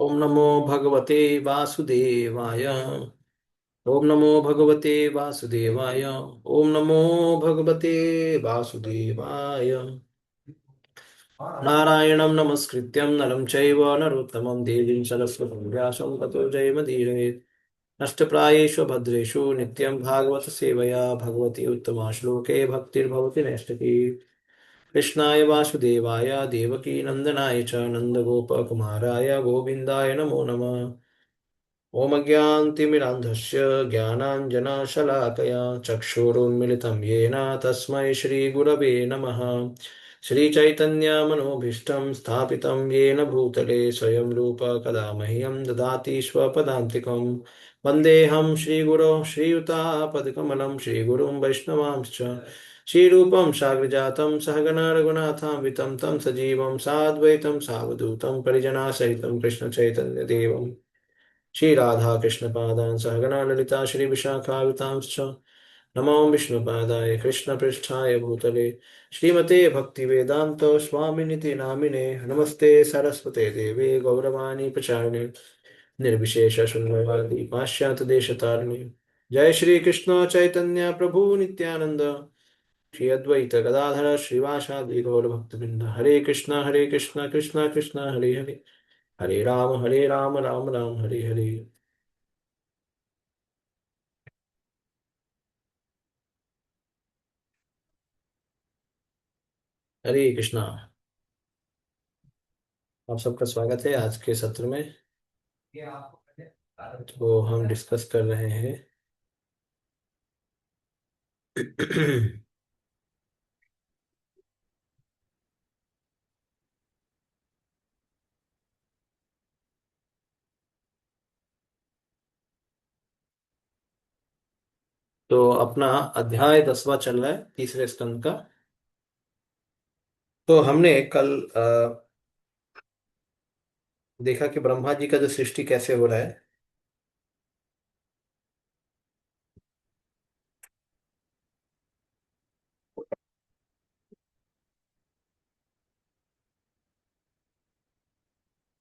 ओम नमो भगवते वासुदेवाय। ओम नमो भगवते वासुदेवाय। ओम नमो भगवते वासुदेवाय। नारायणं नमस्कृत्यं नरं चैव नरोत्तमं देवीं सरस्वतीं व्यासं ततो जयमुदीरयेत्। नष्टप्रायेषु भद्रेषु नित्यं भागवत सेवया भगवती उत्तमा श्लोके भक्तिर्भवति नैष्ठिकी। कृष्णाय वासुदेवाय देवकी नन्दनाय च नन्दगोपकुमाराय गोविन्दाय नमो नमः। ॐ अज्ञानतिमिरान्धस्य ज्ञानाञ्जनशलाकया चक्षुरुन्मिलितं येन तस्मै श्रीगुरवे नमः। श्रीचैतन्यमनोभीष्टं स्थापितं येन भूतले स्वयं रूप कदा मह्यं ददाति स्वपदान्तिकं। वन्देऽहं श्रीगुरो श्रीयुतापदकमलं श्रीगुरुं वैष्णवांश्च श्रीरूपं साग्रजातं सहगणा रघुनाथान्वितं तं सजीवं साद्वैतं सावधूतं परिजनासहितं कृष्णचैतन्यदेवम् श्री राधा कृष्ण पादान सहगणा ललिता श्री विशाखावितांश्च नमो विष्णुपादाय कृष्ण पृष्ठाय भूतले श्रीमते भक्ति वेदांत स्वामिनिति नामिने नमस्ते सरस्वते देवे गौरवाणी प्रचारिणे निर्विशेष शून्यवादी पाश्चात्य देश तारिणे। जय श्री कृष्ण चैतन्य प्रभु नित्यानंद श्री अद्वैत गदाधर श्रीवासादि गौर भक्तवृंद हरे कृष्ण कृष्ण कृष्ण हरे हरे हरे राम राम राम हरे हरे। हरे कृष्णा। आप सबका स्वागत है आज के सत्र में। तो हम डिस्कस कर रहे हैं तो अपना अध्याय 10वां चल रहा है तीसरे स्कंद का। तो हमने कल देखा कि ब्रह्मा जी का जो सृष्टि कैसे हो रहा है।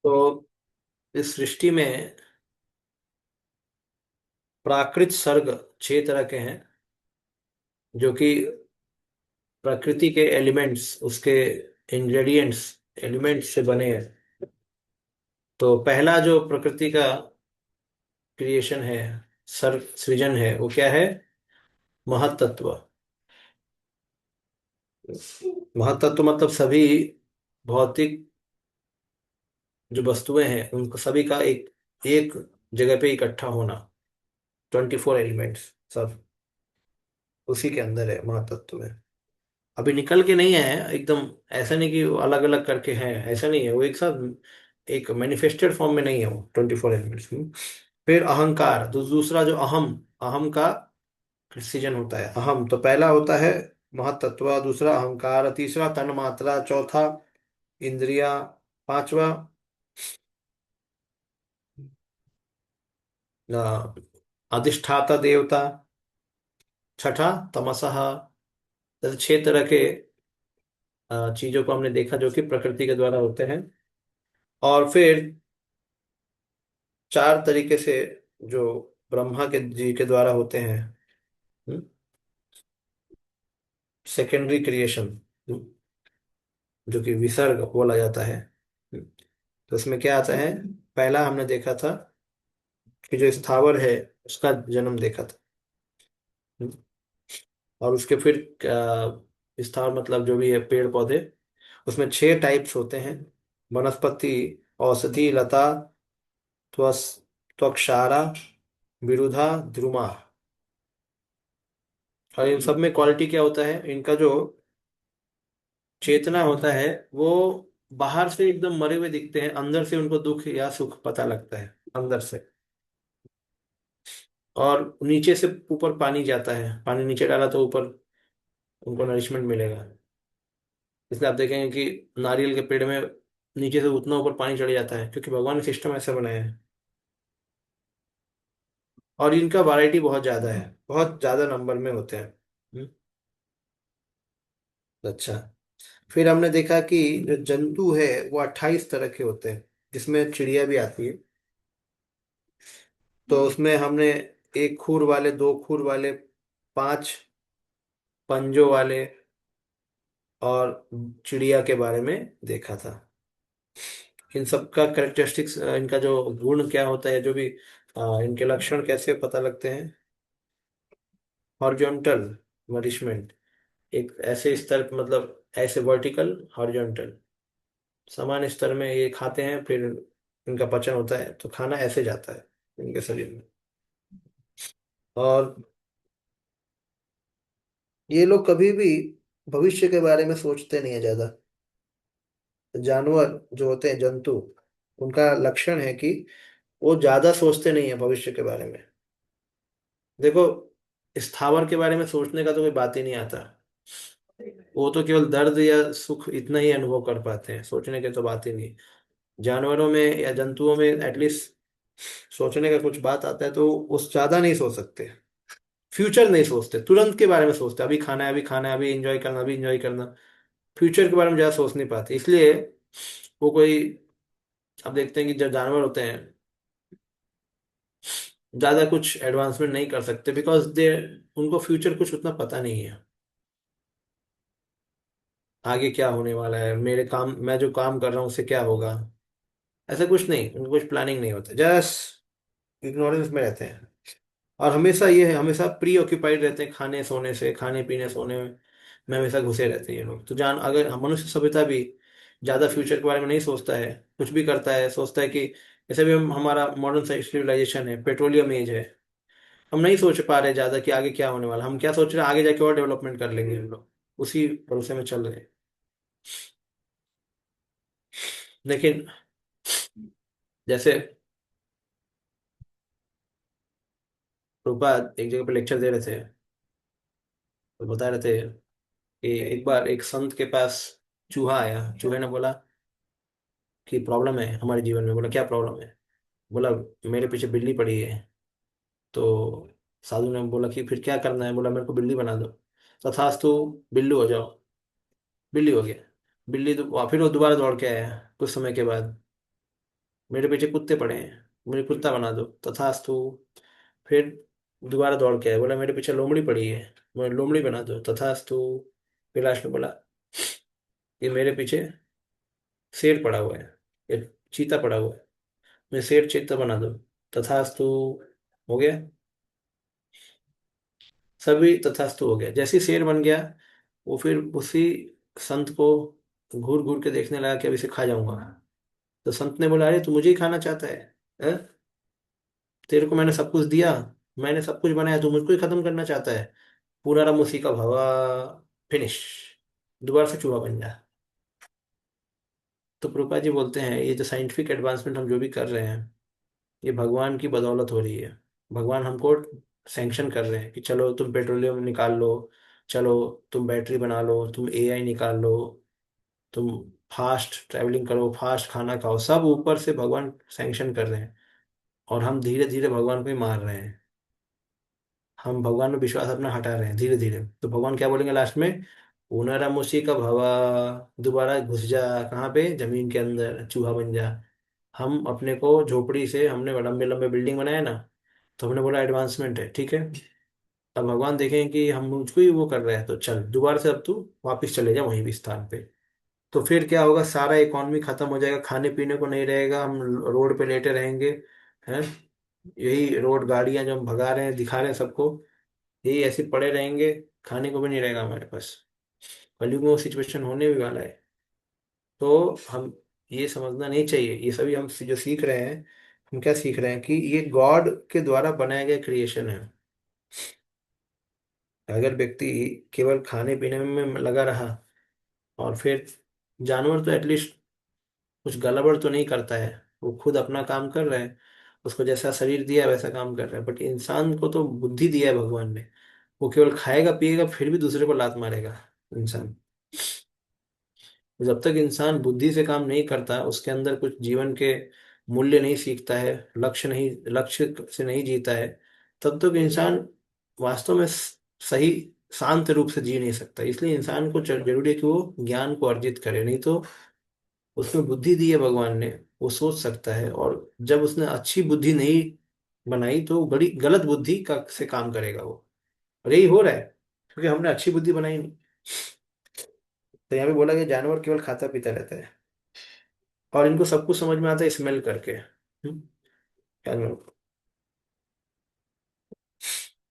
तो इस सृष्टि में प्राकृत सर्ग 6 तरह के हैं जो कि प्रकृति के एलिमेंट्स उसके इंग्रेडिएंट्स एलिमेंट्स से बने हैं। तो पहला जो प्रकृति का क्रिएशन है सर्ग सृजन है वो क्या है? महतत्व। महतत्व मतलब सभी भौतिक जो वस्तुएं हैं उनको सभी का एक एक जगह पे इकट्ठा होना। 24 एलिमेंट्स सब उसी के अंदर है महातत्व में। अभी निकल के नहीं है एकदम। ऐसा नहीं कि अलग अलग करके हैं, ऐसा नहीं है। वो एक साथ एक मैनिफेस्टेड फॉर्म में नहीं है वो 24 एलिमेंट्स। फिर अहंकार दूसरा जो अहम अहम का सृजन होता है। अहम तो पहला होता है महतत्व, दूसरा अहंकार, तीसरा तन्मात्रा, चौथा इंद्रिया, पांचवा अ, अधिष्ठाता देवता, छठा तमसः। जैसे 6 तरह के चीजों को हमने देखा जो कि प्रकृति के द्वारा होते हैं। और फिर 4 तरीके से जो ब्रह्मा के जी के द्वारा होते हैं। सेकेंडरी क्रिएशन जो कि विसर्ग बोला जाता है। तो इसमें क्या आता है? पहला हमने देखा था कि जो स्थावर है उसका जन्म देखा था। और उसके फिर स्थावर मतलब जो भी है पेड़ पौधे, उसमें 6 टाइप्स होते हैं। वनस्पति, औषधि, लता, त्वस त्वक्षारा, विरुधा, द्रुमा। और इन सब में क्वालिटी क्या होता है? इनका जो चेतना होता है वो बाहर से एकदम मरे हुए दिखते हैं, अंदर से उनको दुख या सुख पता लगता है अंदर से। और नीचे से ऊपर पानी जाता है, पानी नीचे डाला तो ऊपर उनको नरिशमेंट मिलेगा। इसलिए आप देखेंगे कि नारियल के पेड़ में नीचे से उतना ऊपर पानी चढ़ जाता है क्योंकि भगवान ने सिस्टम ऐसा बनाया है। और इनका वैरायटी बहुत ज्यादा है, बहुत ज्यादा नंबर में होते हैं। हम्म, अच्छा। फिर हमने देखा कि जो जंतु है वो 28 तरह के होते हैं। जिसमें चिड़िया भी आती है। तो उसमें हमने एक खूर वाले, दो खूर वाले, पांच पंजों वाले और चिड़िया के बारे में देखा था। इन सब का करेक्टरिस्टिक्स, इनका जो गुण क्या होता है, जो भी इनके लक्षण कैसे पता लगते हैं। हॉरिजॉन्टल नरिशमेंट, एक ऐसे स्तर पे, मतलब ऐसे वर्टिकल हॉरिजॉन्टल, समान स्तर में ये खाते हैं, फिर इनका पचन होता है तो खाना ऐसे जाता है इनके शरीर में। और ये लोग कभी भी भविष्य के बारे में सोचते नहीं है ज्यादा। जानवर जो होते हैं, जंतु, उनका लक्षण है कि वो ज्यादा सोचते नहीं है भविष्य के बारे में। देखो, स्थावर के बारे में सोचने का तो कोई बात ही नहीं आता। वो तो केवल दर्द या सुख इतना ही अनुभव कर पाते हैं, सोचने की तो बात ही नहीं। जानवरों में या जंतुओं में एटलीस्ट सोचने का कुछ बात आता है तो उस ज्यादा नहीं सोच सकते। फ्यूचर नहीं सोचते, तुरंत के बारे में सोचते, अभी खाना है, अभी खाना है, अभी एंजॉय करना, अभी एंजॉय करना। फ्यूचर के बारे में ज्यादा सोच नहीं पाते, इसलिए वो कोई, अब देखते हैं कि जब जानवर होते हैं ज्यादा कुछ एडवांसमेंट नहीं कर सकते, बिकॉज दे, उनको फ्यूचर कुछ उतना पता नहीं है। आगे क्या होने वाला है, मेरे काम, मैं जो काम कर रहा हूँ उससे क्या होगा, ऐसा कुछ नहीं, उनको कुछ प्लानिंग नहीं होता, जस्ट इग्नोरेंस में रहते हैं। और हमेशा ये है, हमेशा प्री ऑक्यूपाइड रहते हैं, खाने सोने से, खाने पीने सोने में हमेशा घुसे रहते हैं ये लोग। तो जान, अगर मनुष्य सभ्यता भी ज्यादा फ्यूचर के बारे में नहीं सोचता है, कुछ भी करता है, सोचता है कि जैसे भी हम, हमारा मॉडर्न सिविलाइजेशन है, पेट्रोलियम एज है, हम नहीं सोच पा रहे ज्यादा कि आगे क्या होने वाला। हम क्या सोच रहे हैं, आगे जाके और डेवलपमेंट कर लेंगे हम लोग, उसी भरोसे में चल रहे हैं। लेकिन जैसे प्रभुपाद एक जगह पे लेक्चर दे रहे थे, तो बता रहे थे कि एक बार एक संत के पास चूहा आया। चूहे ने बोला कि प्रॉब्लम है हमारे जीवन में। बोला क्या प्रॉब्लम है? बोला मेरे पीछे बिल्ली पड़ी है। तो साधु ने बोला कि फिर क्या करना है? बोला मेरे को बिल्ली बना दो। तथास्तु, बिल्लू हो जाओ। बिल्ली हो गया। बिल्ली तो फिर वो दोबारा दौड़ के आया कुछ समय के बाद। मेरे पीछे कुत्ते पड़े हैं, मुझे कुत्ता बना दो। तथास्तु। फिर दोबारा दौड़ के आया, बोला मेरे पीछे लोमड़ी पड़ी है, मुझे लोमड़ी बना दो। तथास्तु। फिर लास्ट में बोला ये मेरे पीछे शेर पड़ा हुआ है, ये चीता पड़ा हुआ है, मुझे शेर चीता बना दो। तथास्तु। हो गया। सभी तथास्तु हो गया। जैसे ही शेर बन गया, वो फिर उसी संत को घूर घूर के देखने लगा कि अब इसे खा जाऊंगा। तो संत ने बोला अरे तू मुझे ही खाना चाहता है? हैं? तेरे को मैंने सब कुछ दिया, मैंने सब कुछ बनाया, तू मुझको ही खत्म करना चाहता है? पुनरम उसी का भवा, फिनिश, दोबारा से चूहा बन जा। तो प्रभुपाद जी बोलते हैं ये जो साइंटिफिक एडवांसमेंट हम जो भी कर रहे हैं, ये भगवान की बदौलत हो रही है। भगवान हमको सैंक्शन कर रहे हैं कि चलो तुम पेट्रोलियम निकाल लो, चलो तुम बैटरी बना लो, तुम एआई निकाल लो, तुम फास्ट ट्रैवलिंग करो, फास्ट खाना खाओ, सब ऊपर से भगवान सैंक्शन कर रहे हैं। और हम धीरे धीरे भगवान को ही मार रहे हैं। हम भगवान में विश्वास अपना हटा रहे हैं धीरे धीरे। तो भगवान क्या बोलेंगे लास्ट में? पुनरमुसी का भवा, दोबारा घुस जा कहाँ पे, जमीन के अंदर चूहा बन जा। हम अपने को झोपड़ी से, हमने लंबे लंबे बिल्डिंग बनाया ना, तो हमने बोला एडवांसमेंट है, ठीक है। अब भगवान देखें कि हम मुझको ही वो कर रहे हैं, तो चल दोबारा से अब तू वापस चले जा वहीं भी स्थान पे। तो फिर क्या होगा, सारा इकॉनमी खत्म हो जाएगा, खाने पीने को नहीं रहेगा, हम रोड पे लेटे रहेंगे, हैं? यही रोड गाड़ियां जो हम भगा रहे हैं, दिखा रहे हैं सबको, यही ऐसे पड़े रहेंगे, खाने को भी नहीं रहेगा हमारे पास। कलयुग में वो सिचुएशन होने भी वाला है। तो हम, ये समझना नहीं चाहिए, ये सभी हम जो सीख रहे हैं, हम क्या सीख रहे हैं कि ये गॉड के द्वारा बनाया गया क्रिएशन है। अगर व्यक्ति केवल खाने पीने में लगा रहा, और फिर जानवर तो एटलीस्ट कुछ गड़बड़ तो नहीं करता है, वो खुद अपना काम कर रहा है, उसको जैसा शरीर दिया है वैसा काम कर रहा है। बट इंसान को तो बुद्धि दिया है भगवान ने, वो केवल खाएगा पिएगा फिर भी दूसरे को लात मारेगा इंसान। जब तक इंसान बुद्धि से काम नहीं करता, उसके अंदर कुछ जीवन के मूल्य नहीं सीखता है, लक्ष्य से नहीं जीता है, तब तक इंसान वास्तव में सही शांत रूप से जी नहीं सकता। इसलिए इंसान को जरूरी है कि वो ज्ञान को अर्जित करे, नहीं तो उसमें बुद्धि दी है भगवान ने, वो सोच सकता है। और जब उसने अच्छी बुद्धि नहीं बनाई तो बड़ी गलत बुद्धि का से काम करेगा वो। और यही हो रहा है, क्योंकि हमने अच्छी बुद्धि बनाई नहीं। तो यहाँ पे बोला कि जानवर केवल खाता पीता रहता है, और इनको सब कुछ समझ में आता है स्मेल करके। जानवर।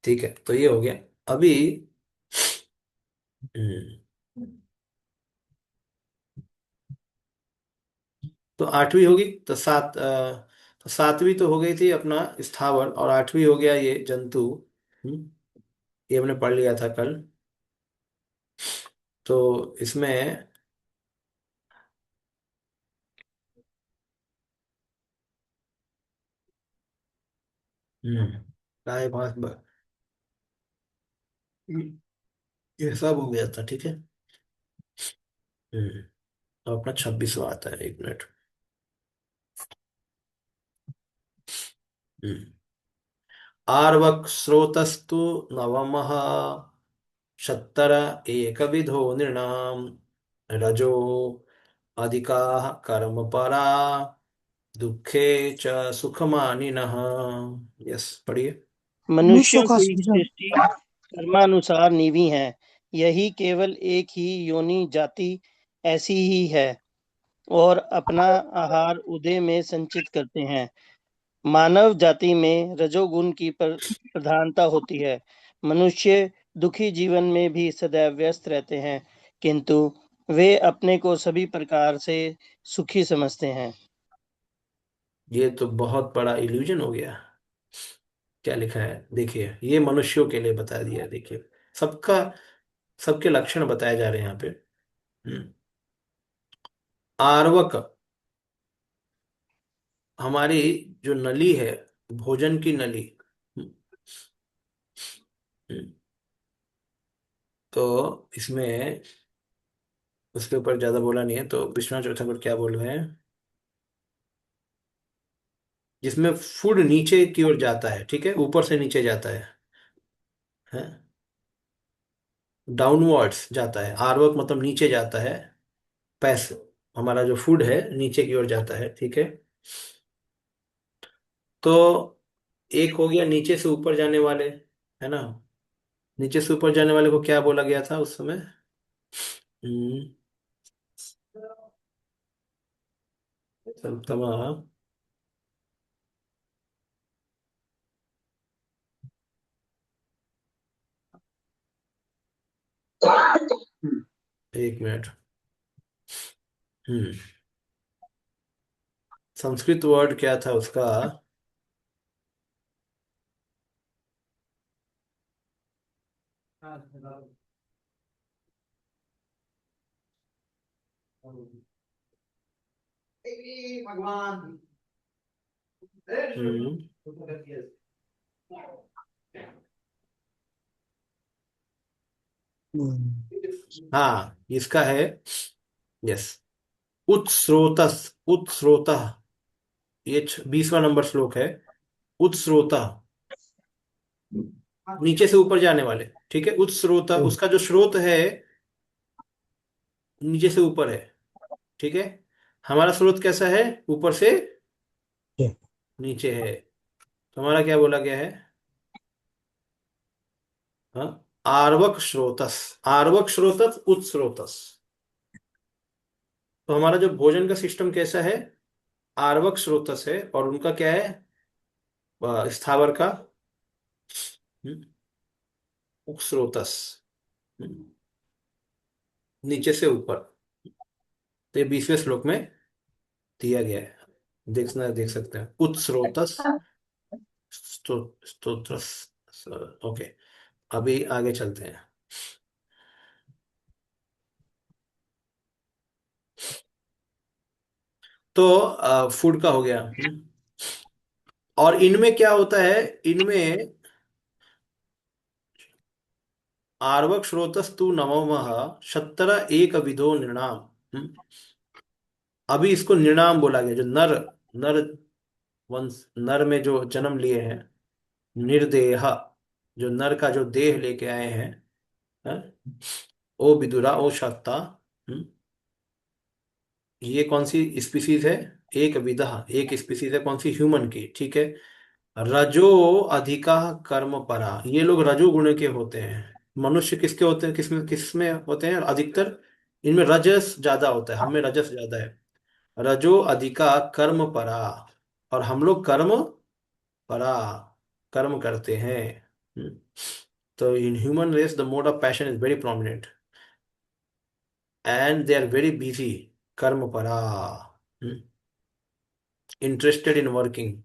ठीक है, तो ये हो गया। अभी हम्म, तो आठवीं होगी, तो तो सातवीं तो हो गई थी अपना स्थावर, और आठवीं हो गया ये जंतु। हम्म, ये हमने पढ़ लिया था कल। तो इसमें गाय भैंस ये सब हो गया था, ठीक है। तो अपना 26वां आता है, एक मिनट। हम्म। आर्वक स्रोतस्तु नवमः, शत्तर एकविधो नृणाम्, रजो अधिकाः कर्मपरा, दुखे च सुखमानिनः। यस, पढ़िए। मनुष्यों का की सृजन। सृष्टि कर्मानुसार निवी है। यही केवल एक ही योनि जाति ऐसी ही है और अपना आहार उदय में संचित करते हैं। मानव जाति में रजोगुण की प्रधानता होती है। मनुष्य दुखी जीवन में भी सदैव व्यस्त रहते हैं, किंतु वे अपने को सभी प्रकार से सुखी समझते हैं। ये तो बहुत बड़ा इल्यूजन हो गया। क्या लिखा है देखिए, ये मनुष्यों के लिए बता दिया है, देखिए। सबका, सबके लक्षण बताए जा रहे हैं यहाँ पे। हम्म। आर्वक, हमारी जो नली है, भोजन की नली। हम्म, हम्म, तो इसमें उसके ऊपर ज्यादा बोला नहीं है, तो विश्वनाथ चौथा पर क्या बोल रहे हैं, जिसमें फूड नीचे की ओर जाता है, ठीक है, ऊपर से नीचे जाता है डाउनवर्ड्स जाता है। आर्वक मतलब नीचे जाता है। पैस, हमारा जो फूड है नीचे की ओर जाता है, ठीक है। तो एक हो गया नीचे से ऊपर जाने वाले, है ना। नीचे से ऊपर जाने वाले को क्या बोला गया था उस समय। हम्म, तमाम। एक मिनट। हम्म। संस्कृत वर्ड क्या था उसका। भगवान। हम्म। हाँ, इसका है। यस। उत्स्रोतस, उत्स्रोतः, ये 20वां नंबर श्लोक है। उत्स्रोतः, नीचे से ऊपर जाने वाले, ठीक है। उत्स्रोत, उसका जो स्रोत है नीचे से ऊपर है, ठीक है। हमारा स्रोत कैसा है, ऊपर से नीचे है। तो हमारा क्या बोला गया है। हाँ, आर्वक स्रोतस, आर्वक स्रोतस उत्स्रोतस। तो हमारा जो भोजन का सिस्टम कैसा है, आर्वक स्रोतस है, और उनका क्या है, स्थावर का स्रोतस, नीचे से ऊपर। तो ये 20वें श्लोक में दिया गया है, देखना, देख सकते हैं। उत्स्रोतस स्तोत्रस। ओके, अभी आगे चलते हैं। तो फूड का हो गया। और इनमें क्या होता है, इनमें आर्वक स्रोतस्तु नवमः, शत्तर एक विधो नृणाम। अभी इसको निर्णाम बोला गया, जो नर, नर वंश, नर में जो जन्म लिए हैं, निर्देह, जो नर का जो देह लेके आए हैं, हैं? ओ विदुरा, ओ शक्ता। हम्म, ये कौन सी स्पीसीज है? एक विधा, एक स्पीसीज है कौन सी? ह्यूमन की, ठीक है। रजो अधिका कर्म परा, ये लोग रजोगुण के होते हैं। मनुष्य किसके होते हैं, किसमें किसमें होते हैं अधिकतर? इनमें रजस ज्यादा होता है, हमें रजस ज्यादा है। रजो अधिका कर्म परा, और हम लोग कर्म परा, कर्म करते हैं। हम्म, तो in human race the mode of passion is very prominent and they are very busy, कर्म परा, इंटरेस्टेड इन वर्किंग,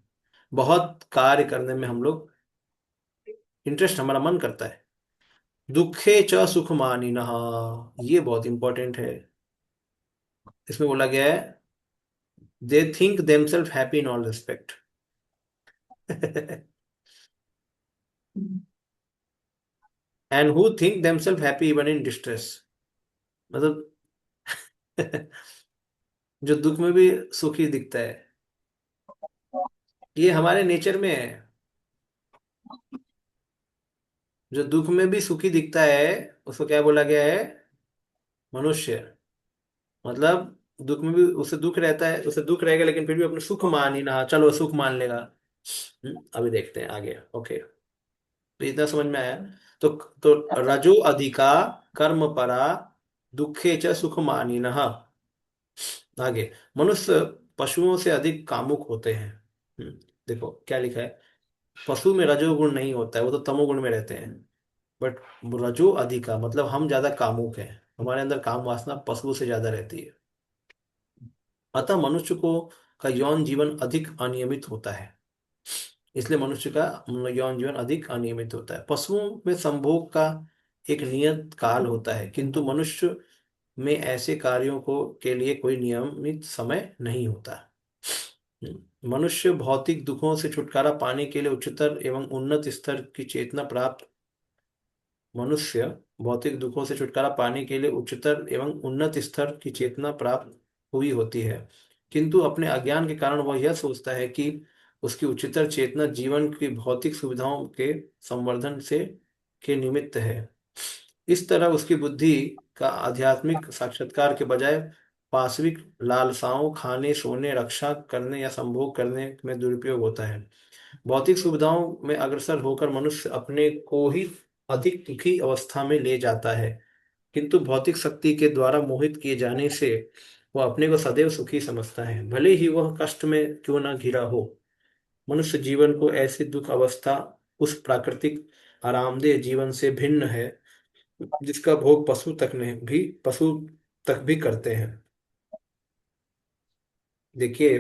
बहुत कार्य करने में हम लोग इंटरेस्ट, हमारा मन करता है। दुखे च सुख मानिनः, ये बहुत इंपॉर्टेंट है। इसमें बोला गया है they think themselves happy in all respect. And who think themselves happy even in distress, मतलब जो दुख में भी सुखी दिखता है, ये हमारे नेचर में है। जो दुख में भी सुखी दिखता है उसको क्या बोला गया है? मनुष्य। मतलब दुख में भी उसे दुख रहता है, उसे दुख रहेगा लेकिन फिर भी अपने सुख मान ही ना, चलो सुख मान लेगा। अभी देखते हैं आगे, ओके। तो इतना समझ में आया। तो तो रजो अधिका कर्म परा, दुखे च सुख मानिनः। आगे, मनुष्य पशुओं से अधिक कामुक होते हैं। हम्म, देखो क्या लिखा है। पशु में रजोगुण नहीं होता है, वो तो तमोगुण में रहते हैं। बट रजो अधिका मतलब हम ज्यादा कामुक हैं, हमारे अंदर काम वासना पशुओं से ज्यादा रहती है। अतः मनुष्य को का यौन जीवन अधिक अनियमित होता है। इसलिए मनुष्य का यौन जीवन अधिक अनियमित होता है। पशुओं में संभोग का एक नियत काल होता है, किंतु मनुष्य में ऐसे कार्यों को के लिए कोई नियमित समय नहीं होता। मनुष्य भौतिक दुखों से छुटकारा पाने के लिए उच्चतर एवं उन्नत स्तर की चेतना प्राप्त मनुष्य भौतिक दुखों से छुटकारा पाने के लिए उच्चतर एवं उन्नत स्तर की चेतना प्राप्त हुई होती है, किंतु अपने अज्ञान के कारण वह यह सोचता है कि उसकी उच्चतर चेतना जीवन की भौतिक सुविधाओं के संवर्धन से के निमित्त है। इस तरह उसकी बुद्धि का आध्यात्मिक साक्षात्कार के बजाय पाशविक लालसाओं, खाने सोने रक्षा करने या संभोग करने में दुरुपयोग होता है। भौतिक सुविधाओं में अग्रसर होकर मनुष्य अपने को ही अधिक दुखी अवस्था में ले जाता है, किंतु भौतिक शक्ति के द्वारा मोहित किए जाने से वह अपने को सदैव सुखी समझता है, भले ही वह कष्ट में क्यों न घिरा हो। मनुष्य जीवन को ऐसी दुख अवस्था उस प्राकृतिक आरामदेह जीवन से भिन्न है जिसका भोग पशु तक भी करते हैं। देखिए,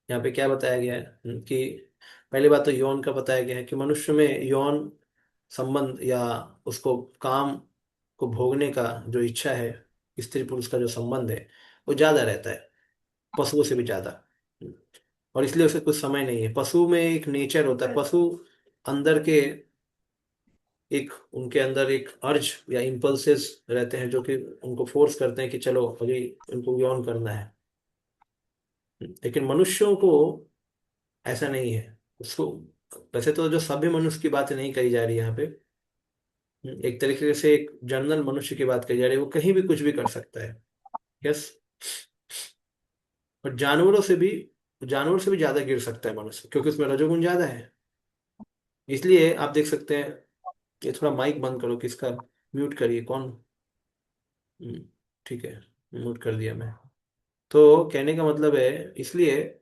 यहाँ पे क्या बताया गया है कि पहली बात तो यौन का बताया गया है कि मनुष्य में यौन संबंध या उसको काम को भोगने का जो इच्छा है, स्त्री पुरुष का जो संबंध है वो ज्यादा रहता है पशुओं से भी ज्यादा। और इसलिए उसे कुछ समय नहीं है। पशु में एक नेचर होता है, पशु अंदर के एक उनके अंदर एक अर्ज या इम्पल्सेस रहते हैं जो कि उनको फोर्स करते हैं कि चलो अभी उनको यौन करना है। लेकिन मनुष्यों को ऐसा नहीं है उसको। वैसे तो जो सभ्य मनुष्य की बात नहीं करी जा रही है यहाँ पे, एक तरीके से एक जनरल मनुष्य की बात करी जा रही है, वो कहीं भी कुछ भी कर सकता है। यस। और जानवरों से भी ज्यादा गिर सकता है मनुष्य, क्योंकि उसमें रजोगुण ज्यादा है। इसलिए आप देख सकते हैं, ये थोड़ा माइक बंद करो किसका, म्यूट करिए कौन। हम्म, ठीक है, म्यूट कर दिया मैं। तो कहने का मतलब है, इसलिए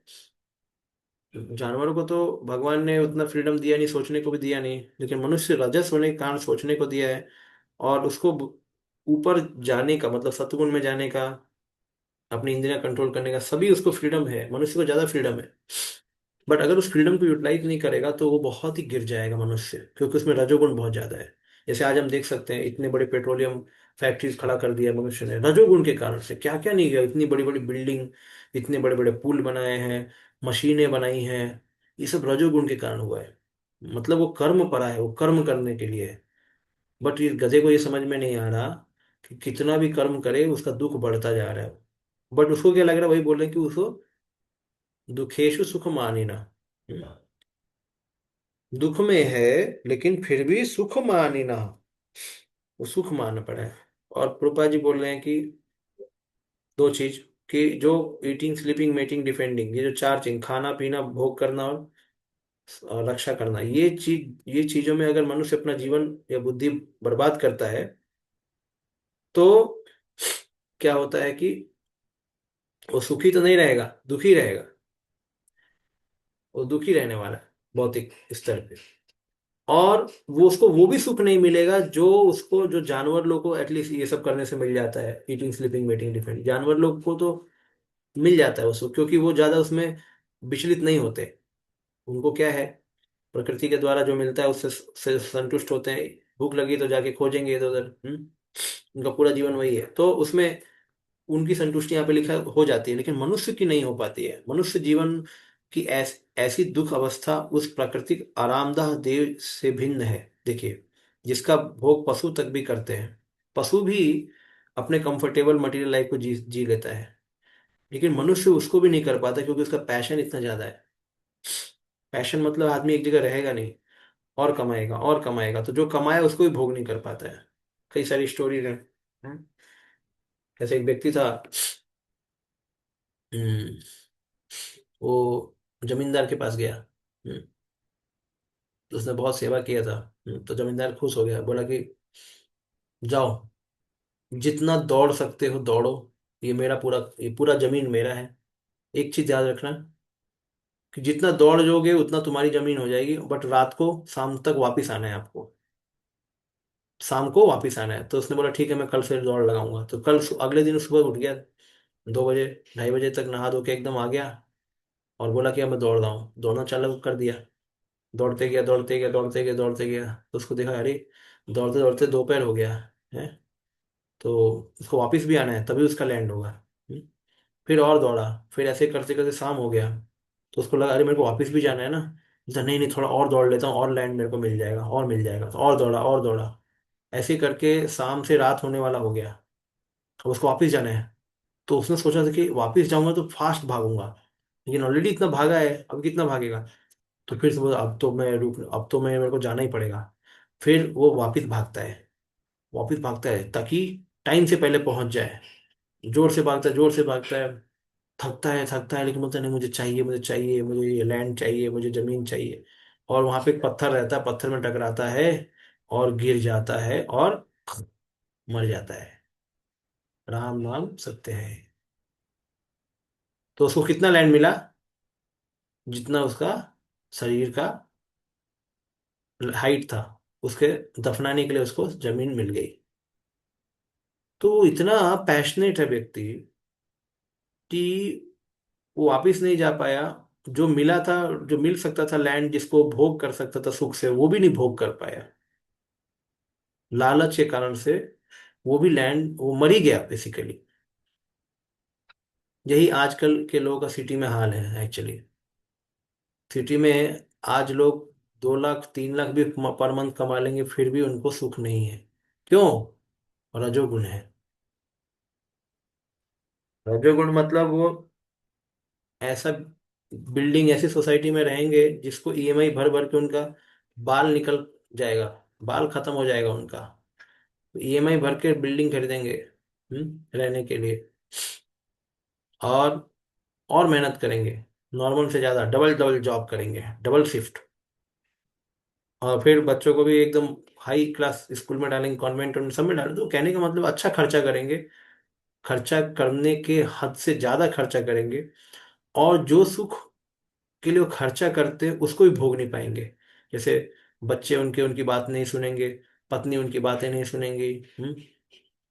जानवरों को तो भगवान ने उतना फ्रीडम दिया नहीं, सोचने को भी दिया नहीं, लेकिन मनुष्य रजस होने के कारण सोचने को दिया है। और उसको ऊपर जाने का मतलब सत्गुण में जाने का, अपनी इंद्रियां कंट्रोल करने का सभी उसको फ्रीडम है, मनुष्य को ज्यादा फ्रीडम है। बट अगर उस फ्रीडम को यूटिलाइज नहीं करेगा तो वो बहुत ही गिर जाएगा मनुष्य, क्योंकि उसमें रजोगुण बहुत ज्यादा है। जैसे आज हम देख सकते हैं इतने बड़े पेट्रोलियम फैक्ट्रीज खड़ा कर दिया है मनुष्य ने रजोगुण के कारण से, क्या क्या नहीं किया, इतनी बड़ी बड़ी बिल्डिंग, इतने बड़े बड़े पुल बनाए हैं, मशीनें बनाई हैं। ये सब रजोगुण के कारण हुआ है। मतलब वो कर्म परा है, वो कर्म करने के लिए है। बट ये गधे को ये समझ में नहीं आ रहा कि कितना भी कर्म करे उसका दुख बढ़ता जा रहा है। बट उसको क्या लग रहा है, वही बोल रहे हैं कि उसको दुखेशु सुख मानिना, दुख में है लेकिन फिर भी सुख मानिना, वो सुख मान पड़ा है। और प्रभुपाद जी बोल रहे हैं कि दो चीज, कि जो ईटिंग स्लीपिंग मेटिंग डिफेंडिंग, ये जो चार चीज, खाना पीना भोग करना और रक्षा करना, ये चीजों में अगर मनुष्य अपना जीवन या बुद्धि बर्बाद करता है, तो क्या होता है कि वो सुखी तो नहीं रहेगा, दुखी रहेगा। वो दुखी रहने वाला है भौतिक स्तर पे। और वो भी सुख नहीं मिलेगा जो उसको, जो जानवर लोग को एटलीस्ट ये सब करने से मिल जाता है, ईटिंग स्लीपिंग मीटिंग डिफरेंट, जानवर लोग को तो मिल जाता है वो सुख, क्योंकि वो ज्यादा उसमें विचलित नहीं होते। उनको क्या है, प्रकृति के द्वारा जो मिलता है उससे से संतुष्ट होते हैं। भूख लगी तो जाके खोजेंगे इधर उधर। उनका पूरा जीवन वही है, तो उसमें उनकी संतुष्टि यहाँ पे लिखा हो जाती है। लेकिन मनुष्य की नहीं हो पाती है। मनुष्य जीवन की ऐसी दुख अवस्था उस प्राकृतिक आरामदाह देव से भिन्न है। देखिए, जिसका भोग पशु तक भी करते हैं। पशु भी अपने कंफर्टेबल मटेरियल लाइफ को जी जी लेता है, लेकिन मनुष्य उसको भी नहीं कर पाता, क्योंकि उसका पैशन इतना ज्यादा है। पैशन मतलब आदमी एक जगह रहेगा नहीं, और कमाएगा और कमाएगा, तो जो कमाया उसको भी भोग नहीं कर पाता है। कई सारी स्टोरी है। ऐसे एक व्यक्ति था। हम्म, वो जमींदार के पास गया। तो उसने बहुत सेवा किया था। तो जमींदार खुश हो गया, बोला कि जाओ, जितना दौड़ सकते हो दौड़ो, ये पूरा जमीन मेरा है। एक चीज याद रखना, कि जितना दौड़ जाओगे उतना तुम्हारी जमीन हो जाएगी, बट रात को शाम तक वापिस आना है आपको। शाम को वापिस आना है। तो उसने बोला ठीक है, मैं कल फिर दौड़ लगाऊंगा। तो अगले दिन सुबह उठ गया, 2 बजे 2:30 बजे तक नहा धो के एकदम आ गया, और बोला कि अब मैं दौड़ रहा हूँ। दौड़ना चालू कर दिया। दौड़ते गया दौड़ते गया दौड़ते गया दौड़ते गया, तो उसको देखा, अरे दौड़ते दौड़ते दोपहर हो गया है। तो उसको वापस भी आना है, तभी उसका लैंड होगा। हम्म? फिर और दौड़ा। फिर ऐसे करते करते शाम हो गया। तो उसको लगा, अरे मेरे को वापस भी जाना है ना। बोलता, नहीं नहीं, थोड़ा और दौड़ लेता हूँ, और लैंड मेरे को मिल जाएगा और मिल जाएगा। तो और दौड़ा और दौड़ा। ऐसे ही करके शाम से रात होने वाला हो गया। अब उसको वापस जाना है। तो उसने सोचा था कि वापस जाऊंगा तो फास्ट भागूंगा, लेकिन ऑलरेडी इतना भागा है, अब कितना भागेगा। तो फिर से बोला, अब तो मैं मेरे को जाना ही पड़ेगा। फिर वो वापस भागता है ताकि टाइम से पहले पहुंच जाए। जोर से भागता है, जोर से भागता है। थकता है, लेकिन बोलता है, नहीं मुझे चाहिए, मुझे चाहिए, मुझे ये लैंड चाहिए, मुझे जमीन चाहिए। और वहां पे एक पत्थर रहता है, पत्थर में टकराता है और गिर जाता है और मर जाता है। राम नाम सत्य है। तो उसको कितना लैंड मिला? जितना उसका शरीर का हाइट था। उसके दफनाने के लिए उसको जमीन मिल गई। तो वो इतना पैशनेट है व्यक्ति कि वो वापिस नहीं जा पाया। जो मिला था, जो मिल सकता था लैंड, जिसको भोग कर सकता था सुख से, वो भी नहीं भोग कर पाया। लालच के कारण से वो भी लैंड, वो मर ही गया बेसिकली। यही आजकल के लोगों का सिटी में हाल है एक्चुअली। सिटी में आज लोग 2 लाख 3 लाख भी पर मंथ कमा लेंगे, फिर भी उनको सुख नहीं है। क्यों? रजोगुण है। रजोगुण मतलब वो ऐसा बिल्डिंग, ऐसी सोसाइटी में रहेंगे जिसको ईएमआई भर भर के उनका बाल निकल जाएगा, बाल खत्म हो जाएगा उनका। ईएमआई भर के बिल्डिंग खरीदेंगे रहने के लिए। और और मेहनत करेंगे, नॉर्मल से ज्यादा डबल डबल जॉब करेंगे, डबल शिफ्ट। और फिर बच्चों को भी एकदम हाई क्लास स्कूल में डालेंगे, कॉन्वेंट में सब में डालेंगे। तो कहने का मतलब अच्छा खर्चा करेंगे, खर्चा करने के हद से ज्यादा खर्चा करेंगे। और जो सुख के लिए वो खर्चा करते हैं उसको भी भोग नहीं पाएंगे। जैसे बच्चे उनके उनकी बात नहीं सुनेंगे, पत्नी उनकी बातें नहीं सुनेंगी।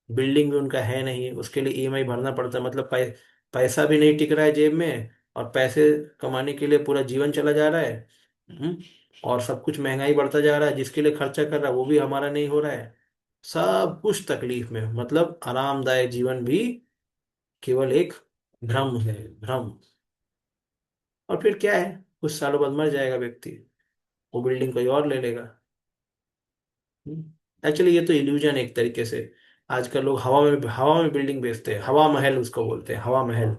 बिल्डिंग भी उनका है नहीं, उसके लिए ईएमआई भरना पड़ता है। मतलब पैसा भी नहीं टिक रहा है जेब में, और पैसे कमाने के लिए पूरा जीवन चला जा रहा है। हम्म, और सब कुछ महंगाई बढ़ता जा रहा है, जिसके लिए खर्चा कर रहा है वो भी हमारा नहीं हो रहा है। सब कुछ तकलीफ में, मतलब आरामदायक जीवन भी केवल एक भ्रम है, भ्रम। और फिर क्या है, कुछ सालों बाद मर जाएगा व्यक्ति, वो बिल्डिंग कोई और ले लेगा। एक्चुअली ये तो इल्यूजन है एक तरीके से। आजकल लोग हवा में बिल्डिंग बेचते हैं, हवा महल उसको बोलते हैं, हवा महल।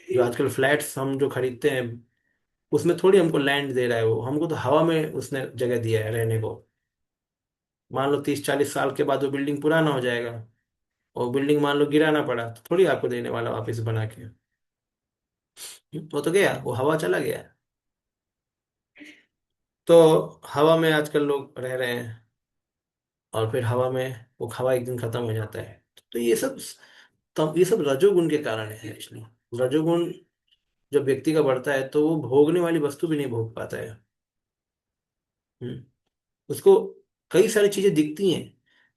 जो आजकल फ्लैट्स हम जो खरीदते हैं, उसमें थोड़ी हमको लैंड दे रहा है वो, हमको तो हवा में उसने जगह दिया है रहने को। मान लो 30-40 साल के बाद वो बिल्डिंग पुराना हो जाएगा, और बिल्डिंग मान लो गिराना पड़ा तो थोड़ी आपको देने वाला वापस बना के। वो तो गया, वो हवा चला गया। तो हवा में आजकल लोग रह रहे हैं, और फिर हवा में वो हवा एक दिन खत्म हो जाता है। तो ये सब, तब ये सब रजोगुण के कारण है। इसलिए रजोगुण जब व्यक्ति का बढ़ता है तो वो भोगने वाली वस्तु भी नहीं भोग पाता है। हम्म। उसको कई सारी चीजें दिखती हैं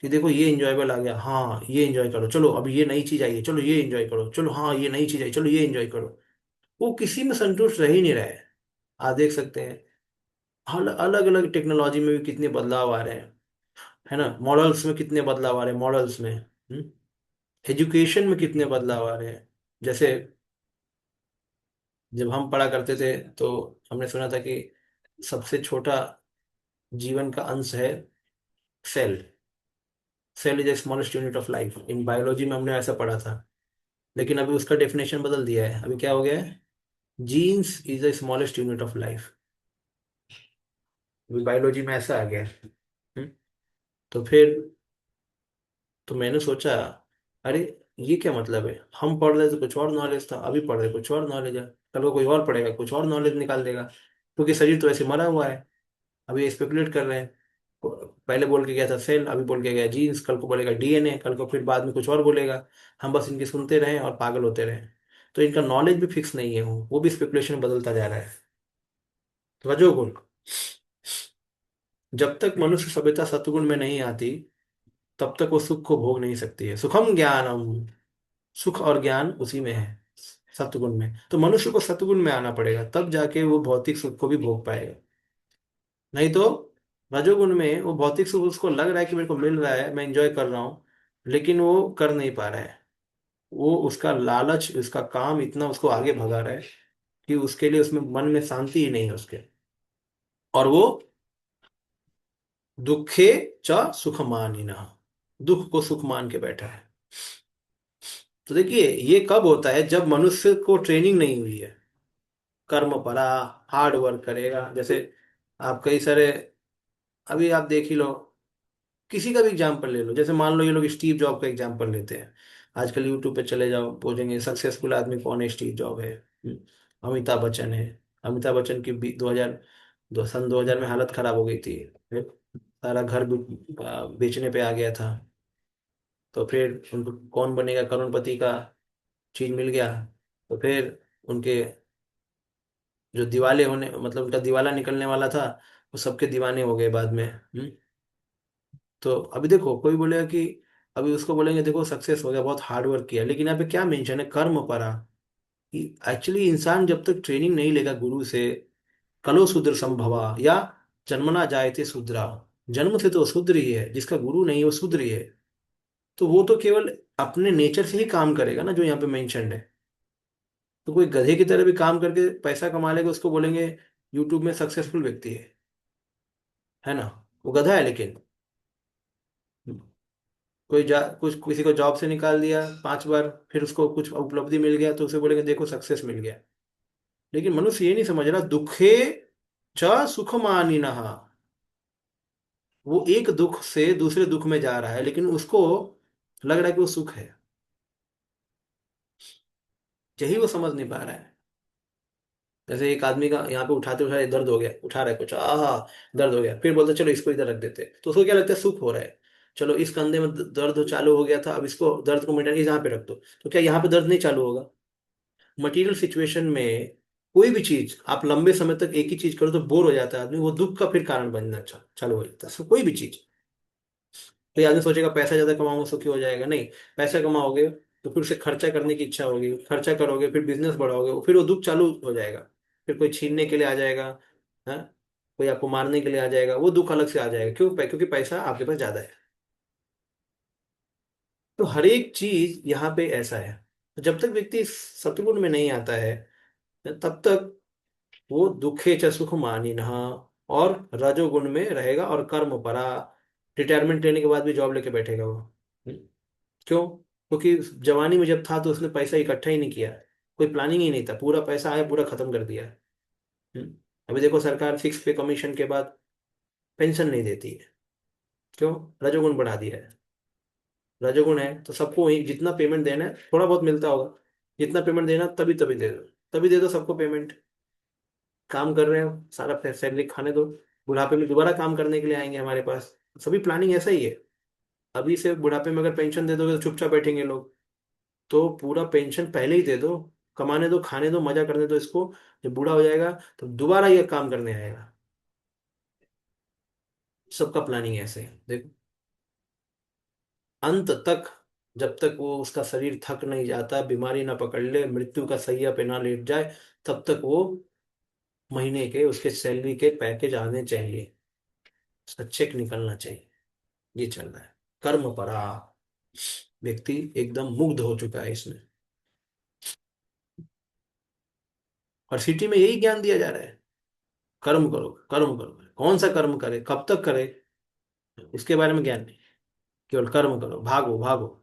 कि देखो ये इंजॉयबल आ गया, हाँ ये इंजॉय करो, चलो अभी ये नई चीज आई है, चलो ये इंजॉय करो, चलो हाँ ये नई चीज आई, चलो ये इंजॉय करो। वो किसी में संतुष्ट रह ही नहीं रहा है। आप देख सकते हैं अलग अलग टेक्नोलॉजी में भी कितने बदलाव आ रहे हैं, है ना। मॉडल्स में कितने बदलाव आ रहे हैं, मॉडल्स में। एजुकेशन में कितने बदलाव आ रहे हैं। जैसे जब हम पढ़ा करते थे तो हमने सुना था कि सबसे छोटा जीवन का अंश है cell. Cell is the smallest unit of life, in biology में हमने ऐसा पढ़ा था। लेकिन अभी उसका डेफिनेशन बदल दिया है, अभी क्या हो गया है, genes is the smallest unit of life. अभी बायोलॉजी में ऐसा आ गया है। हम्म, तो फिर तो मैंने सोचा, अरे ये क्या मतलब है, हम पढ़ रहे तो कुछ और नॉलेज था, अभी पढ़ रहे कुछ और नॉलेज है, कल को कोई और पढ़ेगा कुछ और नॉलेज निकाल देगा, क्योंकि शरीर तो ऐसे मरा हुआ है। अभी स्पेकुलेट कर रहे हैं। पहले बोल के गया था सेल, अभी बोल के गया जीन्स, कल को बोलेगा डीएनए, कल को फिर बाद में कुछ और बोलेगा। हम बस इनके सुनते रहें और पागल होते रहें। तो इनका नॉलेज भी फिक्स नहीं है, वो भी स्पेकुलेशन बदलता जा रहा है। रजोगुण, जब तक मनुष्य सभ्यता सत्वगुण में नहीं आती तब तक वो सुख को भोग नहीं सकती है। सुखम ज्ञानम, सुख और ज्ञान उसी में है, सत्वगुण में। तो मनुष्य को सत्वगुण में आना पड़ेगा, तब जाके वो भौतिक सुख को भी भोग पाएगा। नहीं तो रजोगुण में वो भौतिक सुख उसको लग रहा है कि मेरे को मिल रहा है, मैं इंजॉय कर रहा हूँ, लेकिन वो कर नहीं पा रहा है। वो उसका लालच, उसका काम इतना उसको आगे भगा रहा है कि उसके लिए उसमें मन में शांति ही नहीं है उसके। और वो दुखे च सुख मानिनः, दुख को सुख मान के बैठा है। तो देखिए ये कब होता है, जब मनुष्य को ट्रेनिंग नहीं हुई है। कर्म परा, हार्ड वर्क करेगा। जैसे आप कई सारे, अभी आप देख ही लो, किसी का भी एग्जाम्पल ले लो। जैसे मान लो ये लोग स्टीव जॉब का एग्जाम्पल लेते हैं। आजकल यूट्यूब पे चले जाओ, बोलेंगे सक्सेसफुल आदमी कौन है, स्टीव जॉब है। अमिताभ बच्चन है। अमिताभ बच्चन की 2000 में हालत खराब हो गई थी। फिर सारा घर बेचने पे आ गया था। तो फिर उनको कौन बनेगा करोड़पति का चीज मिल गया। तो फिर उनके जो दिवाले होने, मतलब उनका दिवाला निकलने वाला था, वो सबके दीवाने हो गए बाद में। तो अभी देखो कोई बोलेगा कि, अभी उसको बोलेंगे देखो सक्सेस हो गया, बहुत हार्ड वर्क किया, लेकिन यहाँ पे क्या मेंशन है, कर्म परा। कि एक्चुअली इंसान जब तक ट्रेनिंग नहीं लेगा गुरु से, कलो शूद्र संभवा या जन्मना जायते शूद्रा, जन्म से तो शूद्र ही है, जिसका गुरु नहीं है वो शूद्र ही है। तो वो तो केवल अपने नेचर से ही काम करेगा ना, जो यहाँ पे मेंशन्ड है। तो कोई गधे की तरह भी काम करके पैसा कमा लेगा, उसको बोलेंगे यूट्यूब में सक्सेसफुल व्यक्ति है ना। वो गधा है लेकिन। कुछ किसी को जॉब से निकाल दिया 5 बार, फिर उसको कुछ उपलब्धि मिल गया तो उसे बोलेंगे देखो सक्सेस मिल गया। लेकिन मनुष्य ये नहीं समझ रहा, दुखे च सुख मानिनः। वो एक दुख से दूसरे दुख में जा रहा है, लेकिन उसको लग रहा है कि वो सुख है। यही वो समझ नहीं पा रहा है। जैसे एक आदमी का यहाँ पे उठाते उठाते दर्द हो गया, उठा रहा है कुछ, आहा दर्द हो गया, फिर बोलते चलो इसको इधर रख देते, तो उसको क्या लगता है, सुख हो रहा है। चलो इस कंधे में दर्द चालू हो गया था, अब इसको दर्द को मिटाने यहाँ पे रख दो, तो क्या यहाँ पे दर्द नहीं चालू होगा। मटेरियल सिचुएशन में कोई भी चीज आप लंबे समय तक एक ही चीज करो तो बोर हो जाता है आदमी, वो दुख का फिर कारण बनना चालू हो जाता है। So, कोई भी चीज, तो ये आदमी सोचेगा पैसा ज्यादा कमाऊंगा सुखी हो जाएगा, नहीं। पैसा कमाओगे तो फिर उसे खर्चा करने की इच्छा होगी, खर्चा करोगे फिर बिजनेस बढ़ाओगे, फिर वो दुख चालू हो जाएगा। फिर कोई छीनने के लिए आ जाएगा, है, कोई आपको मारने के लिए आ जाएगा, वो दुख अलग से आ जाएगा। क्यों? क्योंकि पैसा आपके पास ज्यादा है। तो हर एक चीज यहाँ पे ऐसा है। तो जब तक व्यक्ति सतगुण में नहीं आता है तब तक वो दुखे च सुख मानिनः, और रजोगुण में रहेगा और कर्म परा। रिटायरमेंट लेने के बाद भी जॉब लेके बैठेगा वो। हम्म, क्यों? क्योंकि जवानी में जब था तो उसने पैसा इकट्ठा ही नहीं किया, कोई प्लानिंग ही नहीं था, पूरा पैसा आया पूरा खत्म कर दिया। हम्म, अभी देखो सरकार फिक्स पे कमीशन के बाद पेंशन नहीं देती है। क्यों? रजोगुण बढ़ा दिया है। रजोगुण है तो सबको वही जितना पेमेंट देना है, थोड़ा बहुत मिलता होगा, जितना पेमेंट देना तभी तभी दे दो, तभी दे दो सबको पेमेंट। काम कर रहे हो, सारा सैलरी खाने दो, बुढ़ापे में दोबारा काम करने के लिए आएंगे हमारे पास। सभी प्लानिंग ऐसा ही है। अभी से बुढ़ापे में अगर पेंशन दे दोगे तो चुपचाप बैठेंगे लोग। तो पूरा पेंशन पहले ही दे दो, कमाने दो, खाने दो, मजा करने दो इसको। जब बूढ़ा हो जाएगा तो दोबारा ये काम करने आएगा। सबका प्लानिंग ऐसे है देखो। अंत तक, जब तक वो उसका शरीर थक नहीं जाता, बीमारी ना पकड़ ले, मृत्यु का सैया पे ना लेट जाए, तब तक वो महीने के उसके सैलरी के पैकेज आने चाहिए, उसका चेक निकलना चाहिए। ये चल रहा है। कर्म परा, व्यक्ति एकदम मुग्ध हो चुका है इसमें। और सिटी में यही ज्ञान दिया जा रहा है, कर्म करो, कर्म करो। कौन सा कर्म करे, कब तक करे, इसके बारे में ज्ञान नहीं। केवल कर्म करो, भागो भागो।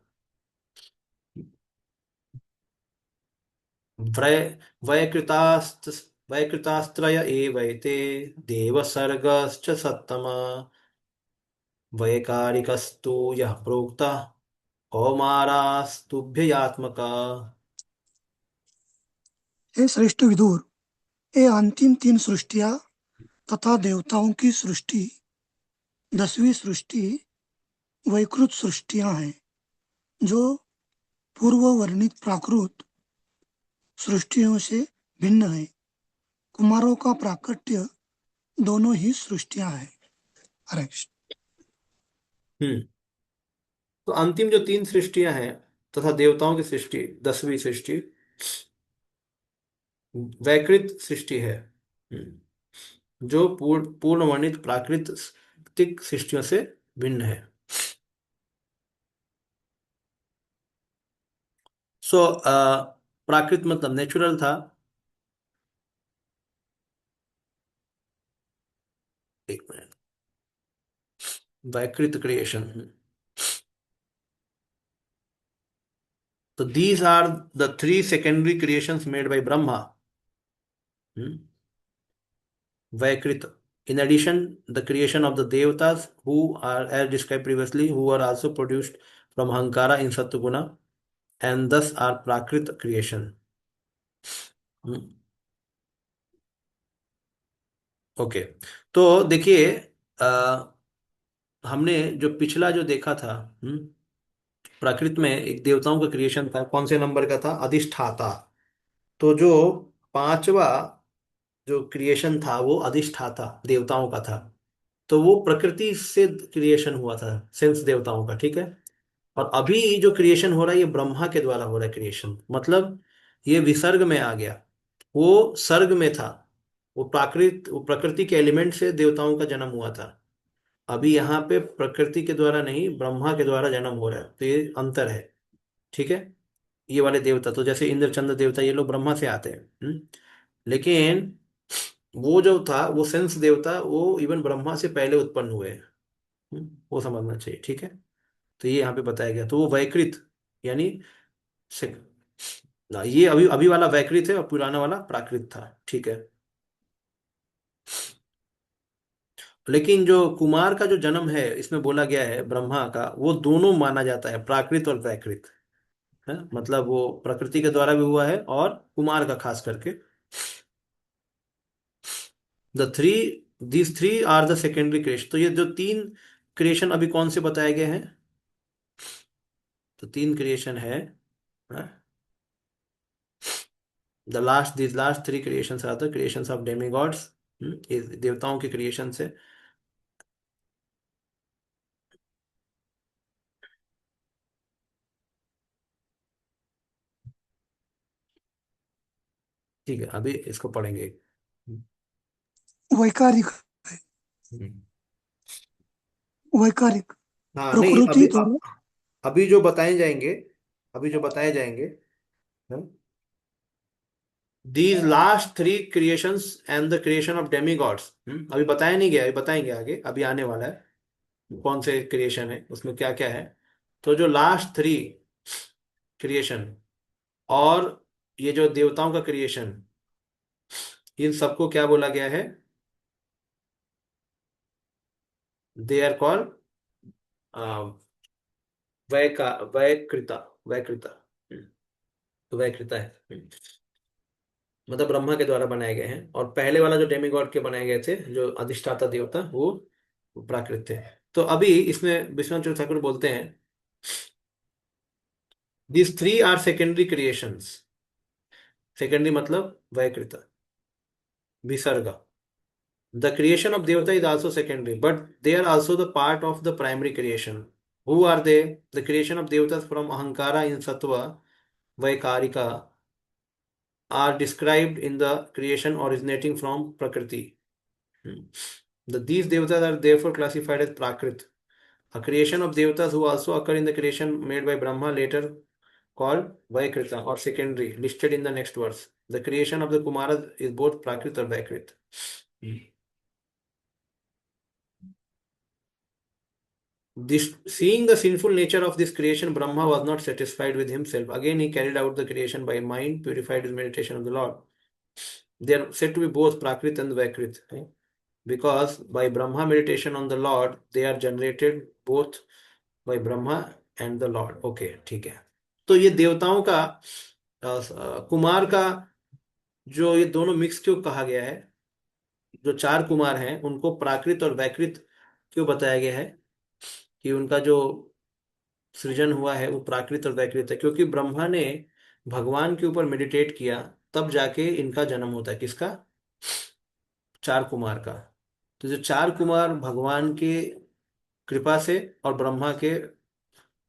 वय वयकृतास्त वयकृतास्त्रय एवैते, देवसर्गश्च सत्तमा, वैकारिकस्तु यः प्रोक्तः, कौमारास्तुभ्ययात्मका। हे श्रेष्ठ विदुर, ये अंतिम तीन सृष्टियां तथा देवताओं की सृष्टि, 10वीं सृष्टि वैकृत सृष्टियां हैं, जो पूर्व वर्णित प्राकृत सृष्टियों से भिन्न है। कुमारों का प्राकट्य दोनों ही सृष्टियां हैं। हरे कृष्ण। हम्म। तो अंतिम जो तीन सृष्टियां हैं तथा देवताओं की सृष्टि, 10वीं सृष्टि वैकृत सृष्टि है। जो पूर्ण वर्णित प्राकृतिक सृष्टियों से भिन्न है। सो प्राकृत मतलब नेचुरल था। एक मिनट। वैकृत क्रिएशन। तो these are the three secondary creations made by Brahma. Vaikrit. In addition, the creation of the Devatas, who are, as described previously, who are also produced from Hankara in Sattuguna, and thus are Prakrit creation. Okay. तो देखिए, अ, हमने जो पिछला जो देखा था, प्राकृत में एक देवताओं का क्रिएशन था, कौन से नंबर का था, अधिष्ठाता। तो जो पांचवा जो क्रिएशन था वो अधिष्ठाता देवताओं का था। तो वो प्रकृति से क्रिएशन हुआ था, सेंस देवताओं का, ठीक है। और अभी जो क्रिएशन हो रहा है ये ब्रह्मा के द्वारा हो रहा है क्रिएशन, मतलब ये विसर्ग में आ गया। वो सर्ग में था, वो प्रकृति के एलिमेंट से देवताओं का जन्म हुआ था। अभी यहाँ पे प्रकृति के द्वारा नहीं, ब्रह्मा के द्वारा जन्म हो रहा है, तो ये अंतर है, ठीक है। ये वाले देवता तो जैसे इंद्र चंद्र देवता ये लोग ब्रह्मा से आते हैं। लेकिन वो जो था वो सेंस देवता, वो इवन ब्रह्मा से पहले उत्पन्न हुए हैं। वो समझना चाहिए, ठीक है। तो ये यहाँ पे बताया गया, तो वो वैकृत यानी से, ना, ये अभी अभी वाला वैकृत है और पुराना वाला प्राकृत था, ठीक है। लेकिन जो कुमार का जो जन्म है इसमें बोला गया है ब्रह्मा का, वो दोनों माना जाता है, प्राकृत और वैकृत है। मतलब वो प्रकृति के द्वारा भी हुआ है और कुमार का खास करके। The three these three are the secondary creation. तो ये जो तीन क्रिएशन अभी कौन से बताए गए हैं, तो तीन क्रिएशन है। The last these last three creations are the creations of demigods. ये देवताओं के क्रिएशन से। ठीक है, अभी इसको पढ़ेंगे। वैकारिक, हम्म। वैकारिक हाँ नहीं, प्रकृति द्वारा। अभी जो बताए जाएंगे, अभी जो बताए जाएंगे, these last three creations and the creation of demigods, अभी बताया नहीं गया, अभी बताएंगे आगे, अभी आने वाला है कौन से क्रिएशन है उसमें क्या क्या है। तो जो लास्ट थ्री क्रिएशन और ये जो देवताओं का क्रिएशन, इन सबको क्या बोला गया है, दे आर कॉल्ड वैका वैकृता वैकृता। हम्म, तो वैकृता है। मतलब ब्रह्मा के द्वारा बनाए गए हैं, और पहले वाला जो डेमिगॉड के बनाए गए थे, जो अधिष्ठाता देवता, वो प्राकृत थे। तो अभी इसमें विश्वनाथ चंद्र ठाकुर बोलते हैं, this three are secondary creations. Secondary मतलब वैकृता, विसर्ग। The creation of Devata is also secondary, but they are also the part of the primary creation. Who are they? The creation of Devatas from Ahankara in Sattva, Vaikarika, are described in the creation originating from Prakriti. Hmm. These Devatas are therefore classified as Prakrit. A creation of Devatas who also occur in the creation made by Brahma, later called Vaikrita or secondary, listed in the next verse. The creation of the Kumaras is both Prakrit or Vaikrit. This, seeing the sinful nature of this creation, Brahma was not satisfied with himself. Again, he carried out the creation by mind, purified with meditation of the Lord. They are said to be both Prakrit and Vaikrit, because by Brahma meditation on the Lord, they are generated both by Brahma and the Lord. Okay, ठीक है। तो ये देवताओं का कुमार का जो ये दोनों मिक्स क्यों कहा गया है, जो चार कुमार हैं उनको प्राकृत और वैकृत क्यों बताया गया है, कि उनका जो सृजन हुआ है वो प्राकृत और वैकृत है, क्योंकि ब्रह्मा ने भगवान के ऊपर मेडिटेट किया, तब जाके इनका जन्म होता है। किसका? चार कुमार का। तो जो चार कुमार भगवान के कृपा से और ब्रह्मा के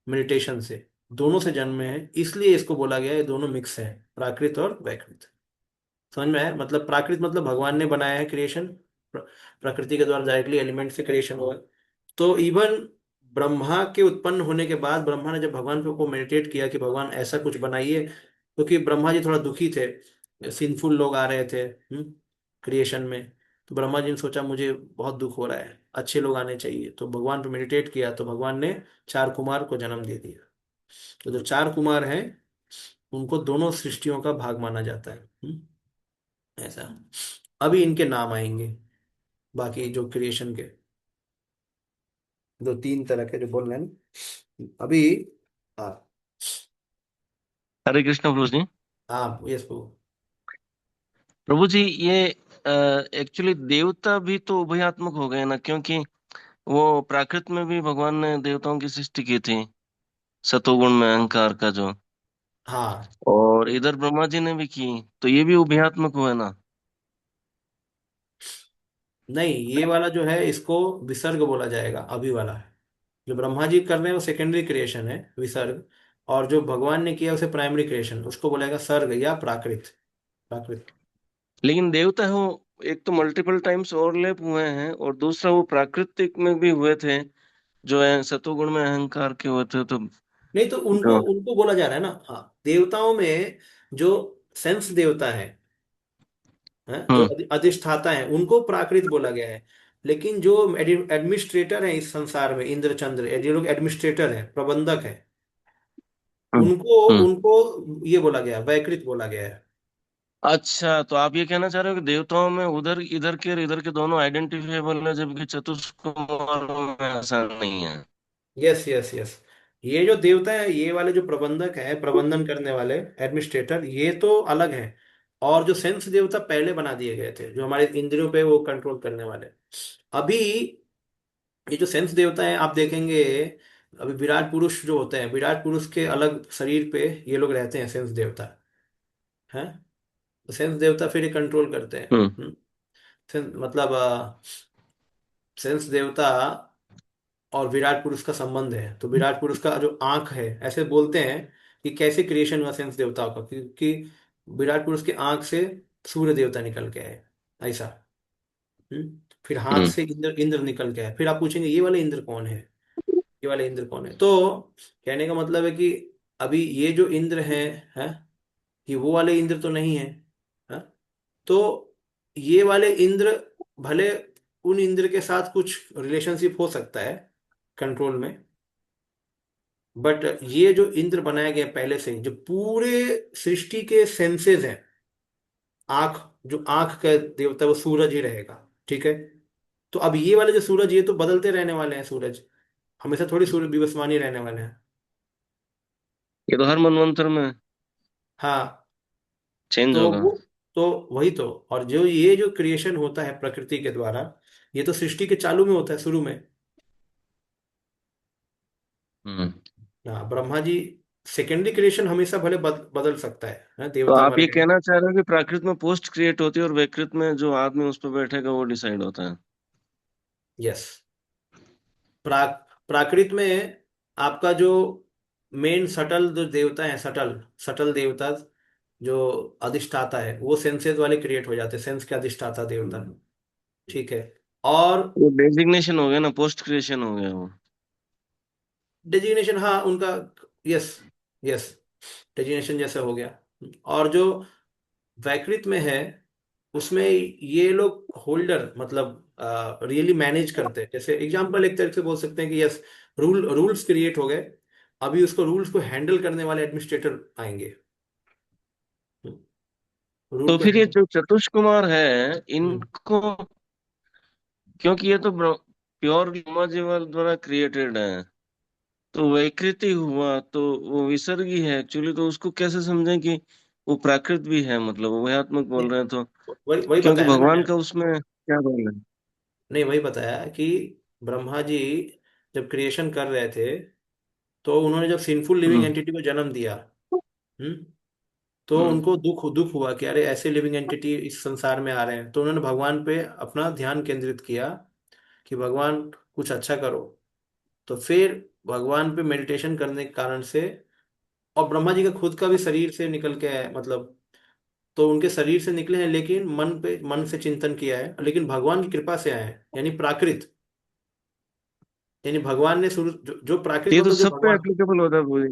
मेडिटेशन से, दोनों से जन्मे हैं, इसलिए इसको बोला गया है ये दोनों मिक्स है, प्राकृत और वैकृत। समझ में आया? मतलब प्राकृत मतलब भगवान ने बनाया है क्रिएशन, प्रकृति के द्वारा डायरेक्टली एलिमेंट से क्रिएशन हुआ है। तो इवन ब्रह्मा के उत्पन्न होने के बाद ब्रह्मा ने जब भगवान को मेडिटेट किया कि भगवान ऐसा कुछ बनाइए, क्योंकि ब्रह्मा जी थोड़ा दुखी थे, सिंफुल लोग आ रहे थे क्रिएशन में। तो ब्रह्मा जी ने सोचा मुझे बहुत दुख हो रहा है, अच्छे लोग आने चाहिए, तो भगवान पे मेडिटेट किया, तो भगवान ने चार कुमार को जन्म दे दिया। तो जो चार कुमार हैं उनको दोनों सृष्टियों का भाग माना जाता है। ऐसा। अभी इनके नाम आएंगे, बाकी जो क्रिएशन के दो तीन तरह के जो बोल रहे हैं ना अभी। हाँ। हरे कृष्ण प्रभु जी। हाँ, यस प्रभु। प्रभु जी, ये एक्चुअली देवता भी तो उभयात्मक हो गए ना, क्योंकि वो प्राकृत में भी भगवान ने देवताओं की सृष्टि की थी, सतोगुण में अहंकार का जो, हाँ, और इधर ब्रह्मा जी ने भी की, तो ये भी उभयात्मक हुए ना। नहीं, ये वाला जो है इसको विसर्ग बोला जाएगा। अभी वाला है जो ब्रह्मा जी कर रहे हैं वो सेकेंडरी क्रिएशन है, विसर्ग। और जो भगवान ने किया उसे प्राइमरी क्रिएशन, उसको बोलेगा सर्ग या प्राकृत। प्राकृत। लेकिन देवता हो, एक तो मल्टीपल टाइम्स ओवरलैप हुए हैं, और दूसरा वो प्राकृतिक में भी हुए थे, जो है सतोगुण में अहंकार के हुए थे, तो नहीं, तो उनको जो। उनको बोला जा रहा है ना। हाँ, देवताओं में जो सेंस देवता है, जो हम्म। अधिष्ठाता है, उनको प्राकृत बोला गया है। लेकिन जो एडमिनिस्ट्रेटर है इस संसार में, इंद्र चंद्र, ये लोग एडमिनिस्ट्रेटर है, प्रबंधक है, हम्म। उनको हम्म। उनको ये बोला गया, वैकृत बोला गया है। अच्छा, तो आप ये कहना चाह रहे हो कि देवताओं में उधर इधर के और इधर के दोनों आइडेंटिफाइबल है, जबकि चतुष्कोमारों में ऐसा नहीं है। Yes, yes, yes. ये जो देवता है, ये वाले जो प्रबंधक है, प्रबंधन करने वाले एडमिनिस्ट्रेटर, ये तो अलग है। और जो सेंस देवता पहले बना दिए गए थे, जो हमारे इंद्रियों पे वो कंट्रोल करने वाले। अभी ये जो सेंस देवता है आप देखेंगे, अभी विराट पुरुष जो होते हैं, विराट पुरुष के अलग शरीर पे ये लोग रहते हैं, सेंस देवता हैं। तो सेंस देवता फिर ये कंट्रोल करते हैं। हम्म। मतलब सेंस देवता और विराट पुरुष का संबंध है। तो विराट पुरुष का जो आंख है, ऐसे बोलते हैं कि कैसे क्रिएशन हुआ सेंस देवताओं का, क्योंकि विराट पुरुष के आंख से सूर्य देवता निकल के आए, ऐसा। फिर हाथ हम्म। से इंद्र इंद्र निकल के आए। फिर आप पूछेंगे ये वाले इंद्र कौन है, ये वाले इंद्र कौन है। तो कहने का मतलब है कि अभी ये जो इंद्र हैं, ये वो वाले इंद्र तो नहीं है, हाँ? तो ये वाले इंद्र भले उन इंद्र के साथ कुछ रिलेशनशिप हो सकता है कंट्रोल में, बट ये जो इंद्र बनाया गया पहले से ही, जो पूरे सृष्टि के सेंसेस हैं, आंख, जो आंख का देवता वो सूरज ही रहेगा। ठीक है। तो अब ये वाले जो सूरज, ये तो बदलते रहने वाले हैं सूरज, हमेशा थोड़ी सूरज दिवसमान ही रहने वाले हैं। ये तो हर मनवंतर में हाँ, चेंज तो होगा। वो, तो वही तो। और जो ये जो क्रिएशन होता है प्रकृति के द्वारा, ये तो सृष्टि के चालू में होता है, शुरू में। हम्म। हाँ, ब्रह्मा जी, सेकेंडरी क्रिएशन हमेशा भले बदल सकता है, तो देवता आप मर ये गए। कहना चाह रहे हो कि प्राकृत में पोस्ट क्रिएट होती है और विकृत में जो आदमी उस पर बैठेगा वो डिसाइड होता है। यस। प्राकृत में आपका जो मेन सटल जो देवता है, सटल सटल देवता जो अधिष्ठाता है, वो सेंसेस वाले क्रिएट हो जाते हैं, सेंस के अधिष्ठाता देवता। ठीक है। और वो डेजिग्नेशन हो गया ना, पोस्ट क्रिएशन हो गया वो। डेजिग्नेशन, हाँ उनका, यस, यस, डेजिग्नेशन जैसा हो गया। और जो वैकृत में है, उसमें ये लोग होल्डर, मतलब रियली मैनेज करते हैं। जैसे एग्जांपल एक तरह से बोल सकते हैं कि यस, रूल्स क्रिएट हो गए, अभी उसको रूल्स को हैंडल करने वाले एडमिनिस्ट्रेटर आएंगे। रूल तो को फिर ये हैंडल। जो चतुष कुमार है इनको, क्योंकि ये तो प्योर ब्रह्मा जी द्वारा क्रिएटेड है, तो वैकृति हुआ तो वो विसर्गी है एक्चुअली, तो उसको कैसे समझें कि वो प्राकृत भी है, मतलब वो वह्यात्मक बोल नहीं, रहे हैं तो। वही वही क्योंकि बताया ना मैंने। भगवान का उसमें क्या रोल है? नहीं, वही बताया कि ब्रह्मा जी जब क्रिएशन कर रहे थे, तो उन्होंने जब सिंफुल लिविंग हम्म। एंटिटी को जन्म दिया, हम्म, तो हम्म। उनको दुख दुख हुआ कि अरे ऐसे लिविंग एंटिटी इस संसार में आ रहे हैं। तो उन्होंने भगवान पे अपना ध्यान केंद्रित किया कि भगवान कुछ अच्छा करो। तो फिर भगवान पे मेडिटेशन करने के कारण से, और ब्रह्मा जी का खुद का भी शरीर से निकल के है, मतलब, तो उनके शरीर से निकले हैं, लेकिन मन से चिंतन किया है, लेकिन भगवान की कृपा से आए हैं, यानी प्राकृत, यानी भगवान ने शुरू जो प्राकृत ये तो मतलब जो सब पे भगवान। एप्लीकेबल होता है पूरी।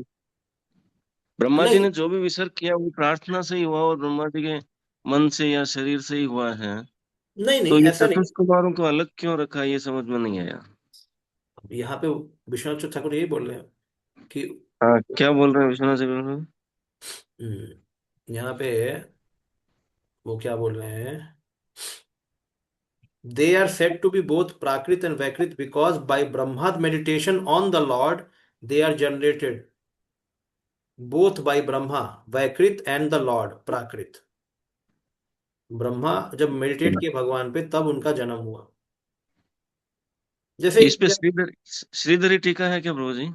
ब्रह्मा जी नहीं, ने जो भी विसर्ग किया वो प्रार्थना से ही हुआ और ब्रह्मा जी के मन से या शरीर से ही हुआ है। नहीं, तो नहीं, ये ऐसा नहीं। चतुष कुमारों को अलग क्यों रखा, ये समझ में नहीं आया। यहाँ पे विश्वनाथ ठाकुर यही बोल रहे हैं कि हाँ, क्या बोल रहे हैं विश्वनाथ जी? यहाँ पे वो क्या बोल रहे हैं, they are said to be both prakrit and vaikrit because by brahma's meditation on the lord, they are generated, both by brahma vaikrit and the lord prakrit। Brahma जब मेडिटेट किए भगवान पे, तब उनका जन्म हुआ। जैसे इस पे श्रीधरी टीका है क्या प्रभु जी?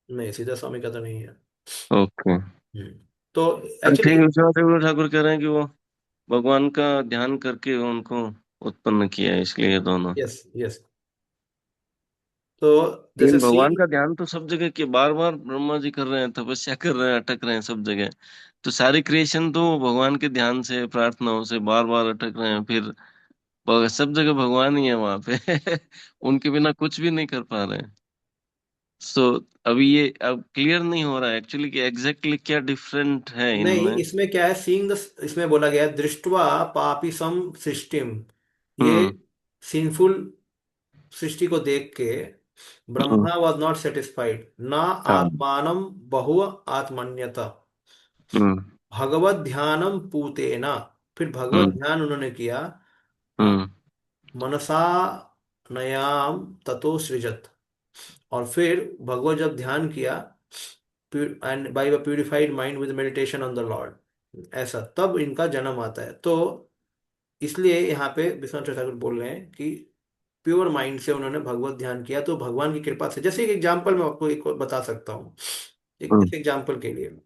नहीं, सीधा स्वामी का तो नहीं है। ओके। तो ठीक एक्चुअली, है, विश्वनाथ ठाकुर कह रहे हैं कि वो भगवान का ध्यान करके उनको उत्पन्न किया है, इसलिए ये दोनों। यस, यस, तो जैसे लेकिन सी, भगवान का ध्यान तो सब जगह किया, बार बार ब्रह्मा जी कर रहे हैं, तपस्या कर रहे हैं, अटक रहे हैं सब जगह। तो सारी क्रिएशन तो भगवान के ध्यान से, प्रार्थनाओं से बार बार अटक रहे हैं, फिर सब जगह भगवान ही है वहां पे। उनके बिना कुछ भी नहीं कर पा रहे हैं। सो अभी ये अब क्लियर नहीं हो रहा है एक्चुअली कि एग्जैक्टली क्या डिफरेंट है नहीं, इनमें। इसमें क्या है, सीइंग द, इसमें बोला गया है दृष्टवा पापी सम सृष्टिम, ये हम्म। सिंफुल सृष्टि को देख के हम्म। ब्रह्मा वॉज नॉट सेटिस्फाइड, न हाँ। आत्मानम बहु आत्मन्यता, हम्म। भगवत ध्यानम पूतेना, फिर भगवत हम्म। ध्यान उन्होंने किया, हाँ, हम्म। मनसा नयाम ततो सृजत। और फिर भगवत जब ध्यान किया, and by purified mind with meditation on the lord, ऐसा तब इनका जन्म आता है। तो इसलिए यहाँ पे विश्वनाथ ठाकुर बोल रहे हैं कि प्योर माइंड से उन्होंने भगवत ध्यान किया, तो भगवान की कृपा से। जैसे एक एग्जांपल मैं आपको एक और बता सकता हूँ, एक हम्म। जैसे एग्जांपल के लिए,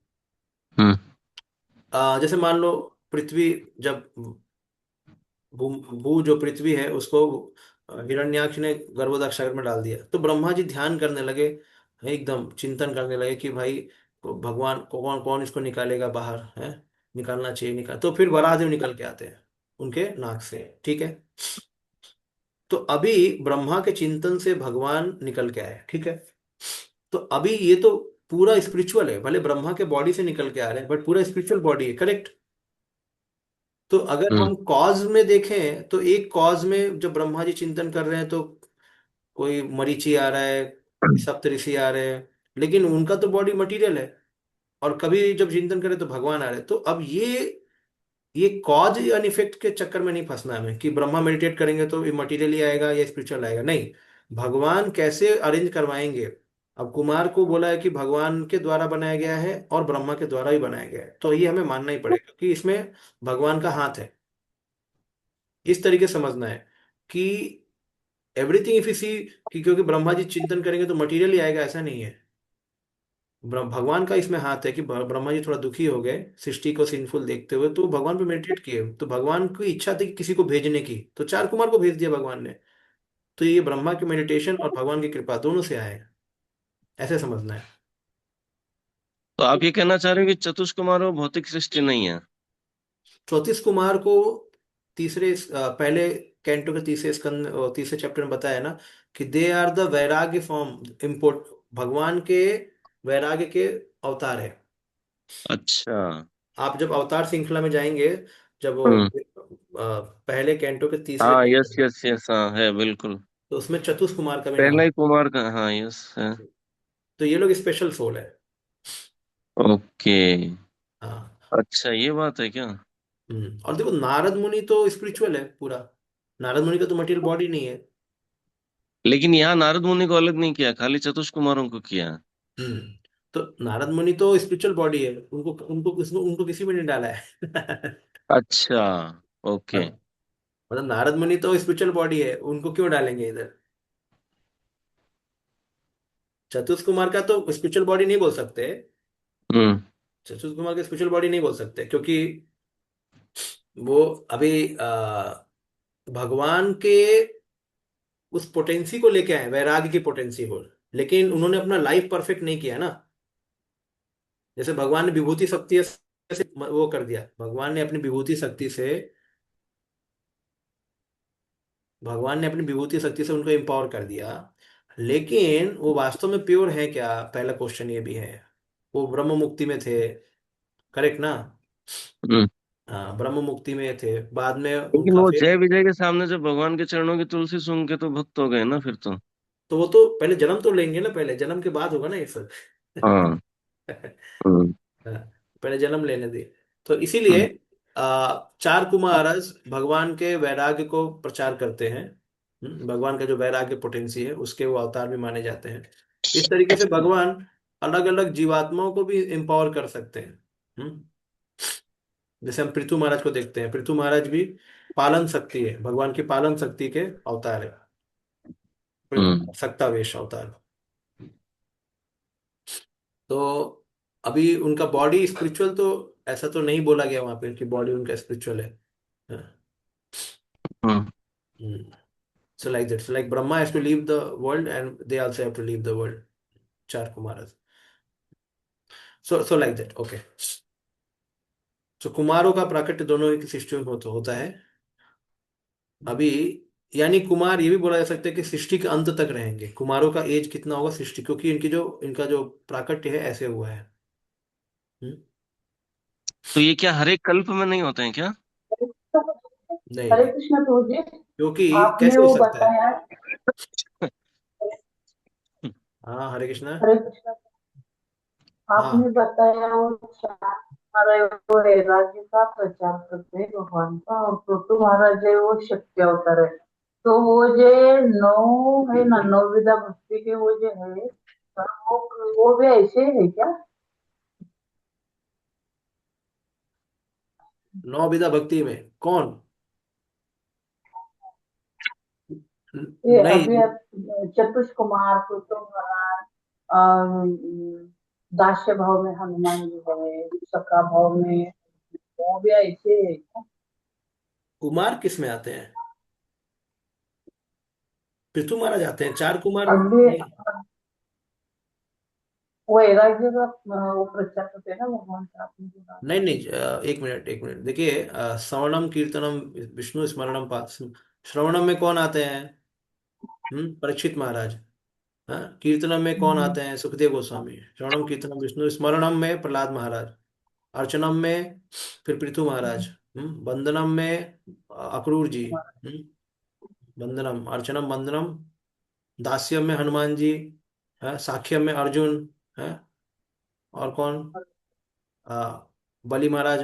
हम्म। जैसे मान लो पृथ्वी, जब भू भू जो पृथ्वी है उसको हिरण्याक्ष ने गर्भोदक सागर में डाल दिया, तो ब्रह्मा जी ध्यान करने लगे, एकदम चिंतन करने लगे कि भाई भगवान को कौन कौन इसको निकालेगा बाहर है, निकालना चाहिए, निकाल। तो फिर वराह निकल के आते हैं उनके नाक से, ठीक है। तो अभी ब्रह्मा के चिंतन से भगवान निकल के आए, ठीक है। तो अभी ये तो पूरा स्पिरिचुअल है, भले ब्रह्मा के बॉडी से निकल के आ रहे हैं, बट पूरा स्पिरिचुअल बॉडी है, करेक्ट। तो अगर हम्म। हम कॉज में देखें, तो एक कॉज में जब ब्रह्मा जी चिंतन कर रहे हैं, तो कोई मरीचि आ रहा है, सप्तऋषि आ रहे हैं, लेकिन उनका तो बॉडी मटेरियल है। और कभी जब चिंतन करें तो भगवान आ रहे हैं। तो अब ये कॉज एंड इफेक्ट के चक्कर में नहीं फंसना है हमें कि ब्रह्मा मेडिटेट करेंगे तो ये मटेरियल ही आएगा या स्पिरिचुअल आएगा, नहीं। भगवान कैसे अरेंज करवाएंगे, अब कुमार को बोला है कि भगवान के द्वारा बनाया गया है और ब्रह्मा के द्वारा भी बनाया गया है, तो ये हमें मानना ही पड़ेगा कि इसमें भगवान का हाथ है। इस तरीके से समझना है कि एवरीथिंग इफ यू सी, कि क्योंकि ब्रह्मा जी चिंतन करेंगे तो मटेरियल ही आएगा, ऐसा नहीं है। भगवान का इसमें हाथ है कि ब्रह्मा जी थोड़ा दुखी हो गए सृष्टि को सिंफुल देखते हुए, तो भगवान पे मेडिटेट किए, तो भगवान की इच्छा थी कि किसी को भेजने की, तो चार कुमार को भेज दिया भगवान ने। तो ये ब्रह्मा के मेडिटेशन और भगवान की कृपा दोनों से आए, ऐसे समझना है। तो आप ये कहना चाह रहे हो कि चतुष्कुमार वो भौतिक सृष्टि नहीं है? चौतीस कुमार को पहले कैंटो के तीसरे स्कंद और तीसरे चैप्टर में बताया ना कि दे आर द वैराग्य फॉर्म, इम्पोर्ट, भगवान के वैराग्य के अवतार है। अच्छा। आप जब अवतार श्रृंखला में जाएंगे, जब वो हम्म। पहले कैंटो के तीसरे हाँ, यस chapter में, यस यस, हाँ है बिल्कुल। तो उसमें चतुष कुमार का भी पहला नाम ही कुमार का, हाँ यस है। है। तो ये लोग स्पेशल सोल है। ओके। हाँ। अच्छा, ये बात है क्या? और देखो नारद मुनि तो स्पिरिचुअल है पूरा, नारद मुनि का तो मटेरियल बॉडी नहीं है। लेकिन यहाँ नारद मुनि को अलग नहीं किया, खाली चतुष्कुमारों को किया। हम्म तो नारद मुनि तो स्पिरिचुअल बॉडी है, उनको उनको किसी में नहीं डाला है। अच्छा। ओके। मतलब नारद मुनि तो स्पिरिचुअल बॉडी है, उनको क्यों डालेंगे इधर। चतुष कुमार का तो स्पिरिचुअल बॉडी नहीं बोल सकते, हम्म। चतुष कुमार का स्पिरिचुअल बॉडी नहीं बोल सकते, क्योंकि वो अभी भगवान के उस पोटेंसी को लेके आए, वैराग्य की पोटेंसी को, लेकिन उन्होंने अपना लाइफ परफेक्ट नहीं किया ना। जैसे भगवान ने विभूति शक्ति से वो कर दिया, भगवान ने अपनी विभूति शक्ति से, भगवान ने अपनी विभूति शक्ति से उनको एम्पावर कर दिया, लेकिन वो वास्तव में प्योर है क्या, पहला क्वेश्चन ये भी है। वो ब्रह्म मुक्ति में थे, करेक्ट ना। हम्म। हाँ, ब्रह्म मुक्ति में थे, बाद में लेकिन उनका वो फिर, जय विजय के सामने जब भगवान के चरणों की तुलसी सूंघ के तो भक्त हो गए ना फिर तो। तो वो तो पहले जन्म तो लेंगे ना, पहले जन्म के बाद होगा ना ये सब। हाँ। हम्म। हाँ, पहले जन्म लेने दे। तो इसीलिए हम्म। चार कुमारस भगवान के वैराग्य को प्रचार करते हैं। भगवान का जो वैराग्य पोटेंसी है उसके वो अवतार भी माने जाते हैं। इस तरीके से भगवान अलग अलग जीवात्माओं को भी एम्पावर कर सकते हैं। हम्म, जैसे हम पृथु महाराज को देखते हैं, पृथु महाराज भी पालन शक्ति है, भगवान की पालन शक्ति के अवतार है, पृथु हम्म। सक्तावेश अवतार। तो अभी उनका बॉडी स्पिरिचुअल तो ऐसा तो नहीं बोला गया वहां पे कि बॉडी उनका स्पिरिचुअल है। हम्म। So like that. So like Brahma has to leave the world and they also have to leave the world. Char Kumaras. So like that. Okay. So कुमारों का प्राकट्य दोनों एक सृष्टि में होता है। अभी यानी कुमार ये भी बोला जा सकता है कि सृष्टि के अंत तक रहेंगे। कुमारों का एज कितना होगा सृष्टि, क्योंकि इनका जो प्राकट्य है ऐसे हुआ है। हम्म? तो ये क्या हर एक कल्प में नहीं होते हैं क्या? नहीं हरे नहीं, कृष्ण प्रभु जी। क्योंकि आपने कैसे हो वो सकता है। बताया। हाँ, हरे कृष्णा। हरे कृष्ण। आपने हाँ, बताया वो हमारा वो है राज्य का प्रचार करते हैं भगवान का, और तो तुम्हारा जो वो शक्ति अवतार है, तो वो जो नौ है ना, नौ विधा भक्ति के वो जो है, वो भी ऐसे है क्या? नौ विधा भक्ति में कौन, ये अभी नहीं। आप चतुष कुमार को तो अम, दास्य भाव में हनुमान जी है, सखा भाव में वो भी ऐसे है क्या? कुमार किस में आते हैं, पृथु महाराज आते हैं, चार कुमार अभी नहीं। वो वैराग्य का वो प्रचार करते हैं ना भगवान का, आपने जो बात नहीं की। नहीं, एक मिनट एक मिनट, देखिए श्रवणम कीर्तनम विष्णु स्मरणम श्रवणम में कौन आते हैं, परीक्षित महाराज। हाँ, कीर्तनम में कौन हम्म। आते हैं, सुखदेव गोस्वामी। श्रवणम कीर्तनम विष्णु स्मरणम में प्रहलाद महाराज। अर्चनम में फिर पृथु महाराज। वंदनम में अक्रूर जी। हम्म, वंदनम अर्चनम वंदनम। दास्यम में हनुमान जी। साख्यम में अर्जुन है। और कौन, आ, बलि महाराज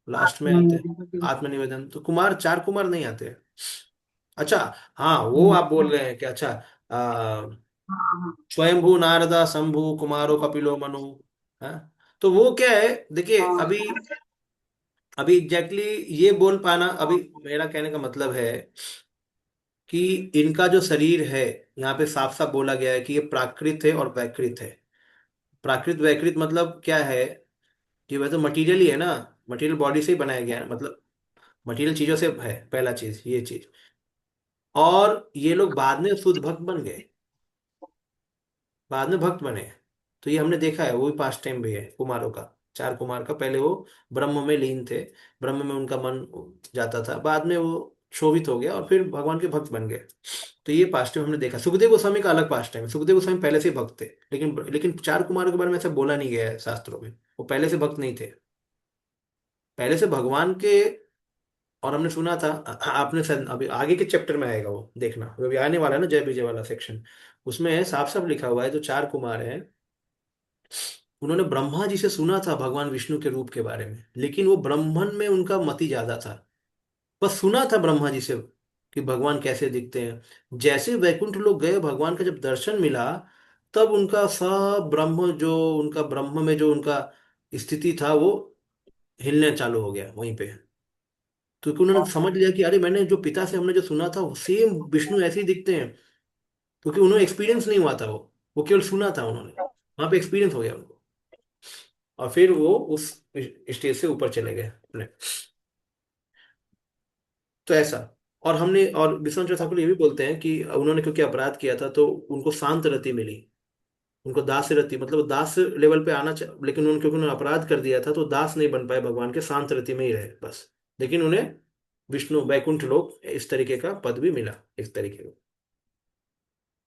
लास्ट में आते हैं। आत्मनिर्भर। आत्मनिवेदन, तो कुमार चार कुमार नहीं आते। अच्छा, हाँ वो हम्म। आप बोल रहे हैं कि अच्छा, हाँ स्वयंभू नारदा शंभु कुमारो कपिलो मनु। हाँ। तो वो क्या है, देखिए हाँ अभी अभी एग्जैक्टली ये बोल पाना, अभी मेरा कहने का मतलब है कि इनका जो शरीर है, यहाँ पे साफ साफ बोला गया है कि ये प्राकृत है और वैकृत है। प्राकृत वैकृत मतलब क्या है, कि वह तो मटेरियल ही है ना, मटेरियल बॉडी से ही बनाया गया है, मतलब मटेरियल चीजों से है, पहला चीज ये चीज। और ये लोग बाद में शुद्ध भक्त बन गए, बाद में भक्त बने। तो ये हमने देखा है, वो भी पास्ट टाइम भी है कुमारों का, चार कुमार का। पहले वो ब्रह्म में लीन थे, ब्रह्म में उनका मन जाता था, बाद में वो क्षोभित हो गया और फिर भगवान के भक्त बन गए। तो ये पास्ट टाइम हमने देखा। सुखदेव गोस्वामी का अलग पास्ट टाइम है, सुखदेव गोस्वामी पहले से ही भक्त थे, लेकिन चार कुमारों के बारे में ऐसा बोला नहीं गया है शास्त्रों में। वो पहले से भक्त नहीं थे, पहले से भगवान के। और हमने सुना था, आपने शायद अभी आगे के चैप्टर में आएगा, वो देखना, वो अभी आने वाला है ना, जय विजय वाला सेक्शन। उसमें साफ साफ लिखा हुआ है, जो चार कुमार हैं उन्होंने ब्रह्मा जी से सुना था भगवान विष्णु के रूप के बारे में, लेकिन वो ब्राह्मण में उनका मति ज्यादा था। बस सुना था ब्रह्मा जी से कि भगवान कैसे दिखते हैं। जैसे वैकुंठ लोग गए, भगवान का जब दर्शन मिला, तब उनका सब ब्रह्म, जो उनका ब्रह्म में जो उनका स्थिति था, वो हिलने चालू हो गया वहीं पे। क्योंकि उन्होंने समझ लिया कि अरे, मैंने जो पिता से हमने जो सुना था, सेम विष्णु ऐसे ही दिखते हैं। क्योंकि उन्हें एक्सपीरियंस नहीं हुआ था, वो केवल सुना था उन्होंने, वहां पे एक्सपीरियंस हो गया उनको। और फिर वो उस स्टेज से ऊपर चले गए अपने। तो ऐसा। और हमने, और विश्वनाथ ठाकुर ये भी बोलते हैं कि उन्होंने क्योंकि अपराध किया था, तो उनको शांत रति मिली, उनको दास रति, मतलब दास लेवल पे लेकिन क्योंकि उन्होंने अपराध कर दिया था, तो दास नहीं बन पाए भगवान के, शांत रति में ही रहे बस। लेकिन उन्हें विष्णु वैकुंठ लोक इस तरीके का पद भी मिला, इस तरीके का।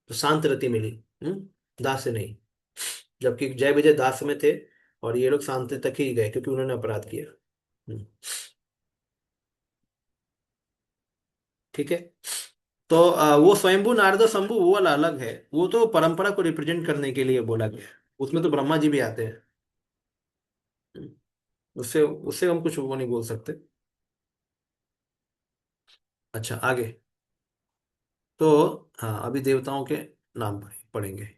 तो शांत रति मिली, दास से नहीं। जबकि जय विजय दास में थे, और ये लोग शांति तक ही गए क्योंकि उन्होंने अपराध किया। हम्म, ठीक है। तो वो स्वयंभू नारद शंभु वो वाला अलग है, वो तो परंपरा को रिप्रेजेंट करने के लिए बोला गया है। उसमें तो ब्रह्मा जी भी आते हैं। हम्म, उससे उससे हम कुछ वो नहीं बोल सकते। अच्छा, आगे। तो हाँ, अभी देवताओं के नाम पढ़ेंगे।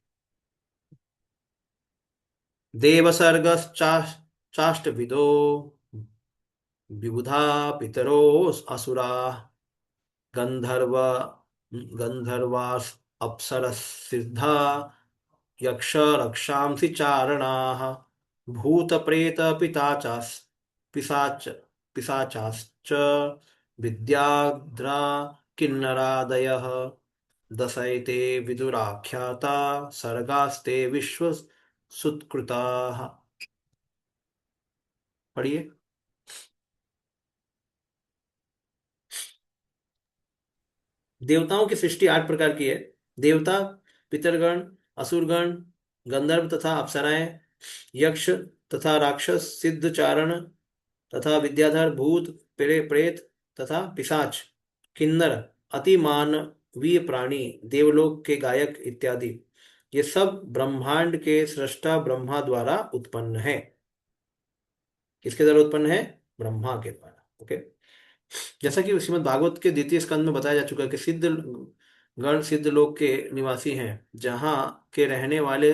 देव सर्ग चाष्ट विदो विबुधा पितरो असुरा गंधर्व गंधर्वास अप्सरसिद्धा यक्ष रक्षांसि चारणाः भूत प्रेत पिशाचास पिशाच पिशाचाश्च विद्याद्रा किन्नरादयः दशैते विदुराख्याता सर्गास्ते विश्व सुत्कृताः। पढ़िए। देवताओं की सृष्टि 8 प्रकार की है। देवता, पितरगण, असुरगण, गंधर्व तथा अप्सराएं, यक्ष तथा राक्षस, सिद्ध चारण तथा विद्याधर, भूत, प्रेत तथा पिशाच, किन्नर, अति मानवीय प्राणी, देवलोक के गायक इत्यादि। ये सब ब्रह्मांड के सृष्टा ब्रह्मा द्वारा उत्पन्न है। किसके द्वारा उत्पन्न है? ब्रह्मा के द्वारा। ओके। जैसा कि श्रीमद् भागवत के द्वितीय स्कंद में बताया जा चुका है कि सिद्ध गण सिद्ध लोक के निवासी हैं, जहाँ के रहने वाले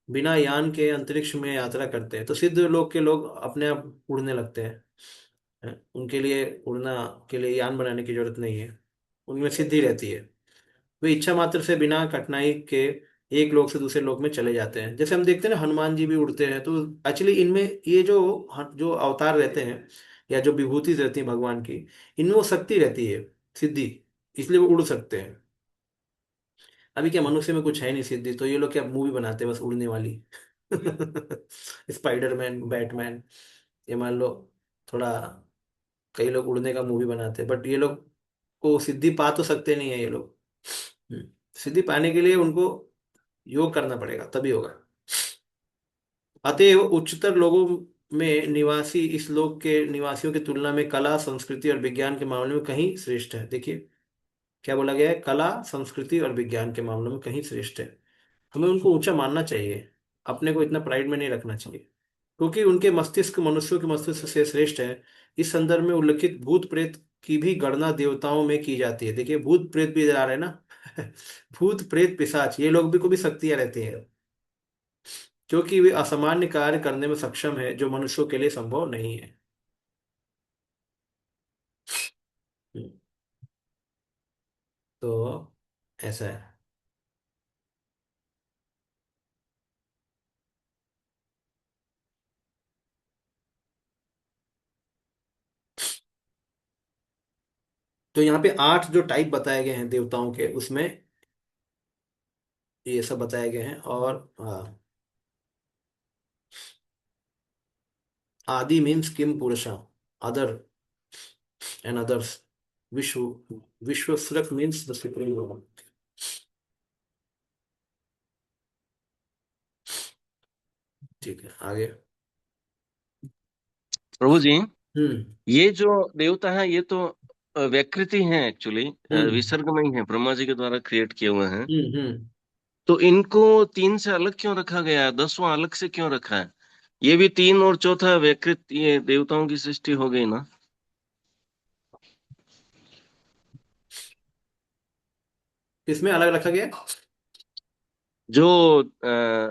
बिना यान के अंतरिक्ष में यात्रा करते हैं। तो सिद्ध लोक के लोग अपने आप उड़ने लगते हैं। उनके लिए उड़ना के लिए यान बनाने की जरूरत नहीं है, उनमें सिद्धि रहती है। वे इच्छा मात्र से बिना कठिनाई के एक लोक से दूसरे लोक में चले जाते हैं। जैसे हम देखते हैं ना, हनुमान जी भी उड़ते हैं। तो एक्चुअली इनमें ये जो जो अवतार रहते हैं, या जो विभूति रहती है भगवान की, इनमें वो शक्ति रहती है, सिद्धि, इसलिए वो उड़ सकते हैं। अभी क्या मनुष्य में कुछ है नहीं सिद्धि, तो ये लोग क्या मूवी बनाते हैं बस उड़ने वाली। स्पाइडरमैन, बैटमैन, ये मान लो, थोड़ा कई लोग उड़ने का मूवी बनाते हैं, बट ये लोग को सिद्धि पा तो सकते नहीं है ये लोग। हम्म, सिद्धि पाने के लिए उनको योग करना पड़ेगा, तभी होगा। अतएव उच्चतर लोगों में निवासी इस लोक के निवासियों की तुलना में कला, संस्कृति और विज्ञान के मामले में कहीं श्रेष्ठ है। देखिए क्या बोला गया है, कला, संस्कृति और विज्ञान के मामलों में कहीं श्रेष्ठ है। हमें उनको ऊंचा मानना चाहिए, अपने को इतना प्राइड में नहीं रखना चाहिए, क्योंकि उनके मस्तिष्क मनुष्यों के मस्तिष्क से श्रेष्ठ है। इस संदर्भ में उल्लिखित भूत प्रेत की भी गणना देवताओं में की जाती है। देखिए भूत प्रेत भी इधर आ रहे हैं ना। भूत प्रेत पिशाच ये लोग भी को भी शक्तियां रहती हैं, क्योंकि वे असामान्य कार्य करने में सक्षम है जो मनुष्यों के लिए संभव नहीं है। हम्म, तो ऐसा है। तो यहाँ पे 8 जो टाइप बताए गए हैं देवताओं के, उसमें ये सब बताए गए हैं। और हाँ, आदि मीन्स किम पुरुषा, अदर एंड अदर्स। विश्व, विश्वसृक मीन्स द सुप्रीम वन। ठीक है, आगे। प्रभु जी, हम्म ये जो देवता है ये तो विकृति हैं एक्चुअली, हम्म विसर्गमयी है, ब्रह्मा जी के द्वारा क्रिएट किए हुए हैं। हम्म। तो इनको तीन से अलग क्यों रखा गया है, दसवां अलग से क्यों रखा है? ये भी तीन और चौथा विकृत, ये देवताओं की सृष्टि हो गई ना। किसमें अलग रखा गया? जो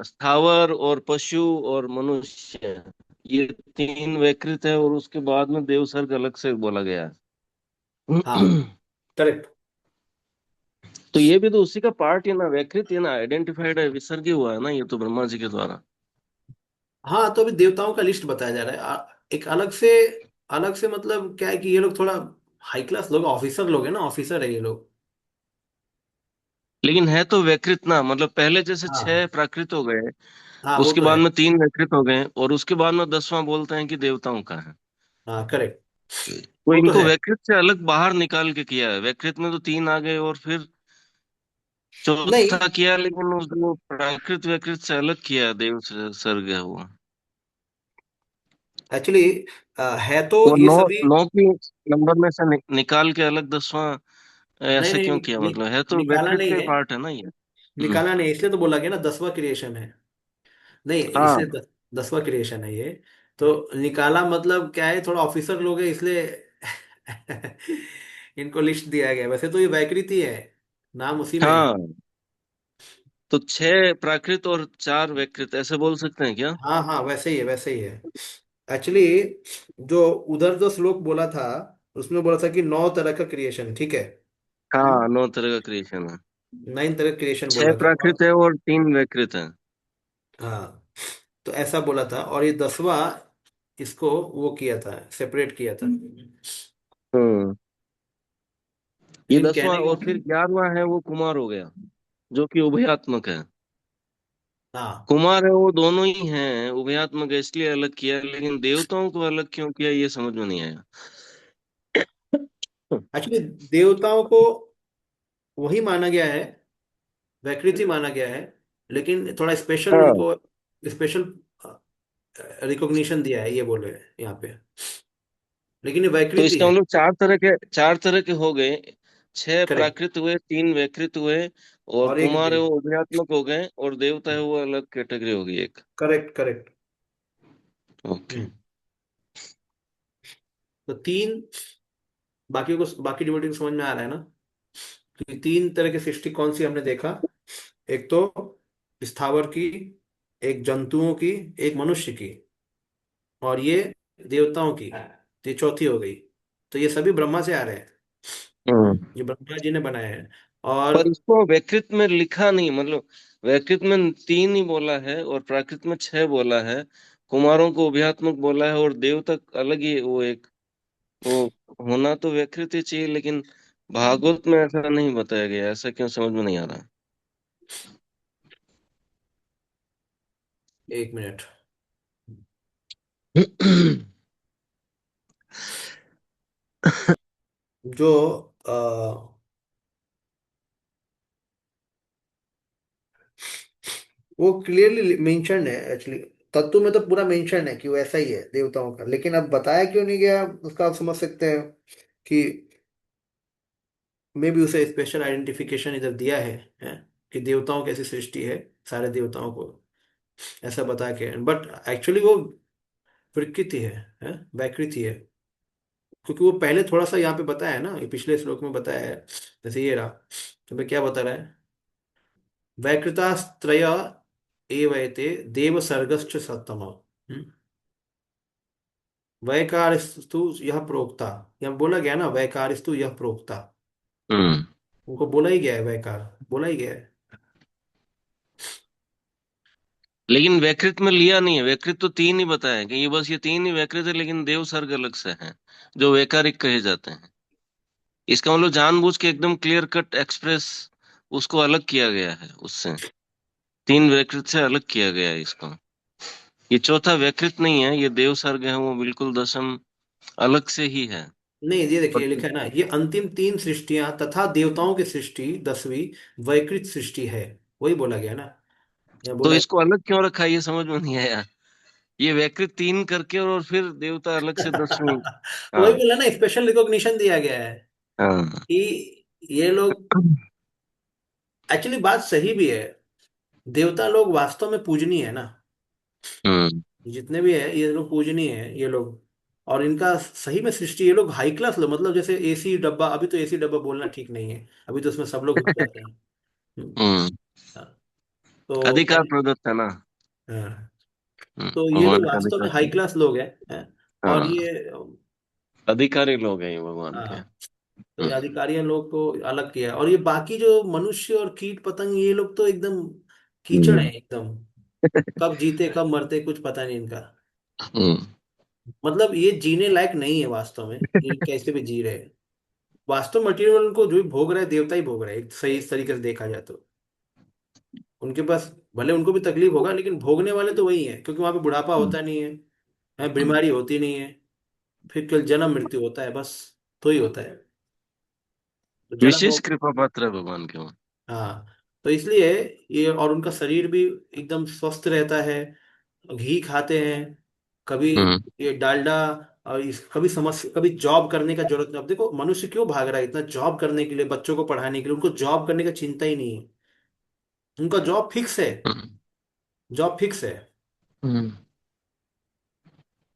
स्थावर और पशु और मनुष्य, ये तीन विकृत है, और उसके बाद में देवसर्ग अलग से बोला गया है। हाँ, करेक्ट। तो ये भी तो उसी का पार्ट है ना, विकृत है ना, आइडेंटिफाइड है, विसर्गी हुआ है ना ये तो ब्रह्मा जी के द्वारा। हाँ, तो अभी देवताओं का लिस्ट बताया जा रहा है एक अलग से। अलग से मतलब क्या है कि ये लोग थोड़ा हाई क्लास लोग, ऑफिसर लोग हैं ना, ऑफिसर है ये लोग। लेकिन है तो विकृत ना, मतलब पहले जैसे छह हाँ प्राकृत हो गए, हाँ, वो उसके तो बाद है। में तीन विकृत हो गए, और उसके बाद में दसवां बोलते हैं कि देवताओं का है। हाँ करेक्ट, तो वो तो इनको है। विकृत से अलग बाहर निकाल के किया है, विकृत में तो तीन आ गए, और फिर नहीं, चौथा किया, लेकिन उसको प्राकृत विकृत से अलग किया, देव सर्ग है वो। एक्चुअली है तो वो ये नौ, सभी। नौ की नंबर में से निकाल के अलग दसवां नहीं ऐसे नहीं, क्यों किया, मतलब है तो निकाला विकृत नहीं का ही है। पार्ट है ना ये। हम्म। निकाला नहीं, इसलिए तो बोला गया ना 10वां क्रिएशन है। नहीं, हाँ। इसलिए 10वां क्रिएशन है ये। तो निकाला मतलब क्या है, थोड़ा ऑफिसर लोग है इसलिए इनको लिस्ट दिया गया। वैसे तो ये वैकृति है, नाम उसी में है। हाँ, तो छह प्राकृत और चार विकृत ऐसे बोल सकते हैं क्या? हाँ हाँ, वैसे ही है, वैसे ही है। एक्चुअली जो उधर जो श्लोक बोला था, उसमें बोला था कि 9 तरह का क्रिएशन, ठीक है। हाँ, नौ तरह का क्रिएशन है। 9 तरह क्रिएशन छह बोला था। प्राकृत है और तीन विकृत है। हाँ, तो ऐसा बोला था, और ये 10वां इसको वो किया था, सेपरेट किया था। हम्म। ये लेकिन दसवां, कहने का और फिर 11वां है वो कुमार हो गया, जो कि उभयात्मक है। हाँ, कुमार है वो दोनों ही हैं, उभयात्मक है इसलिए अलग किया, लेकिन देवताओं को अलग क्यों किया ये समझ में नहीं आया। एक्चुअली देवताओं को वही माना गया है, वैकृति माना गया है, लेकिन थोड़ा स्पेशल हाँ, उनको स्पेशल रिकॉग्निशन दिया है, ये बोल रहे हैं यहाँ पे। लेकिन ये तो वैकृति इसका है। मतलब चार तरह के हो गए। छह करेक्ट, प्राकृत हुए, तीन वैकृत हुए, और और एक कुमार है देव। वो उभयात्मक हो गए, और देवता है वो अलग कैटेगरी होगी एक। Correct correct. ओके। हम्म, तो तीन, बाकी डिवोटी को समझ में आ रहा है ना? तो ये 3 तरह की सृष्टि कौन सी हमने देखा? एक तो स्थावर की, एक जंतुओं की, एक मनुष्य की, और ये देवताओं की, ये चौथी हो गई। तो ये सभी ब्रह्मा से आ रहे हैं, हम्म। ये ब्रह्मा जी ने बनाए हैं। और पर इसको वैकृत में लिखा नहीं, मतलब वैकृत में तीन ही बोला है और प्राकृत में छह बोला है। कुमारों को उभयात्मक बोला है, और देव तक अलग ही वो एक, वो होना तो वैकृत ही चाहिए, लेकिन भागवत में ऐसा नहीं बताया गया, ऐसा क्यों समझ में नहीं आ रहा। 1 मिनट। जो आ, वो क्लियरली मेंशन है एक्चुअली, तत्व में तो पूरा मेंशन है कि वो ऐसा ही है देवताओं का, लेकिन अब बताया क्यों नहीं गया उसका आप समझ सकते हैं कि मे भी उसे स्पेशल आइडेंटिफिकेशन इधर दिया है कि देवताओं की ऐसी सृष्टि है, सारे देवताओं को ऐसा बता के। बट एक्चुअली वो प्रकृति है, वैकृति है। क्योंकि वो पहले थोड़ा सा यहाँ पे बताया है ना, ये पिछले श्लोक में बताया है। जैसे ये रहा, तो मैं क्या बता रहा है, वैकृतास्त्रय एवैते देव सर्गश्च सत्तम। वैकारिस्तु यह प्रोक्ता, यहाँ बोला गया ना, वैकारिस्तु यह प्रोक्ता, हम्म। उनको बोला ही गया है, वैकार बोला ही गया है। लेकिन वैकृत में लिया नहीं है, वैकृत तो तीन ही बताया कि ये बस ये तीन ही वैकृत है, लेकिन देव सर्ग अलग से है जो वैकारिक कहे जाते हैं। इसका मतलब जानबूझ के एकदम क्लियर कट एक्सप्रेस उसको अलग किया गया है उससे, तीन वैकृत से अलग किया गया है इसको। ये चौथा वैकृत नहीं है, ये देव सर्ग है, वो बिल्कुल दशम अलग से ही है। नहीं, ये देखिए बट लिखा है ना, ये अंतिम तीन सृष्टियां तथा देवताओं की सृष्टि 10वीं वैकृत सृष्टि है, वही बोला गया ना, यहाँ तो बोला है। इसको अलग क्यों रखा है, ये समझ में नहीं आया। ये वैकृत तीन करके और फिर देवता अलग से 10वीं। वही हाँ। बोला ना, स्पेशल रिकॉग्निशन दिया गया है हाँ। कि ये लोग, एक्चुअली बात सही भी है, देवता लोग वास्तव में पूजनीय है ना, हम्म। जितने भी है ये लोग पूजनीय है ये लोग। और इनका सही में सृष्टि, ये लोग हाई क्लास लोग, मतलब जैसे एसी डब्बा, अभी तो एसी डब्बा बोलना ठीक नहीं है, अभी तो उसमें सब लोग घुस जाते हैं। हम्म। हाँ, तो अधिकार प्रदत्त है ना। हाँ, तो ये भगवान लोग का वास्तव में अधिकार हाई प्रदत्त। क्लास लोग हैं। और हाँ, ये, अधिकारी लोग हैं ये भगवान के। हाँ, तो ये हम्म। अधिकारियों लोग को अलग किया है। और ये बाकी जो मनुष्य और कीट पतंग, ये लोग तो एकदम कीचड़ है हम्म। एकदम, कब जीते कब मरते कुछ पता नहीं इनका। हम्म। मतलब ये जीने लायक नहीं है वास्तव में, ये कैसे भी जी रहे हैं। वास्तव मटेरियल उनको जो भी भोग रहा है, देवता ही भोग रहा है, एक सही तरीके से देखा जाए तो। उनके पास भले उनको भी तकलीफ होगा, लेकिन भोगने वाले तो वही है, क्योंकि वहां पे बुढ़ापा होता नहीं है, हम्म। बीमारी होती नहीं है, फिर केवल जन्म मृत्यु होता है बस, तो ही होता है। तो जन्म हो, विशेष कृपा पात्र है भगवान के वो। हाँ, तो इसलिए ये, और उनका शरीर भी एकदम स्वस्थ रहता है, घी खाते हैं, कभी हम्म। ये डालडा, और कभी समस्या, कभी जॉब करने का जरूरत नहीं। अब देखो मनुष्य क्यों भाग रहा है इतना जॉब करने के लिए, बच्चों को पढ़ाने के लिए, उनको जॉब करने का चिंता ही नहीं है, उनका जॉब फिक्स है, हम्म। जॉब फिक्स है, हम्म।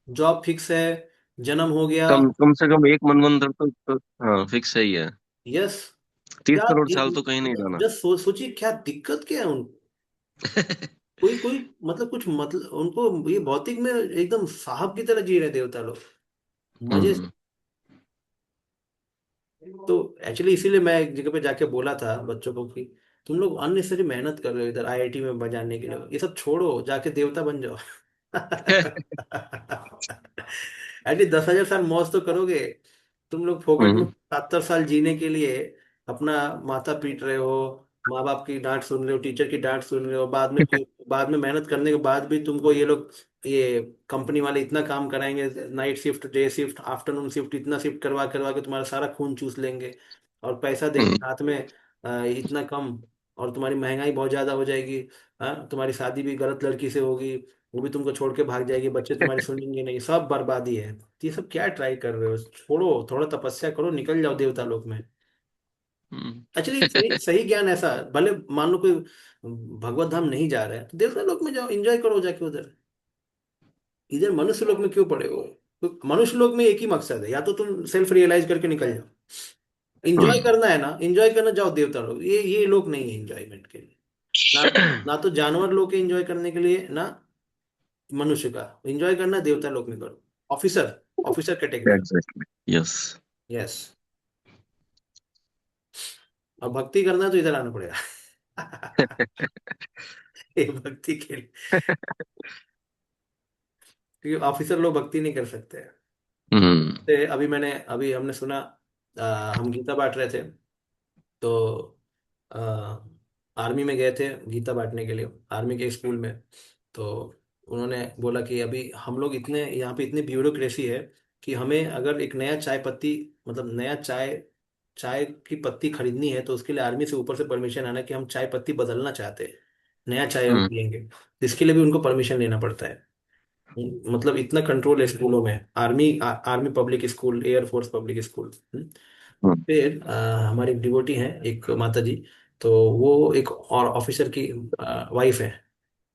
जॉब फिक्स है, जन्म हो गया। कम कम से कम एक मनवंतर तो हाँ फिक्स है ही है। यस, 30 करोड़ साल तो कहीं नहीं जाना। जस्ट सोचिए क्या दिक्कत क्या है उनको। कोई कोई मतलब कुछ, मतलब उनको ये भौतिक में एकदम साहब की तरह जी रहे देवता लोग, मजे से। हम्म। तो एक्चुअली इसीलिए मैं एक जगह पे जाके बोला था बच्चों को कि तुम लोग अननेसेसरी मेहनत कर रहे हो इधर आईआईटी में बजाने के लिए, ये सब छोड़ो, जाके देवता बन जाओ। एटलीस्ट 10,000 साल मौज तो करोगे। तुम लोग फोकट में हम्म। 70 साल जीने के लिए अपना माथा पीट रहे हो, माँ बाप की डांट सुन रहे हो, टीचर की डांट सुन रहे हो, बाद में मेहनत करने के बाद भी तुमको ये लोग, ये कंपनी वाले इतना काम कराएंगे, night shift, day shift, afternoon shift, इतना शिफ्ट करवा करवा के तुम्हारा सारा खून चूस लेंगे, और पैसा देंगे हम्म। हाथ में इतना कम, और तुम्हारी महंगाई बहुत ज्यादा हो जाएगी। हाँ, तुम्हारी शादी भी गलत लड़की से होगी, वो भी तुमको छोड़ के भाग जाएगी, बच्चे तुम्हारी सुनेंगे नहीं, सब बर्बादी है। तो ये सब क्या ट्राई कर रहे हो, छोड़ो, थोड़ा तपस्या करो, निकल जाओ देवता लोक में। हम्म। एक्चुअली सही सही ज्ञान ऐसा, भले मान लो कोई भगवत धाम नहीं जा रहा है, तो देवता लोक में जाओ, एंजॉय करो जाके उधर, इधर मनुष्य लोक में क्यों पड़े हो। तो मनुष्य लोक में एक ही मकसद है, या तो तुम सेल्फ रियलाइज करके निकल जाओ, एंजॉय हम्म। करना है ना, एंजॉय करना, जाओ देवता लोग, ये लोग नहीं है एंजॉयमेंट के लिए। ना ना तो जानवर लोग के एंजॉय करने के लिए, ना मनुष्य का एंजॉय करना, देवता लोग में करो, officer, officer category. Exactly. Yes. Yes, और भक्ति करना है तो इधर आना पड़ेगा। ये भक्ति के लिए, क्योंकि ऑफिसर लोग भक्ति नहीं कर सकते हैं। हम्म। अभी हमने सुना, हम गीता बांट रहे थे, तो आर्मी में गए थे गीता बांटने के लिए, आर्मी के स्कूल में। तो उन्होंने बोला कि अभी हम लोग इतने यहाँ पे इतनी ब्यूरोक्रेसी है कि हमें अगर एक नया चाय पत्ती, मतलब नया चाय, चाय की पत्ती खरीदनी है, तो उसके लिए आर्मी से ऊपर से परमिशन आना कि हम चाय पत्ती बदलना चाहते हैं, नया चाय हम हम्म। पियेंगे, तो इसके लिए भी उनको परमिशन लेना पड़ता है। मतलब इतना कंट्रोल है स्कूलों में, army public school, air force public school. हम्म। फिर हमारी एक डिवोटी हैं, एक माता जी, तो वो एक और ऑफिसर की वाइफ है।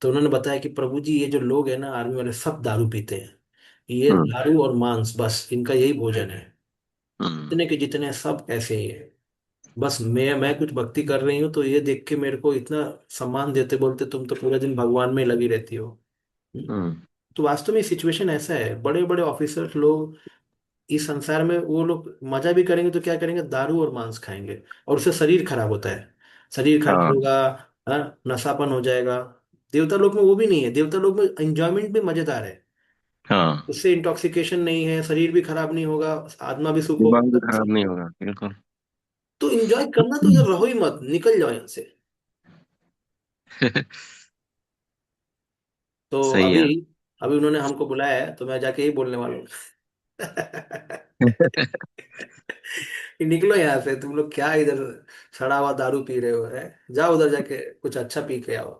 तो उन्होंने बताया कि प्रभु जी, ये जो लोग हैं ना आर्मी वाले, सब दारू पीते हैं, ये हम्म। दारू और मांस, बस इनका यही भोजन है। हम्म। जितने के जितने सब ऐसे ही है। बस मैं कुछ भक्ति कर रही हूँ तो ये देख के मेरे को इतना सम्मान देते, बोलते तुम तो पूरे दिन भगवान में लगी रहती हो। हम्म। हम्म। तो वास्तव में सिचुएशन ऐसा है, बड़े बड़े ऑफिसर्स लोग इस संसार में वो लोग मजा भी करेंगे तो क्या करेंगे, दारू और मांस खाएंगे, और उससे शरीर खराब होता है। शरीर खराब हाँ। होगा, हाँ, नशापन हो जाएगा। देवता लोक में वो भी नहीं है, देवता लोक में एंजॉयमेंट भी मजेदार है। हाँ। उससे इंटॉक्सिकेशन नहीं है, शरीर भी खराब नहीं होगा, आत्मा भी सुख दिमाग भी होगा। खराब नहीं होगा, बिल्कुल। तो एंजॉय करना तो उधर रहो ही मत, निकल जाओ यहाँ से। तो सही अभी है। अभी उन्होंने हमको बुलाया है तो मैं जाके यही बोलने वाला हूँ। कि निकलो यहाँ से, तुम लोग क्या इधर सड़ा हुआ दारू पी रहे हो, है। जाओ उधर जाके कुछ अच्छा पी के आओ।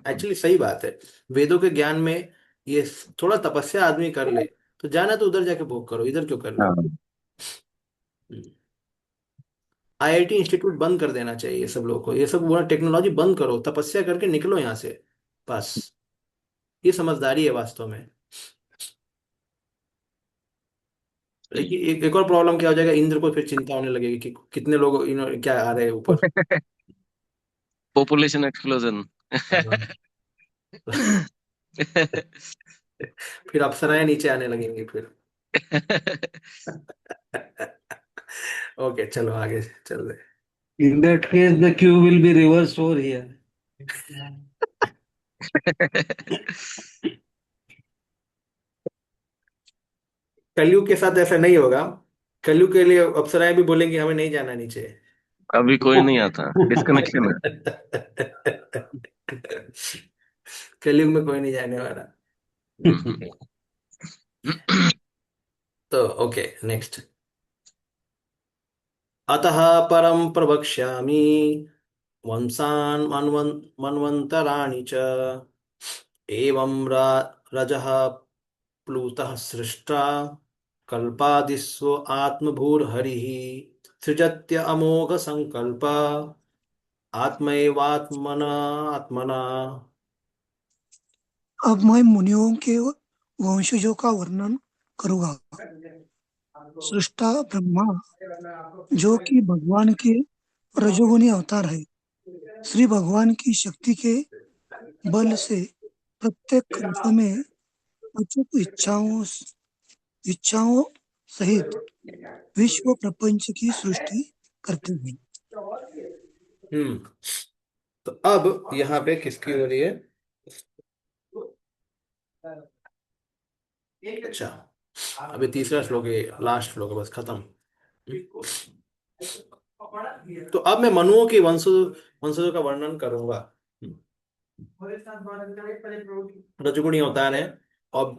एक्चुअली सही बात है। वेदों के ज्ञान में ये थोड़ा तपस्या आदमी कर ले तो जाना तो उधर जाके भोग करो, इधर क्यों कर रहे हो। हाँ। आईआईटी इंस्टीट्यूट बंद कर देना चाहिए सब लोगों को, ये सब वो टेक्नोलॉजी बंद करो, तपस्या करके निकलो यहाँ से, बस। ये समझदारी है वास्तव में। लेकिन एक और प्रॉब्लम क्या हो जाएगा, इंद्र को फिर चिंता होने लगेगी कि कितने लोग क्या आ रहे हैं ऊपर। Population explosion. हाँ। फिर अप्सराएं नीचे आने लगेंगी फिर। ओके, चलो आगे चल रहे। In that case, the queue will be reversed over here. कलयुग के साथ ऐसा नहीं होगा। कलयुग के लिए अप्सराएं भी बोलेंगी हमें नहीं जाना नीचे। अभी कोई नहीं आता, डिस्कनेक्शन है। कलयुग में कोई नहीं जाने वाला। हम्म। तो ओके, नेक्स्ट। अतः परम प्रवक्ष्यामि वंशान् मन्वन्तराणि च एवं रजः प्लुतः सृष्टा कल्पादिस्व आत्मभूर्हरिः सृजत्य अमोघ संकल्प आत्मैवात्मना आत्मना। अब मैं मुनियों के वंशजों का वर्णन करूंगा। सृष्टा ब्रह्मा, जो कि भगवान के रजोगुणी अवतार है, श्री भगवान की शक्ति के बल से प्रत्येक कल्प में अचूक इच्छाओं सहित विश्व प्रपंच की सृष्टि करते हैं। हम्म। तो अब यहाँ पे किसकी हो रही है। अच्छा, अभी तीसरा श्लोक है, लास्ट श्लोक है, बस खत्म। तो अब मैं मनुओं के वंशजों का वर्णन करूंगा। रजोगुणी अवतार है, और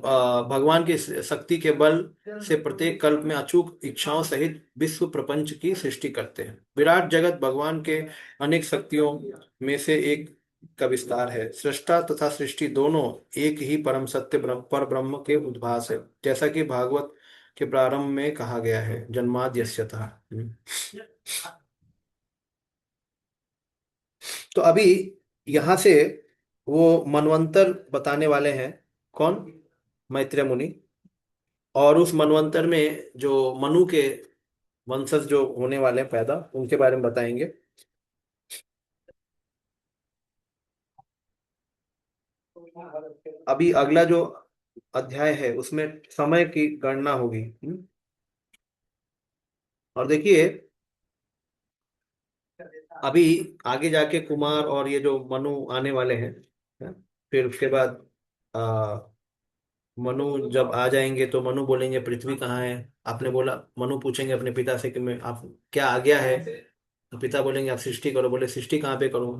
भगवान की शक्ति के बल से प्रत्येक कल्प में अचूक इच्छाओं सहित विश्व प्रपंच की सृष्टि करते हैं। विराट जगत भगवान के अनेक शक्तियों में से एक का विस्तार है। सृष्टा तथा सृष्टि दोनों एक ही परम सत्य पर ब्रह्म के उद्भास है, जैसा कि भागवत के प्रारंभ में कहा गया है, जन्माद्य यस्यतः। तो अभी यहां से वो मनवंतर बताने वाले हैं। कौन? मैत्रेय मुनि। और उस मनवंतर में जो मनु के वंशज जो होने वाले हैं पैदा, उनके बारे में बताएंगे। अभी अगला जो अध्याय है उसमें समय की गणना होगी। और देखिए, अभी आगे जाके कुमार और ये जो मनु आने वाले हैं, हैं? फिर उसके बाद मनु जब आ जाएंगे तो मनु बोलेंगे पृथ्वी कहाँ है। आपने बोला, मनु पूछेंगे अपने पिता से कि मैं आप क्या आज्ञा है। तो पिता बोलेंगे आप सृष्टि करो। बोले सृष्टि कहाँ पे करूँ,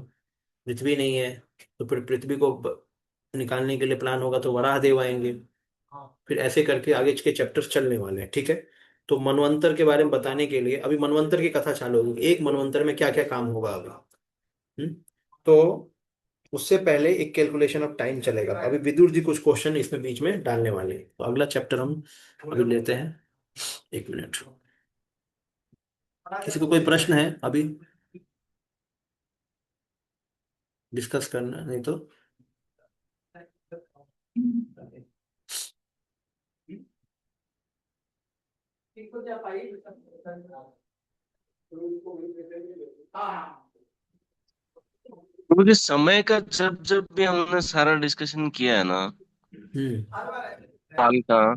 पृथ्वी नहीं है। तो फिर पृथ्वी को निकालने के लिए प्लान होगा तो वराह देव आएंगे। फिर ऐसे करके आगे के चैप्टर्स चलने वाले हैं, ठीक है। तो मनवंतर के बारे में बताने के लिए अभी मनवंतर की कथा चालू होगी, एक मनवंतर में क्या क्या काम होगा अभी। तो उससे पहले एक कैलकुलेशन ऑफ टाइम चलेगा। अभी विदुर जी कुछ क्वेश्चन इसमें बीच में डालने वाले हैं, तो अगला चैप्टर हम अभी लेते हैं। एक मिनट, किसी को कोई प्रश्न है अभी डिस्कस करना, नहीं तो मुझे समय का जब जब भी हमने सारा डिस्कशन किया है ना हम्म। काल का,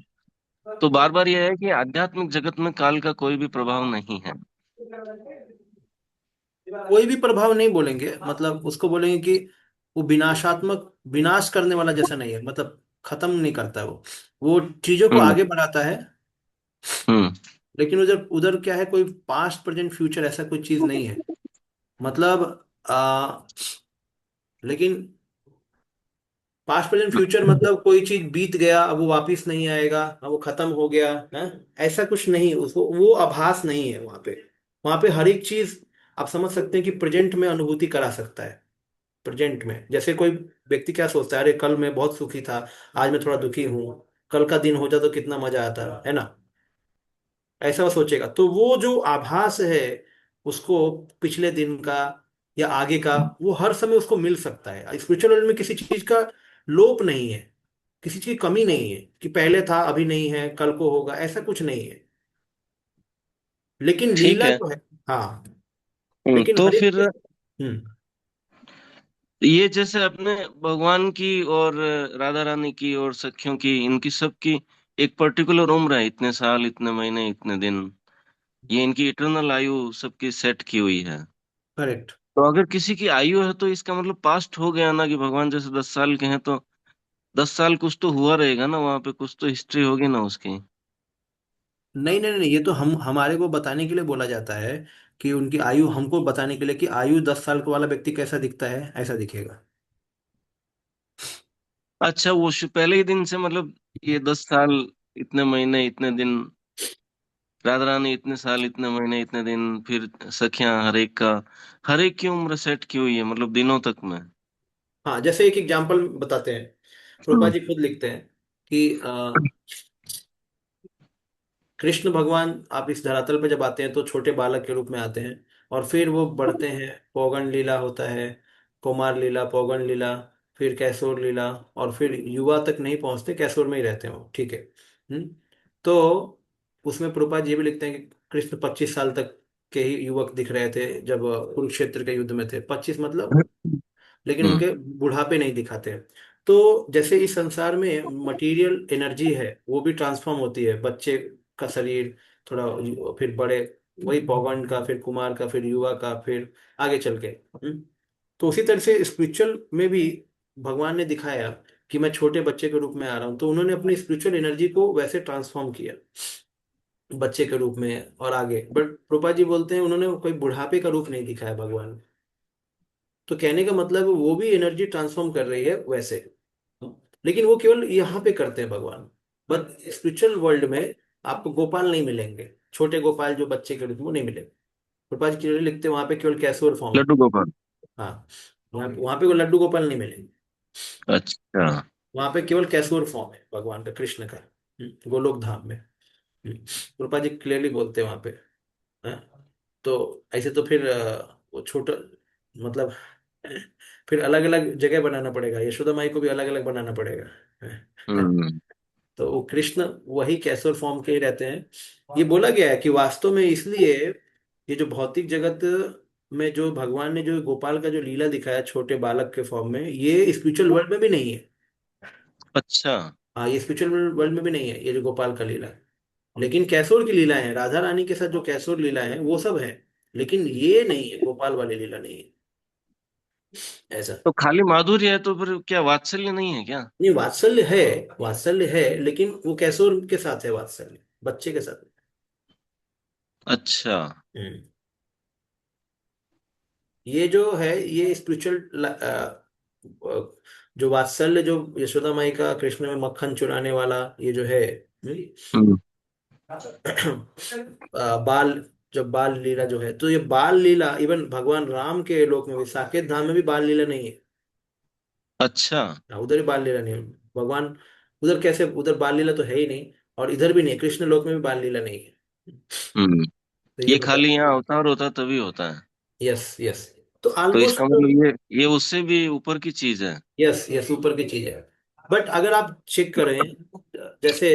तो बार बार यह है कि आध्यात्मिक जगत में काल का कोई भी प्रभाव नहीं है। कोई भी प्रभाव नहीं बोलेंगे, मतलब उसको बोलेंगे कि वो विनाशात्मक, विनाश करने वाला जैसा नहीं है, मतलब खत्म नहीं करता है वो चीजों को हम्म। आगे बढ़ाता है। हम्म। लेकिन उधर उधर क्या है, कोई पास्ट प्रेजेंट फ्यूचर ऐसा कोई चीज नहीं है। मतलब लेकिन पास्ट प्रेजेंट फ्यूचर मतलब कोई चीज बीत गया अब वो वापिस नहीं आएगा, अब वो खत्म हो गया है, ऐसा कुछ नहीं, उसको वो आभास नहीं है वहां पे। वहां पे हर एक चीज आप समझ सकते हैं कि प्रेजेंट में अनुभूति करा सकता है। प्रेजेंट में जैसे कोई व्यक्ति क्या सोचता है, अरे कल मैं बहुत सुखी था, आज मैं थोड़ा दुखी हूँ, कल का दिन हो जाए तो कितना मजा आता है ना, ऐसा वो सोचेगा। तो वो जो आभास है उसको, पिछले दिन का या आगे का, वो हर समय उसको मिल सकता है। स्पिरिचुअल वर्ल्ड में किसी चीज का लोप नहीं है, किसी चीज की कमी नहीं है कि पहले था अभी नहीं है कल को होगा, ऐसा कुछ नहीं है। लेकिन ठीक लीला है। जो है, हाँ, लेकिन तो हर एक। फिर हम्म। ये जैसे अपने भगवान की और राधा रानी की और सखियों की, इनकी सबकी एक पर्टिकुलर उम्र है, इतने साल, इतने महीने, इतने दिन, ये इनकी इटरनल आयु सबकी सेट की हुई है। करेक्ट। तो अगर किसी की आयु है तो इसका मतलब पास्ट हो गया ना, कि भगवान जैसे 10 साल के हैं तो 10 साल कुछ तो हुआ रहेगा ना, वहां पे कुछ तो हिस्ट्री होगी ना उसकी। नहीं नहीं नहीं, ये तो हम हमारे को बताने के लिए बोला जाता है कि उनकी आयु हमको बताने के लिए कि आयु 10 साल वाला व्यक्ति कैसा दिखता है, ऐसा दिखेगा। अच्छा, वो पहले ही दिन से मतलब ये 10 साल, इतने महीने, इतने दिन, राधा रानी इतने साल, इतने महीने, इतने दिन, फिर सखियां हर एक का, हर एक की उम्र सेट की हुई है मतलब दिनों तक में। हाँ, जैसे एक एग्जांपल बताते हैं। प्रभुपाद हम्म। जी खुद लिखते हैं कि कृष्ण भगवान आप इस धरातल पर जब आते हैं तो छोटे बालक के रूप में आते हैं, और फिर वो बढ़ते हैं, पौगंड लीला होता है, कुमार लीला, पौगंड लीला, फिर कैशोर लीला, और फिर युवा तक नहीं पहुंचते, कैशोर में ही रहते हैं वो, ठीक है। तो उसमें प्रभुपाद जी भी लिखते हैं कि कृष्ण 25 साल तक के ही युवक दिख रहे थे जब कुरुक्षेत्र के युद्ध में थे, 25 मतलब, लेकिन हम्म। उनके बुढ़ापे नहीं दिखाते हैं। तो जैसे इस संसार में मटेरियल एनर्जी है वो भी ट्रांसफॉर्म होती है, बच्चे का शरीर थोड़ा, फिर बड़े, वही पौगंड का, फिर कुमार का, फिर युवा का, फिर आगे चल के। तो उसी तरह से स्पिरिचुअल में भी भगवान ने दिखाया कि मैं छोटे बच्चे के रूप में आ रहा हूँ, तो उन्होंने अपनी स्पिरिचुअल एनर्जी को वैसे ट्रांसफॉर्म किया बच्चे के रूप में और आगे। बट रूपा जी बोलते हैं उन्होंने कोई बुढ़ापे का रूप नहीं दिखाया भगवान ने। तो कहने का मतलब है वो भी एनर्जी ट्रांसफॉर्म कर रही है वैसे, लेकिन वो केवल यहाँ पे करते हैं भगवान। बट स्पिरिचुअल वर्ल्ड में आपको गोपाल नहीं मिलेंगे, छोटे गोपाल जो बच्चे के रूप में, वो नहीं मिलेंगे। कृपा जी क्लियरली लिखते हैं वहां पे केवल कैसुअर फॉर्म। लड्डू गोपाल। हाँ, वहां पे वो लड्डू गोपाल नहीं मिलेंगे। अच्छा। वहां पे केवल कैसुअर फॉर्म है भगवान का, कृष्ण का, गोलोक धाम में। कृपा जी क्लियरली बोलते हैं वहां पे। हाँ? तो ऐसे तो फिर वो छोटा, मतलब फिर अलग अलग जगह बनाना पड़ेगा, यशोदा माई को भी अलग अलग बनाना पड़ेगा। हम्म। तो वो कृष्ण वही कैसुअल फॉर्म के ही रहते हैं। ये बोला गया है कि वास्तव में इसलिए ये जो भौतिक जगत में जो भगवान ने जो गोपाल का जो लीला दिखाया छोटे बालक के फॉर्म में, ये स्पिरिचुअल वर्ल्ड में भी नहीं है। अच्छा। हाँ, ये स्पिरिचुअल वर्ल्ड में भी नहीं है, ये जो गोपाल का लीला है। लेकिन कैसोर की लीला है, राधा रानी के साथ जो कैसोर लीला है वो सब है, लेकिन ये नहीं है, गोपाल वाली लीला नहीं है ऐसा। तो खाली माधुर्य है तो फिर क्या वात्सल्य नहीं है क्या? नहीं, वात्सल्य है, वात्सल्य है, लेकिन वो कैसोर के साथ है वात्सल्य, बच्चे के साथ। अच्छा। हम्म। ये जो है ये स्पिरिचुअल जो वात्सल्य, जो यशोदा माई का कृष्ण में मक्खन चुराने वाला, ये जो है, हम्म। बाल, जब बाल लीला जो है, तो ये बाल लीला इवन भगवान राम के लोक में भी, साकेत धाम में भी बाल लीला नहीं है। अच्छा। उधर ही बाल लीला नहीं है भगवान, उधर कैसे, उधर बाल लीला तो है ही नहीं, और इधर भी नहीं, कृष्ण लोक में भी बाल लीला नहीं है। हम्म। तो ये ये बता। खाली यहाँ अवतार होता है तभी होता है। Yes yes. तो तो इसका ऑलमोस्ट, मतलब ये उससे भी ऊपर की चीज है। यस यस, ऊपर की चीज है। बट अगर आप चेक करें, जैसे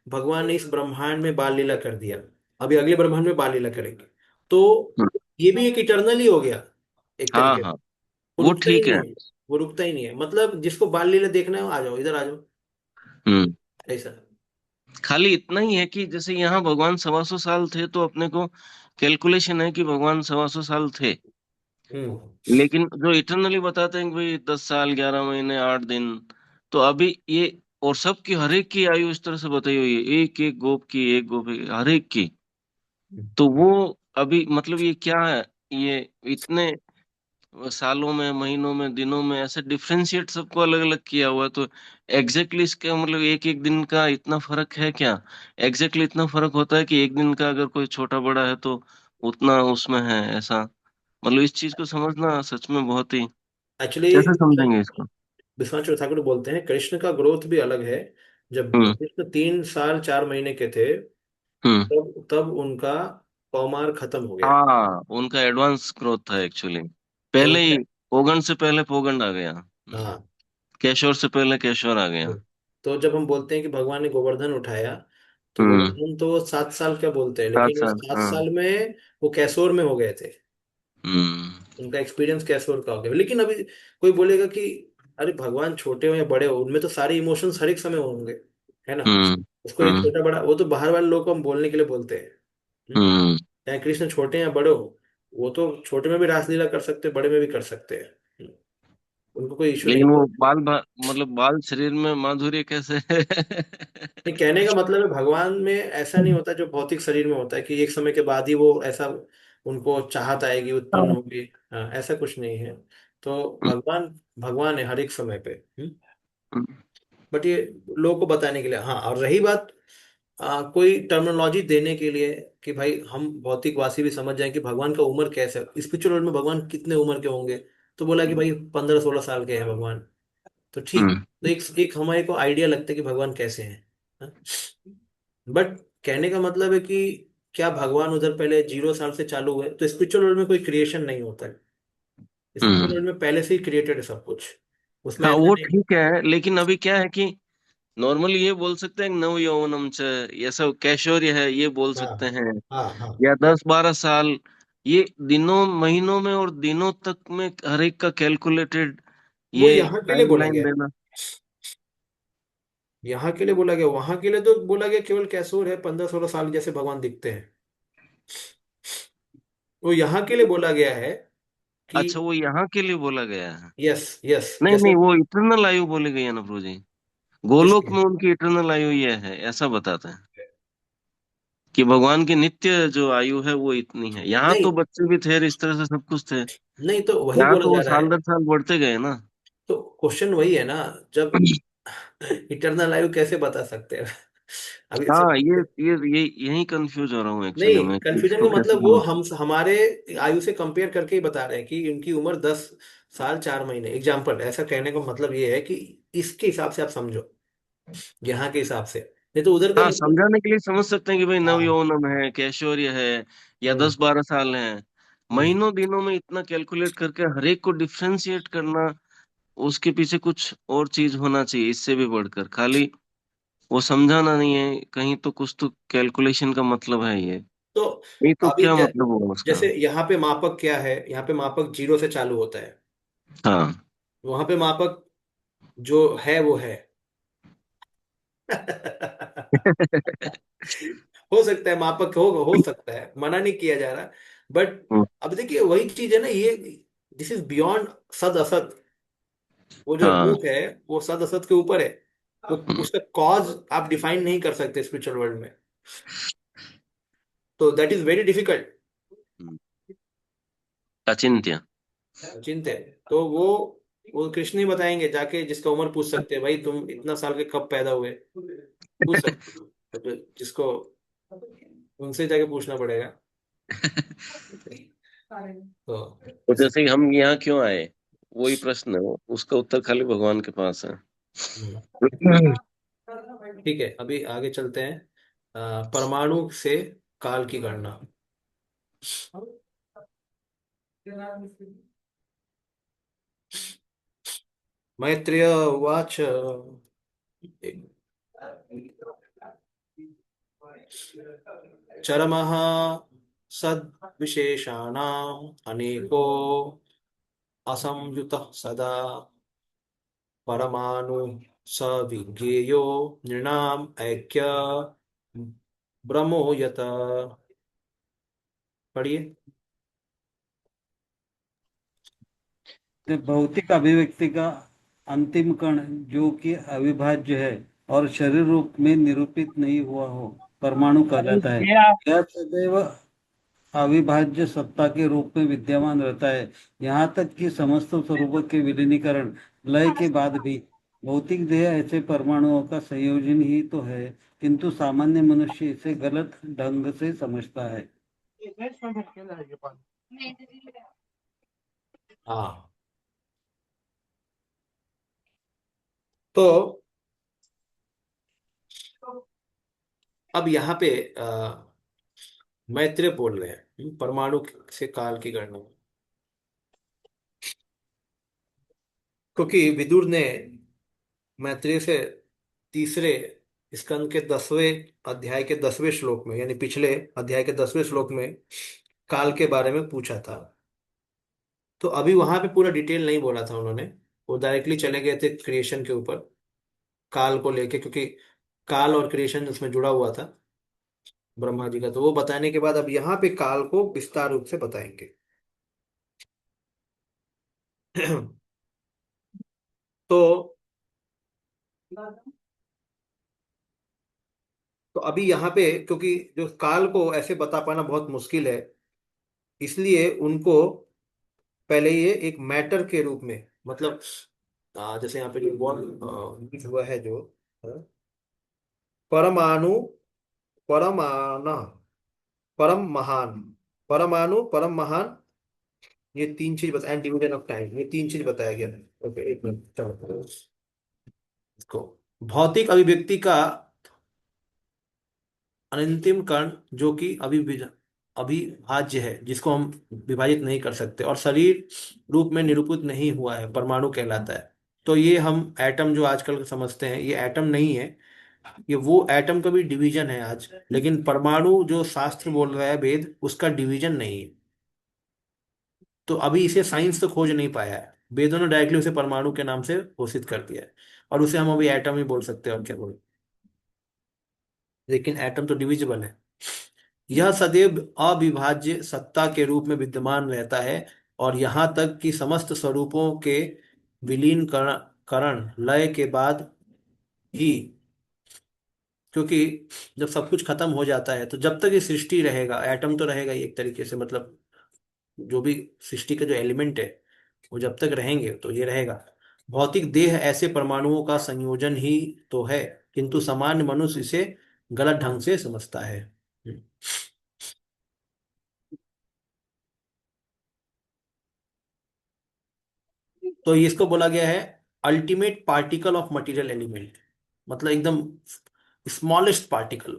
भगवान ने इस ब्रह्मांड में बाल लीला कर दिया, अभी अगले ब्रह्मांड में बाल लीला करेंगे। तो हम्म, ये भी एक इटर्नल ही हो गया एक हाँ तरीके से। हाँ, वो वो रुकता ही ठीक नहीं है। है। वो रुकता ही नहीं है, मतलब जिसको बाल लीला देखना है आ जाओ, इधर आ जाओ, हम्म। ऐसा। खाली इतना ही है कि जैसे यहाँ भगवान 125 साल थे, तो अपने को कैलकुलेशन है कि भगवान 125 साल थे। हम्म। लेकिन जो इटरनली बताते हैं कि भाई 10 साल 11 महीने 8 दिन, तो अभी ये, और सबकी हर एक की आयु इस तरह से बताई हुई है, एक एक गोप की, एक गोप हर एक की। तो वो अभी मतलब ये क्या है, ये इतने सालों में, महीनों में, दिनों में ऐसे डिफरेंशिएट सबको अलग अलग किया हुआ है। तो एग्जैक्टली इसका मतलब एक एक दिन का इतना फर्क है क्या? एग्जैक्टली इतना फर्क होता है कि एक दिन का अगर कोई छोटा बड़ा है तो उतना उसमें है, ऐसा। मतलब इस चीज को समझना सच में बहुत ही, एक्चुअली कैसे समझेंगे इसको? विश्वनाथ चंद्र ठाकुर बोलते हैं कृष्ण का ग्रोथ भी अलग है। जब हम्म कृष्ण 3 साल 4 महीने के थे, हम्म। तब तब उनका कौमार खत्म हो गया। हाँ, उनका एडवांस ग्रोथ था एक्चुअली। तो पहले ही पोगंड से पहले पोगंड आ गया। हाँ। केशोर से पहले केशोर आ गया। तो जब हम बोलते हैं कि भगवान ने गोवर्धन उठाया, तो हम्म। गोवर्धन तो 7 साल क्या बोलते हैं, सात लेकिन उस साल सात हाँ। साल में वो कैसोर में हो गए थे। हम्म उनका एक्सपीरियंस कैसोर का हो गया। लेकिन अभी कोई बोलेगा कि अरे भगवान छोटे हो या बड़े हो, उनमें तो सारे इमोशंस हर एक समय होंगे, है ना। हम्म उसको एक हम्म छोटा बड़ा, वो तो बाहर वाले लोग को हम बोलने के लिए बोलते हैं। हम्म? हम्म। चाहे कृष्ण छोटे हैं या बड़े हो, वो तो छोटे में भी रासलीला कर सकते हैं, बड़े में भी कर सकते हैं। उनको कोई इशू नहीं। लेकिन वो मतलब बाल शरीर में माधुर्य कैसे? नहीं, कहने का मतलब है भगवान में ऐसा नहीं होता जो भौतिक शरीर में होता है कि एक समय के बाद ही वो ऐसा उनको चाहत आएगी, उत्पन्न हाँ। होगी। हाँ, ऐसा कुछ नहीं है। तो भगवान भगवान है हर एक समय पे। बट ये लोगों को बताने के लिए। हाँ, और रही बात कोई टर्मिनोलॉजी देने के लिए कि भाई हम भौतिकवासी भी समझ जाएं कि भगवान का उम्र कैसे है, स्पिरिचुअल वर्ल्ड में भगवान कितने उम्र के होंगे। तो बोला कि भाई 15-16 साल के हैं भगवान। तो ठीक, हम्म तो एक एक हमारे को आइडिया लगता है कि भगवान कैसे हैं। बट कहने का मतलब है कि क्या भगवान उधर पहले 0 साल से चालू हुए? तो स्पिरिचुअल वर्ल्ड में कोई क्रिएशन नहीं होता है। स्पिरिचुअल हम्म। वर्ल्ड में पहले से ही क्रिएटेड है सब कुछ। उसमें हाँ, ऐसा वो नहीं। ठीक है, लेकिन अभी क्या है कि नॉर्मली ये बोल सकते हैं नव यौवनम च, ये सब कैशोर्य है, ये बोल हाँ सकते हैं। हाँ हाँ। या 10-12 साल, ये दिनों महीनों में और दिनों तक में हर एक का कैलकुलेटेड, वो ये यहाँ के लिए बोला टाइमलाइन गया है। देना। यहाँ के लिए बोला गया, वहां के लिए तो बोला गया केवल कैसोर है, 15-16 साल जैसे भगवान दिखते हैं। वो यहाँ के लिए बोला गया है कि अच्छा, वो यहाँ के लिए बोला गया है। यस यस, नहीं जैसे नहीं, वो इटरनल आयु बोली गई है ना प्रभु जी। गोलोक किसके। में उनकी इटरनल आयु ये है, ऐसा बताते हैं कि भगवान की नित्य जो आयु है वो इतनी है। यहाँ तो नहीं बच्चे भी थे, इस तरह से सब कुछ थे। नहीं, तो वही यहाँ बोला तो वो जा रहा साल है। दर साल बढ़ते गए ना। तो क्वेश्चन वही है ना, जब इटरनल आयु कैसे बता सकते हैं? अभी हाँ, ये यही कंफ्यूज हो रहा हूँ एक्चुअली नहीं, मैं कि कंफ्यूजन इसको का कैसे मतलब वो समझ। हम हमारे आयु से कंपेयर करके ही बता रहे हैं कि उनकी उम्र 10 साल 4 महीने, एग्जाम्पल। ऐसा कहने का मतलब ये है कि इसके हिसाब से आप समझो, यहाँ के हिसाब से। नहीं तो उधर का हाँ, मतलब। समझाने के लिए समझ सकते हैं कि भाई नव हाँ। यौवनम है, कैशोर्य है, या हम्म 10-12 साल है। हम्म। महीनों दिनों में इतना कैलकुलेट करके हर एक को डिफ्रेंशिएट करना, उसके पीछे कुछ और चीज होना चाहिए इससे भी बढ़कर। खाली वो समझाना नहीं है, कहीं तो कुछ तो कैलकुलेशन का मतलब है ये। तो नहीं तो अभी क्या मतलब होगा उसका? जैसे यहाँ पे मापक क्या है, यहाँ पे मापक 0 से चालू होता है। हाँ। वहां पे मापक जो है वो है। हो सकता है मापक हो सकता है, मना नहीं किया जा रहा। बट अब देखिए वही चीज है ना, ये दिस इज बियॉन्ड सद असद। वो जो हाँ। रूप है वो सद असद के ऊपर है। वो उसका कॉज आप डिफाइन नहीं कर सकते स्पिरिचुअल वर्ल्ड में। तो दैट इज वेरी डिफिकल्ट। अचिंत्य। चिंता है। तो वो कृष्ण ही बताएंगे, जाके जिसका उम्र पूछ सकते हैं, भाई तुम इतना साल के कब पैदा हुए, पूछ सकते हैं। तो जिसको उनसे जाके पूछना पड़ेगा। तो तो ऐसा। जैसे ही हम यहाँ क्यों आए, वही प्रश्न है, उसका उत्तर खाली भगवान के पास है। हम्म। ठीक है, अभी आगे चलते हैं। परमाणु से काल की गणना। मैत्रेय उवाच। चरमः सद्विशेषाणाम् अनेको असंयुतः सदा परमाणु सविज्ञेयो नृणाम् ऐक्य ब्रह्मो यत। पढ़िए। तो भौतिक अभिव्यक्ति का अंतिम कण जो कि अविभाज्य है और शरीर रूप में निरूपित नहीं हुआ हो परमाणु कहलाता है। यह सदैव अविभाज्य सत्ता के रूप में विद्यमान रहता है, यहाँ तक कि समस्त स्वरूपों के विलीनीकरण लय के बाद भी। भौतिक देह ऐसे परमाणुओं का संयोजन ही तो है, किंतु सामान्य मनुष्य इसे गलत ढंग से समझता है। हाँ, तो अब यहाँ पे मैत्रेय बोल रहे हैं परमाणु से काल की गणना, क्योंकि विदुर ने मैत्रेय से तीसरे स्कंद के 10वें अध्याय के 10वें श्लोक में, यानी पिछले अध्याय के 10वें श्लोक में काल के बारे में पूछा था। तो अभी वहां पे पूरा डिटेल नहीं बोला था उन्होंने, वो डायरेक्टली चले गए थे क्रिएशन के ऊपर काल को लेके, क्योंकि काल और क्रिएशन उसमें जुड़ा हुआ था ब्रह्मा जी का। तो वो बताने के बाद अब यहाँ पे काल को विस्तार रूप से बताएंगे। तो तो अभी यहाँ पे क्योंकि जो काल को ऐसे बता पाना बहुत मुश्किल है, इसलिए उनको पहले ये एक मैटर के रूप में, मतलब जैसे यहाँ पे जो बॉन्ड यूज हुआ है, जो परमाणु, परमाणु, परम महान, परमाणु, परम महान, ये तीन चीज बता, एंड डिवीजन ऑफ टाइम, ये तीन चीज बताया गया है। ओके, एक मिनट, चलो इसको। भौतिक अभिव्यक्ति का अंतिम कण जो कि अविभाज्य है, जिसको हम विभाजित नहीं कर सकते और शरीर रूप में निरूपित नहीं हुआ है, परमाणु कहलाता है। तो ये हम एटम जो आजकल समझते हैं, ये एटम नहीं है, ये वो एटम का भी डिवीजन है आज, लेकिन परमाणु जो शास्त्र बोल रहा है, वेद, उसका डिवीजन नहीं है। तो अभी इसे साइंस तो खोज नहीं पाया है, वेदों ने डायरेक्टली उसे परमाणु के नाम से घोषित कर दिया है, और उसे हम अभी एटम ही बोल सकते हैं, और क्या बोल। लेकिन एटम तो डिविजिबल है। यह सदैव अविभाज्य सत्ता के रूप में विद्यमान रहता है, और यहाँ तक कि समस्त स्वरूपों के विलीन करण लय के बाद ही, क्योंकि जब सब कुछ खत्म हो जाता है तो जब तक ये सृष्टि रहेगा, एटम तो रहेगा ही एक तरीके से, मतलब जो भी सृष्टि का जो एलिमेंट है वो जब तक रहेंगे तो ये रहेगा। भौतिक देह ऐसे परमाणुओं का संयोजन ही तो है, किंतु सामान्य मनुष्य इसे गलत ढंग से समझता है। तो इसको बोला गया है ultimate particle of material element, मतलब एकदम smallest particle,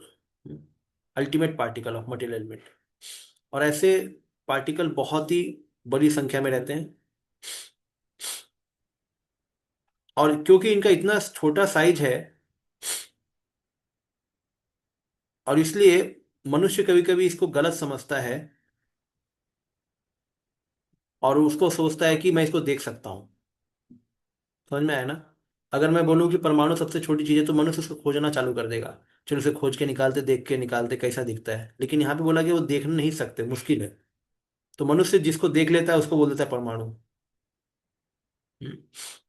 ultimate particle of material element. और ऐसे पार्टिकल बहुत ही बड़ी संख्या में रहते हैं, और क्योंकि इनका इतना छोटा साइज है, और इसलिए मनुष्य कभी कभी इसको गलत समझता है, और उसको सोचता है कि मैं इसको देख सकता हूँ। समझ में आया ना? अगर मैं बोलूँ कि परमाणु सबसे छोटी चीज है, तो मनुष्य उसको खोजना चालू कर देगा, चलो उसे खोज के निकालते, देख के निकालते कैसा दिखता है। लेकिन यहाँ पे बोला कि वो देख नहीं सकते, मुश्किल है। तो मनुष्य जिसको देख लेता है उसको बोल देता है परमाणु। हम्म।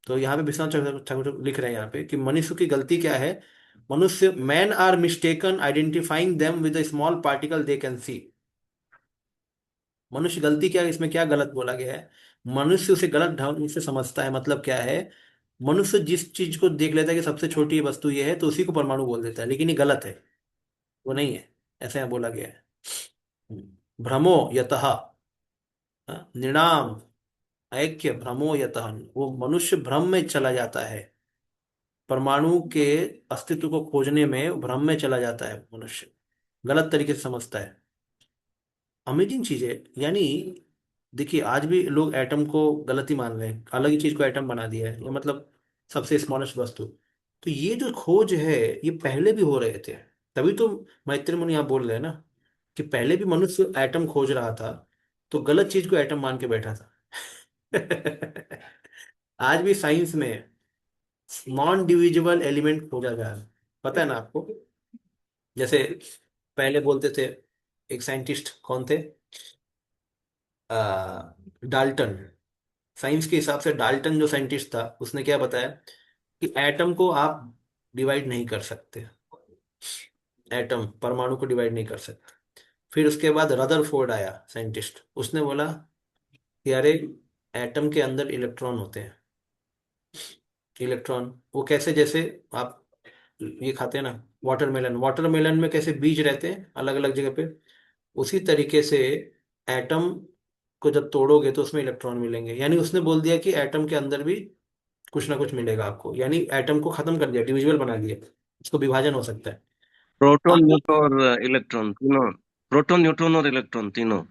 तो यहाँ पे विश्वनाथ ठाकुर ठाकुर लिख रहे हैं यहाँ पे कि मनुष्य की गलती क्या है। मनुष्य, man are mistaken identifying them with small particle they can see. मनुष्य गलती क्या है, इसमें क्या गलत बोला गया है? मनुष्य उसे गलत ढंग से समझता है। मतलब क्या है, मनुष्य जिस चीज को देख लेता है कि सबसे छोटी वस्तु ये है, तो उसी को परमाणु बोल देता है, लेकिन ये गलत है, वो नहीं है, ऐसा यहाँ बोला गया है। भ्रमो यतः, निर्णाम ऐक्य भ्रमो यतः, वो मनुष्य भ्रम में चला जाता है, परमाणु के अस्तित्व को खोजने में भ्रम में चला जाता है मनुष्य, गलत तरीके से समझता है। अमेजिंग चीज है। यानी देखिए, आज भी लोग एटम को गलत ही मान रहे हैं, अलग ही चीज को एटम बना दिया है, ये मतलब सबसे स्मॉलेस्ट वस्तु। तो ये जो खोज है, ये पहले भी हो रहे थे, तभी तो मैत्री मुनि यहाँ बोल रहे हैं ना कि पहले भी मनुष्य एटम खोज रहा था, तो गलत चीज को एटम मान के बैठा था। आज भी साइंस में नॉन डिविजिबल एलिमेंट खोजा जा रहा है, पता है ना आपको? जैसे पहले बोलते थे, एक साइंटिस्ट कौन थे, डाल्टन। साइंस के हिसाब से डाल्टन जो साइंटिस्ट था, उसने क्या बताया कि एटम को आप डिवाइड नहीं कर सकते, एटम परमाणु को डिवाइड नहीं कर सकते। फिर उसके बाद रदरफोर्ड आया साइंटिस्ट, उसने बोला कि अरे एटम के अंदर इलेक्ट्रॉन होते हैं। इलेक्ट्रॉन वो कैसे, जैसे आप ये खाते हैं ना वाटरमेलन, वाटरमेलन में कैसे बीज रहते हैं अलग अलग जगह पे, उसी तरीके से एटम को जब तोड़ोगे तो उसमें इलेक्ट्रॉन मिलेंगे। यानी उसने बोल दिया कि एटम के अंदर भी कुछ ना कुछ मिलेगा आपको, यानी एटम को खत्म कर दिया, डिविजिबल बना दिया, इसको विभाजन हो सकता है। प्रोटॉन, अभी न्यूट्रॉन और इलेक्ट्रॉन तीनों, प्रोटॉन न्यूट्रॉन और इलेक्ट्रॉन तीनों,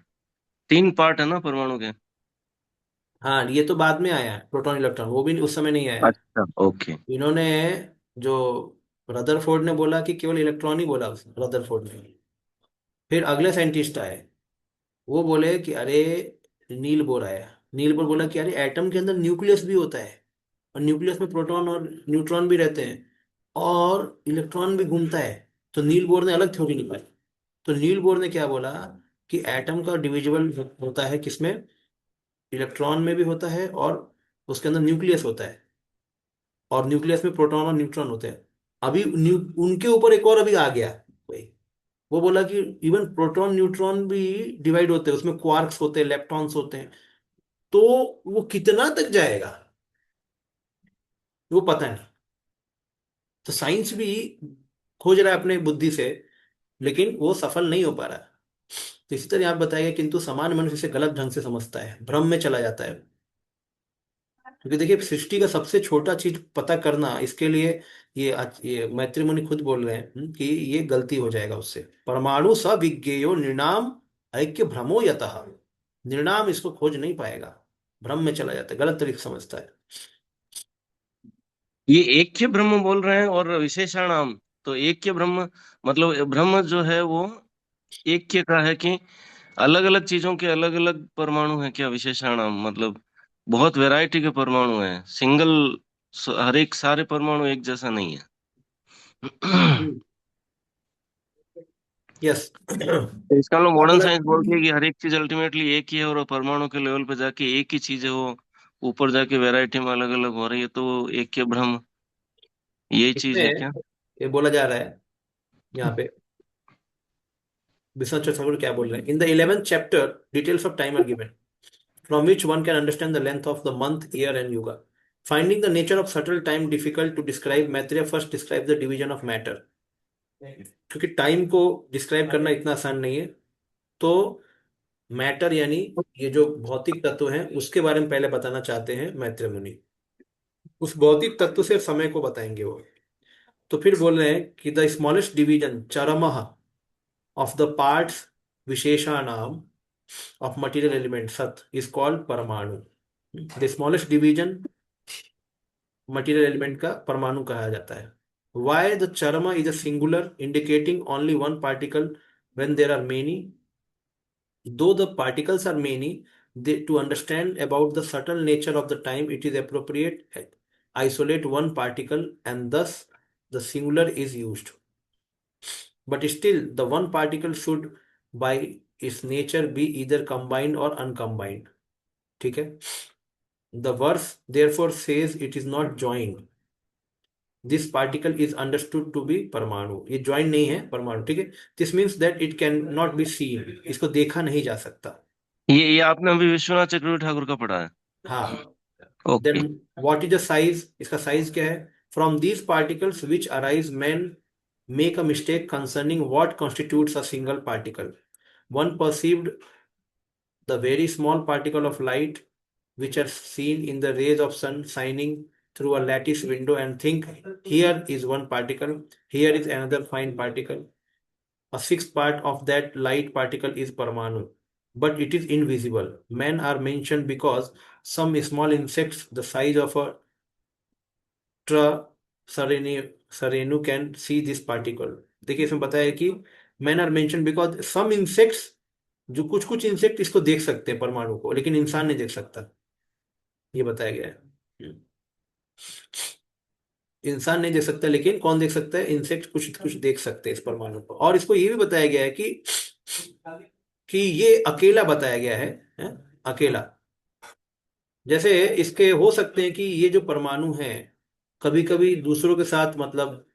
तीन पार्ट है ना परमाणु के। हाँ, ये तो बाद में आया है, प्रोटॉन इलेक्ट्रॉन, वो भी उस समय नहीं आया है। अच्छा, ओके। इन्होंने, जो रदरफोर्ड ने बोला कि केवल इलेक्ट्रॉन ही बोला, रदरफोर्ड ने। फिर अगले साइंटिस्ट आए, वो बोले कि अरे, नील बोर आया, नील बोर बोला कि अरे एटम के अंदर न्यूक्लियस भी होता है, और न्यूक्लियस में प्रोटॉन और न्यूट्रॉन भी रहते हैं, और इलेक्ट्रॉन भी घूमता है। तो नील बोर ने अलग थ्योरी निकाली। तो नील बोर ने क्या बोला कि एटम का डिविजिबल होता है किसमें, इलेक्ट्रॉन में भी होता है, और उसके अंदर न्यूक्लियस होता है, और न्यूक्लियस में प्रोटॉन और न्यूट्रॉन होते हैं। अभी उनके ऊपर एक और अभी आ गया भाई, वो बोला कि इवन प्रोटॉन न्यूट्रॉन भी डिवाइड होते हैं, उसमें क्वार्क्स होते हैं, इलेक्ट्रॉन्स होते हैं। तो वो कितना तक जाएगा वो पता नहीं। तो साइंस भी खोज रहा है अपने बुद्धि से, लेकिन वो सफल नहीं हो पा रहा है। तो इसी तरह आप बताइए, किंतु सामान्य मनुष्य इसे गलत ढंग से समझता है, भ्रम में चला जाता है। क्योंकि देखिए, सृष्टि का सबसे छोटा चीज पता करना, इसके लिए ये मैत्री मुनि खुद बोल रहे हैं कि ये गलती हो जाएगा उससे। परमाणु सविज्ञेयो निर्णाम ऐक्य भ्रमो यतः, निर्णाम इसको खोज नहीं पाएगा, भ्रम में चला जाता है, गलत तरीके से समझता है। ये ऐक्य ब्रह्म बोल रहे हैं और विशेषणाम, तो ऐक्य ब्रह्म मतलब ब्रह्म जो है वो ऐक्य का है कि अलग अलग चीजों के अलग अलग परमाणु हैं क्या, विशेषणाम मतलब बहुत वैरायटी के परमाणु हैं, सिंगल हर एक सारे परमाणु एक जैसा नहीं है। यस। तो इसका लोग आप मॉडर्न अगर साइंस बोलती है कि हर एक चीज अल्टीमेटली एक ही है, और परमाणु के लेवल पे जाके एक ही चीज है, वो ऊपर जाके वैरायटी में अलग अलग हो रही है, तो वो एक के ब्रह्म यही चीज इसमें है क्या? ये बोला जा रहा है यहाँ पे, विश्वनाथ ठाकुर क्या बोल रहे हैं, in the 11th chapter details of time are given from which one can understand the length of the month, year, and yuga. Finding the nature of subtle time difficult to describe, Maitreya first describes the division of matter. क्योंकि time को describe करना इतना आसान नहीं है, तो matter यानी ये जो भौतिक तत्व हैं उसके बारे में पहले बताना चाहते हैं मैत्रेय मुनि। उस भौतिक तत्व से समय को बताएंगे वो। तो फिर बोल रहे हैं कि द स्मॉलेस्ट डिवीजन चरमः ऑफ द पार्ट्स विशेषाणाम of material element sat is called परमाणु। the smallest division material element का परमाणु कहा जाता है। why the charma is a singular indicating only one particle when there are many, though the particles are many, to understand about the subtle nature of the time it is appropriate isolate one particle, and thus the singular is used, but still the one particle should by its nature be either combined or uncombined। ठीक है। The verse therefore says it is not joined, this particle is understood to be परमाणु, ये join नहीं है परमाणु, ठीक है। This means that it can not be seen, इसको देखा नहीं जा सकता। ये आपने अभी विश्वनाथ चक्रवर्ती ठाकुर का पढ़ा है? हाँ। Okay. Then what is the size, इसका size क्या है? From these particles which arise men make a mistake concerning what constitutes a single particle। One perceived the very small particle of light which are seen in the rays of sun shining through a lattice window and think, here is one particle, here is another fine particle. A sixth part of that light particle is Parmanu, but it is invisible. Men are mentioned because some small insects the size of a serenu can see this particle. देखिए इसमें बताया कि man are mention because some insects, जो कुछ कुछ insect इसको देख सकते हैं परमाणु को, लेकिन इंसान नहीं देख सकता, ये बताया गया है। इंसान नहीं देख सकता, लेकिन कौन देख सकता है? इंसेक्ट कुछ कुछ देख सकते हैं इस परमाणु को। और इसको ये भी बताया गया है कि ये अकेला बताया गया है? अकेला। जैसे इसके हो सकते हैं कि ये जो परमाणु है कभी कभी दूसरों के साथ मतलब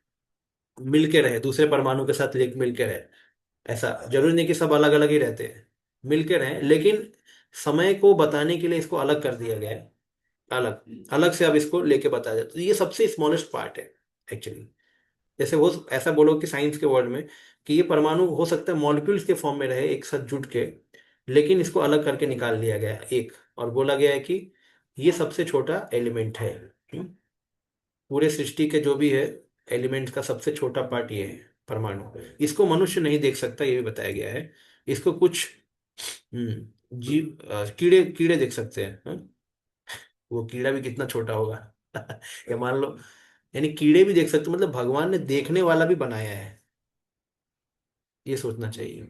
मिलके रहे, दूसरे परमाणु के साथ मिलके रहे। ऐसा जरूरी नहीं कि सब अलग अलग ही रहते हैं, मिलके रहे, लेकिन समय को बताने के लिए इसको अलग कर दिया गया है। अलग अलग से अब इसको लेके बताया जाता है। तो ये सबसे स्मॉलेस्ट पार्ट है एक्चुअली। जैसे वो ऐसा बोलो कि साइंस के वर्ड में कि ये परमाणु हो सकता है मॉलिक्यूल्स के फॉर्म में रहे एक साथ जुट के, लेकिन इसको अलग करके निकाल लिया गया है एक, और बोला गया है कि ये सबसे छोटा एलिमेंट है। पूरे सृष्टि के जो भी है एलिमेंट का सबसे छोटा पार्ट ये है, परमाणु। इसको मनुष्य नहीं देख सकता, ये भी बताया गया है। इसको कुछ जीव कीड़े कीड़े देख सकते हैं, हाँ? वो कीड़ा भी कितना छोटा होगा या मान लो, यानी कीड़े भी देख सकते, मतलब भगवान ने देखने वाला भी बनाया है, ये सोचना चाहिए।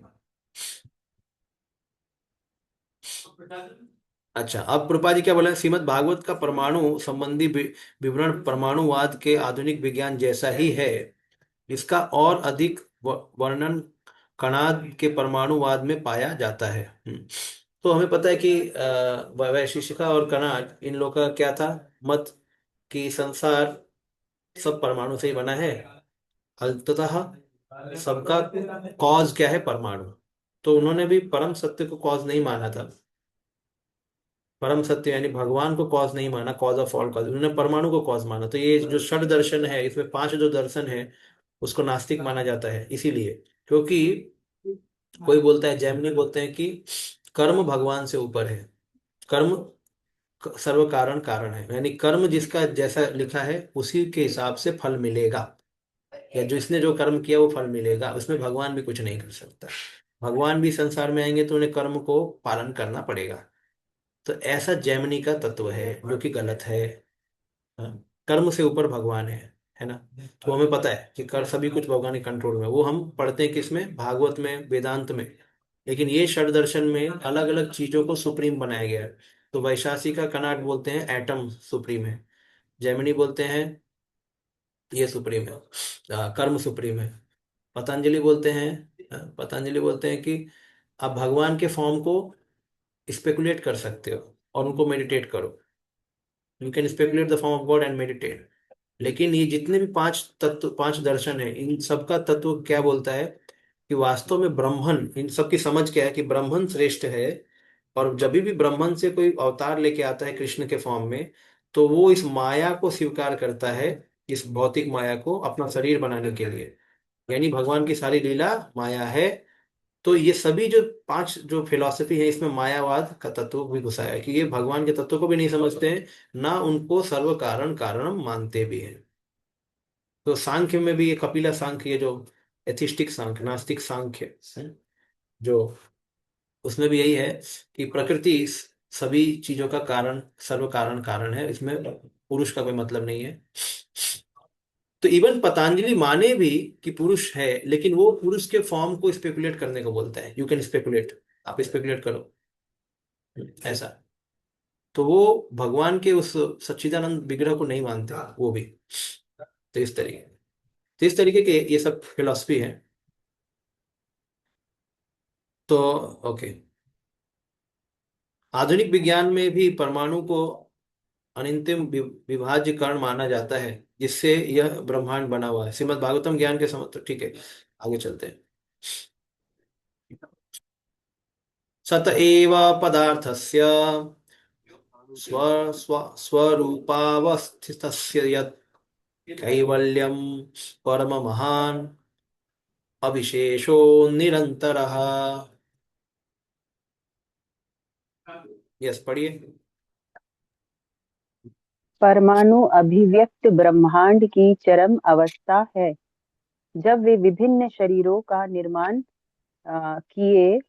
अच्छा, अब प्रभुपाद जी क्या बोले? श्रीमद् भागवत का परमाणु संबंधी विवरण परमाणुवाद के आधुनिक विज्ञान जैसा ही है। इसका और अधिक वर्णन कणाद के परमाणुवाद में पाया जाता है। तो हमें पता है कि वैशेषिका और कणाद, इन लोगों का क्या था मत, कि संसार सब परमाणु से ही बना है। अंततः सबका कॉज क्या है? परमाणु। तो उन्होंने भी परम सत्य को कॉज नहीं माना था। परम सत्य यानी भगवान को कॉज नहीं माना, कॉज ऑफ ऑल कॉज, उन्होंने परमाणु को कॉज माना। तो ये जो षड दर्शन है, इसमें 5 जो दर्शन है उसको नास्तिक माना जाता है, इसीलिए क्योंकि कोई बोलता है, जैमिनी बोलते हैं कि कर्म भगवान से ऊपर है। कर्म सर्व कारण कारण है, यानी कर्म जिसका जैसा लिखा है उसी के हिसाब से फल मिलेगा, या जो इसने जो कर्म किया वो फल मिलेगा, उसमें भगवान भी कुछ नहीं कर सकता। भगवान भी संसार में आएंगे तो उन्हें कर्म को पालन करना पड़ेगा। तो ऐसा जैमिनी का तत्व है जो कि गलत है। हाँ, कर्म से ऊपर भगवान है ना। तो हमें पता है कि कर सभी कुछ भगवान के कंट्रोल में, वो हम पढ़ते हैं किसमें? भागवत में, वेदांत में। लेकिन ये षड दर्शन में अलग अलग चीजों को सुप्रीम बनाया गया है। तो वैशासी का कनाट बोलते हैं एटम सुप्रीम है, जैमिनी बोलते हैं ये सुप्रीम है, कर्म सुप्रीम है। पतंजलि बोलते हैं कि आप भगवान के फॉर्म को स्पेकुलेट कर सकते हो और उनको मेडिटेट करो। You can speculate the form of God and meditate. लेकिन ये जितने भी 5 तत्व, 5 दर्शन है, इन सबका तत्व क्या बोलता है कि वास्तव में ब्राह्मण, इन सब की समझ क्या है कि ब्राह्मण श्रेष्ठ है। और जब भी ब्राह्मण से कोई अवतार लेके आता है कृष्ण के फॉर्म में, तो वो इस माया को स्वीकार करता है, इस भौतिक माया को अपना शरीर बनाने के लिए। यानी भगवान की सारी लीला माया है। तो ये सभी जो 5 जो फिलॉसफी है, इसमें मायावाद का तत्व भी घुसा है कि ये भगवान के तत्व को भी नहीं समझते हैं, ना उनको सर्व कारण कारणम मानते भी हैं। तो सांख्य में भी ये कपिला सांख्य, ये जो एथिस्टिक सांख्य, नास्तिक सांख्य है, जो उसमें भी यही है कि प्रकृति सभी चीजों का कारण, सर्व कारण कारण है, इसमें पुरुष का कोई मतलब नहीं है। तो इवन पतंजलि माने भी कि पुरुष है, लेकिन वो पुरुष के फॉर्म को स्पेकुलेट करने को बोलता है। यू कैन स्पेकुलेट, आप स्पेकुलेट करो, ऐसा। तो वो भगवान के उस सच्चिदानंद विग्रह को नहीं मानते वो भी। तो इस तरीके के ये सब फिलॉसफी है। तो ओके, आधुनिक विज्ञान में भी परमाणु को अनिंतिम विभाज्य कण माना जाता है, जिससे यह ब्रह्मांड बना हुआ है। श्रीमद् भागवतम ज्ञान के समझ, तो ठीक है, आगे चलते हैं। सत एव पदार्थस्य स्व स्व स्वरूपावस्थितस्य यत् कैवल्यं परम महान अविशेषो निरंतरः। यस, पढ़िए। परमाणु अभिव्यक्त ब्रह्मांड की चरम अवस्था है। जब वे विभिन्न शरीरों का निर्माण किए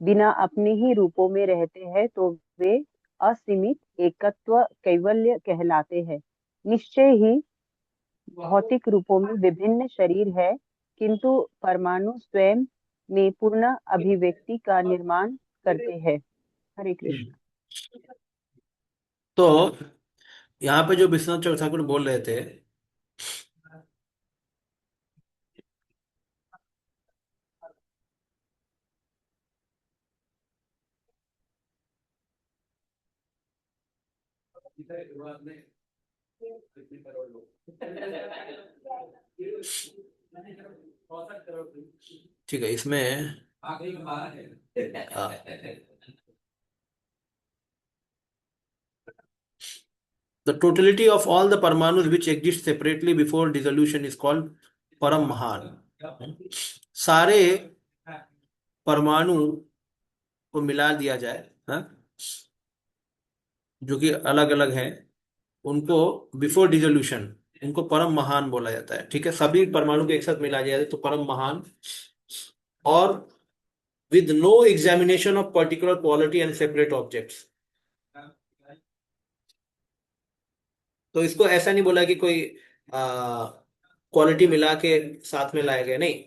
बिना अपने ही रूपों में रहते हैं तो वे असीमित एकत्व कैवल्य कहलाते हैं। निश्चय ही भौतिक रूपों में विभिन्न शरीर है, किंतु परमाणु स्वयं में पूर्ण अभिव्यक्ति का निर्माण करते हैं। हरे कृष्ण। तो यहाँ पे जो विश्वनाथ चक्रवर्ती ठाकुर बोल रहे थे, ठीक है, इसमें the totality of all the parmanus which exist separately before dissolution is called param mahan. सारे परमाणु को मिला दिया जाए, हाँ, जो कि अलग अलग हैं, उनको बिफोर डिसोल्यूशन उनको परम महान बोला जाता है। ठीक है, सभी परमाणु को एक साथ मिला दिया जाए तो परम महान, और with no examination of particular quality and separate objects. तो इसको ऐसा नहीं बोला कि कोई क्वालिटी मिला के साथ में लाया गया, नहीं,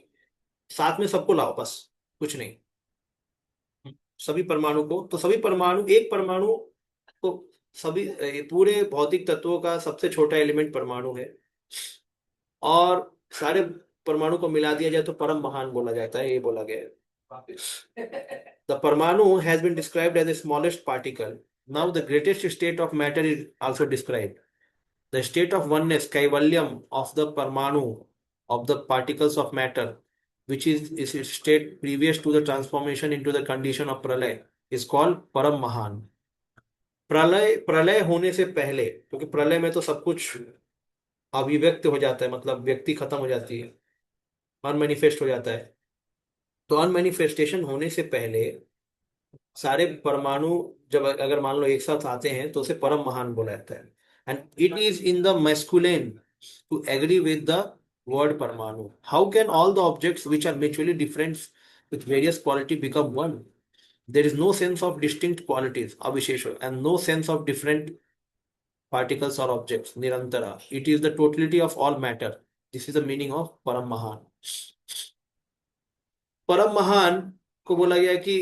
साथ में सबको लाओ बस, कुछ नहीं, सभी परमाणु को। तो सभी परमाणु, एक परमाणु तो सभी पूरे भौतिक तत्वों का सबसे छोटा एलिमेंट परमाणु है, और सारे परमाणु को मिला दिया जाए तो परम महान बोला जाता है, ये बोला गया है। The Parmanu has been described as the smallest particle. Now the greatest state of matter is also described. The state of oneness, Kaivalyam, of the Parmanu, of the particles of matter, which is a state previous to the transformation into the condition of Pralay, is called Param Mahan. प्रलय होने से पहले, क्योंकि प्रलय में तो सब कुछ अभिव्यक्त हो जाता है, मतलब व्यक्ति खत्म हो जाती है, अनमैनिफेस्ट हो जाता है। तो अनमैनिफेस्टेशन होने से पहले सारे परमाणु जब अगर मान लो एक साथ आते हैं तो उसे परम महान बोला जाता है। And it is in the masculine to agree with the word परमाणु। How can all the objects which are mutually different with various quality become one? There is no sense of distinct qualities, अविशेष, and no sense of different particles or objects, nirantara. It is the totality of all matter. This is the meaning of param mahan. परम महान को बोला गया कि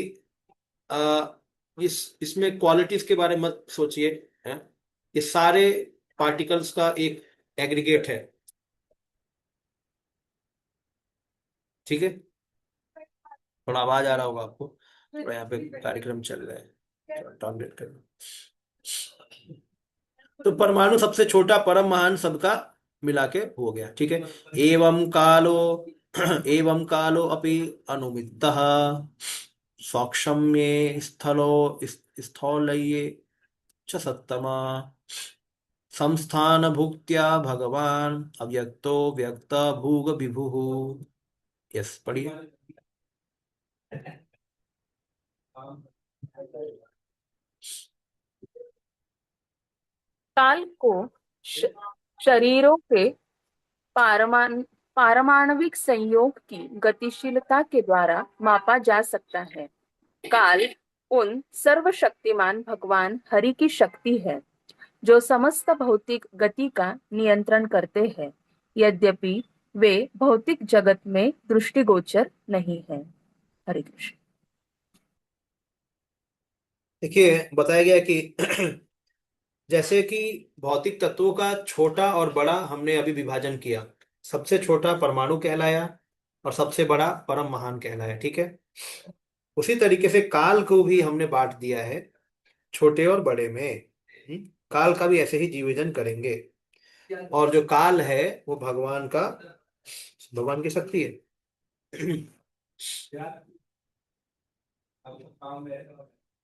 इसमें qualities के बारे में मत सोचिए, हैं, ये सारे पार्टिकल्स का एक एग्रीगेट है। ठीक है, थोड़ा आवाज आ रहा होगा आपको, तो यहाँ पे कार्यक्रम चल रहा है, टॉलरेट करना। तो परमाणु सबसे छोटा, परम महान सबका मिला के हो गया। ठीक है, एवं कालो एवं कालो अपि अनुमितः सौक्षम्ये स्थौलये च सत्तमा संस्थान भुक्त्या भगवान अव्यक्तो व्यक्त भूग विभुः। यस, पढ़िए। काल को शरीरों के पारमाणविक संयोग की गतिशीलता के द्वारा मापा जा सकता है। काल उन सर्वशक्तिमान भगवान हरि की शक्ति है जो समस्त भौतिक गति का नियंत्रण करते हैं, यद्यपि वे भौतिक जगत में दृष्टिगोचर नहीं है। हरे कृष्ण। देखिए, बताया गया कि जैसे कि भौतिक तत्वों का छोटा और बड़ा हमने अभी विभाजन किया, सबसे छोटा परमाणु कहलाया और सबसे बड़ा परम महान कहलाया। ठीक है, उसी तरीके से काल को भी हमने बांट दिया है छोटे और बड़े में। काल का भी ऐसे ही डिवीजन करेंगे, और जो काल है वो भगवान की शक्ति है।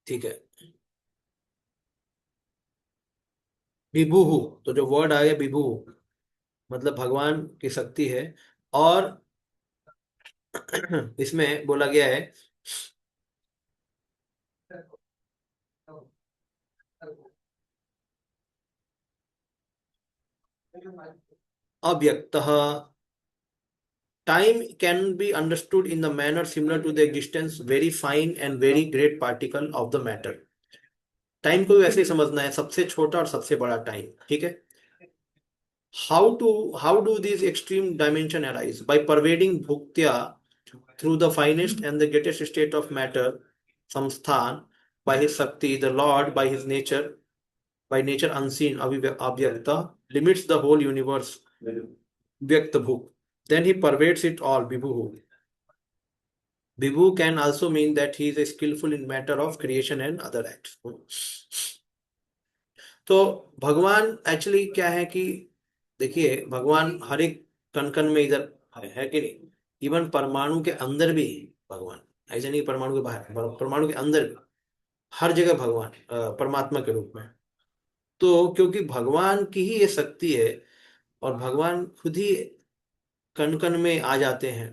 ठीक है, विभु, तो जो वर्ड आया विभु मतलब भगवान की शक्ति है, और इसमें बोला गया है अव्यक्त। Time can be understood in the manner similar to the existence very fine and very great particle of the matter. Time को भी वैसे ही समझना है, सबसे छोटा और सबसे बड़ा टाइम। ठीक है, how do these extreme dimension arise? By pervading bhuktya through the finest and the greatest state of matter, samsthan, by his Sakti, the Lord by nature unseen, Abhyakta, limits the whole universe, Vyakta Bhuk. Then he pervades it all, Vibhu. Vibhu can also mean that he is skillful in matter of creation and other acts. तो भगवान actually क्या है कि देखिए, भगवान हर एक कण कण में इधर है कि नहीं? इवन परमाणु के अंदर भी भगवान, ऐसे नहीं परमाणु के बाहर, परमाणु के अंदर भी हर जगह भगवान परमात्मा के रूप में। तो क्योंकि भगवान की ही ये शक्ति है और भगवान खुद ही कण कण में आ जाते हैं,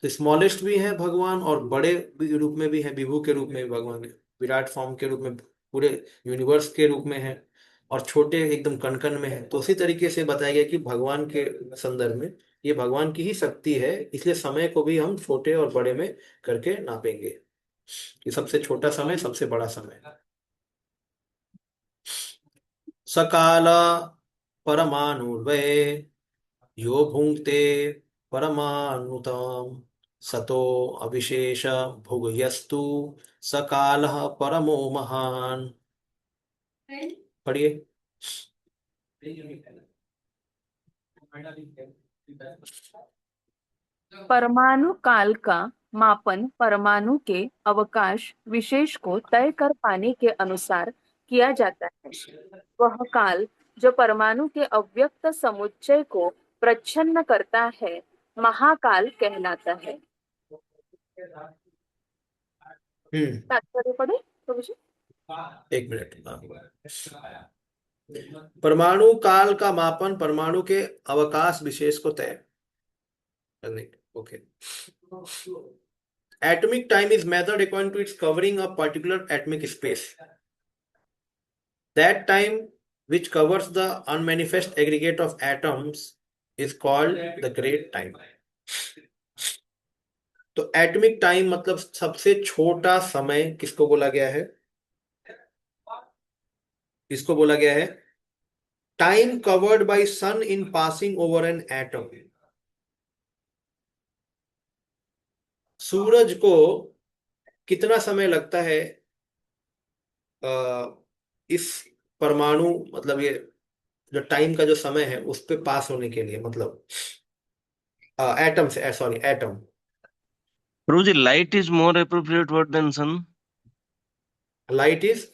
तो स्मॉलेस्ट भी है भगवान और बड़े भी रूप में भी है, विभू के रूप में भी भगवान है, विराट फॉर्म के रूप में पूरे यूनिवर्स के रूप में है, और छोटे एकदम कण कण में है। तो उसी तरीके से बताया गया कि भगवान के संदर्भ में ये भगवान की ही शक्ति है, इसलिए समय को भी हम छोटे और बड़े में करके नापेंगे कि सबसे छोटा समय सबसे बड़ा समय। सकाल परमाणुर्वै यो भुंक्ते परमाणुतम सतो अविशेष भुगयस्तु सकालः परमो महान। पढ़िए। परमाणु काल का मापन परमाणु के अवकाश विशेष को तय कर पाने के अनुसार किया जाता है। वह काल जो परमाणु के अव्यक्त समुच्चय को प्रच्छन्न करता है महाकाल कहलाता है। तात्पर्य पढ़े प्रभु जी। एक मिनट। परमाणु काल का मापन परमाणु के अवकाश विशेष को तय करने। Okay. Atomic time is measured according to its covering a particular atomic space. That time which covers the unmanifest aggregate of atoms is called the great time. तो एटॉमिक टाइम मतलब सबसे छोटा समय किसको बोला गया है? इसको बोला गया है time covered by sun in passing over an atom. सूरज को कितना समय लगता है इस परमाणु, मतलब ये जो टाइम का जो समय है उस पे पास होने के लिए, मतलब एटम से, सॉरी एटम। प्रभु जी, light is more appropriate word than sun. Light is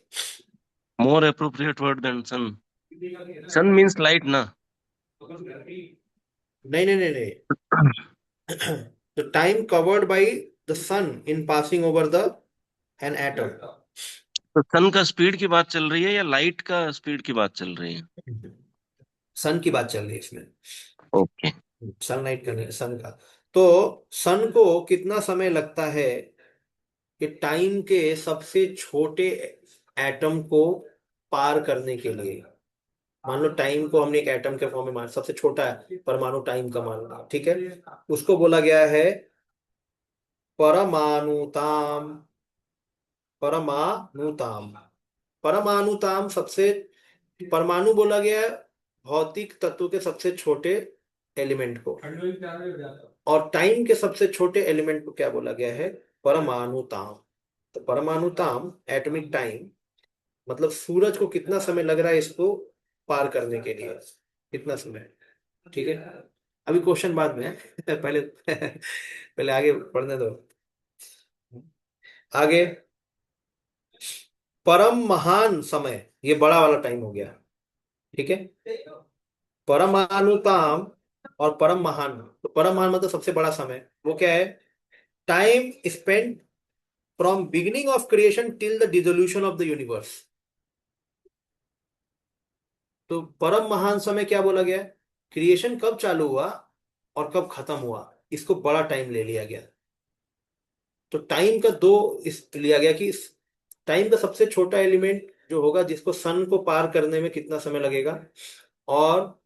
more appropriate word than sun. Sun means light ना? नहीं नहीं नहीं नहीं। The time covered by the sun in passing over the an atom. तो sun का speed की बात चल रही है या लाइट का स्पीड की बात चल रही है? सन की बात चल रही है इसमें। ओके। सनलाइट का नहीं, सन का। तो सन को कितना समय लगता है कि टाइम के सबसे छोटे एटम को पार करने के लिए? मान लो टाइम को हमने एक एटम के फॉर्म में मान, सबसे छोटा परमाणु टाइम का मान लो, ठीक है? उसको बोला गया है परमाणुताम। परमाणुताम, परमाणुताम सबसे, परमाणु बोला गया है भौतिक तत्व के सबसे छोटे एलिमेंट को, और टाइम के सबसे छोटे एलिमेंट को क्या बोला गया है? परमाणुताम। तो परमाणुताम एटॉमिक टाइम मतलब सूरज को कितना समय लग रहा है इसको पार करने के लिए, कितना समय, ठीक है? अभी क्वेश्चन बाद में है। पहले पहले आगे पढ़ने दो। आगे परम महान समय, ये बड़ा वाला टाइम हो गया, ठीक है? परमाणुताम और परम महान। तो परम महान मतलब सबसे बड़ा समय, वो क्या है? Time spend from beginning of creation till the dissolution of the universe. तो परम महान समय क्या बोला गया? क्रिएशन कब चालू हुआ और कब खत्म हुआ, इसको बड़ा टाइम ले लिया गया। तो टाइम का दो इस लिया गया कि टाइम का सबसे छोटा एलिमेंट जो होगा जिसको सन को पार करने में कितना समय लगेगा, और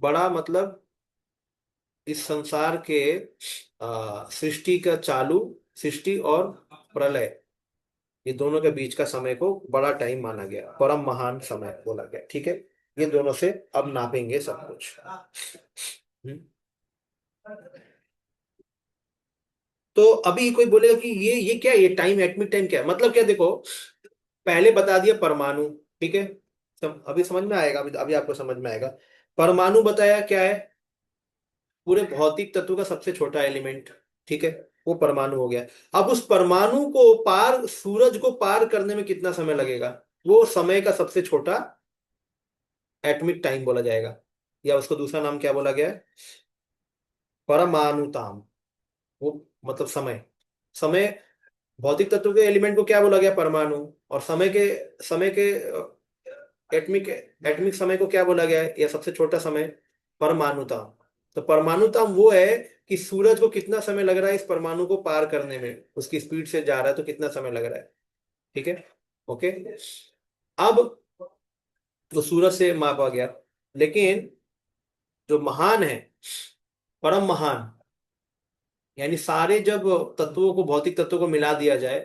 बड़ा मतलब इस संसार के सृष्टि का चालू, सृष्टि और प्रलय, ये दोनों के बीच का समय को बड़ा टाइम माना गया, परम महान समय बोला गया, ठीक है? ये दोनों से अब नापेंगे सब कुछ। हम्म। तो अभी कोई बोलेगा कि ये क्या है, ये टाइम, एटमिक टाइम क्या है, मतलब क्या, देखो पहले बता दिया परमाणु, ठीक है, सब अभी समझ में आएगा, अभी आपको समझ में आएगा। परमाणु बताया क्या है, पूरे भौतिक तत्व का सबसे छोटा एलिमेंट, ठीक है, वो परमाणु हो गया। अब उस परमाणु को पार, सूरज को पार करने में कितना समय लगेगा, वो समय का सबसे छोटा एटमिक टाइम बोला जाएगा, या उसको दूसरा नाम क्या बोला गया है, परमाणुताम। वो मतलब समय, समय भौतिक तत्व के एलिमेंट को क्या बोला गया, परमाणु। और समय के एटमिक एटमिक समय को क्या बोला गया है, या सबसे छोटा समय, परमाणुताम। तो परमाणुताम वो है कि सूरज को कितना समय लग रहा है इस परमाणु को पार करने में, उसकी स्पीड से जा रहा है तो कितना समय लग रहा है, ठीक है, ओके। अब तो सूरज से मापा गया, लेकिन जो महान है, परम महान, यानी सारे जब तत्वों को, भौतिक तत्वों को मिला दिया जाए,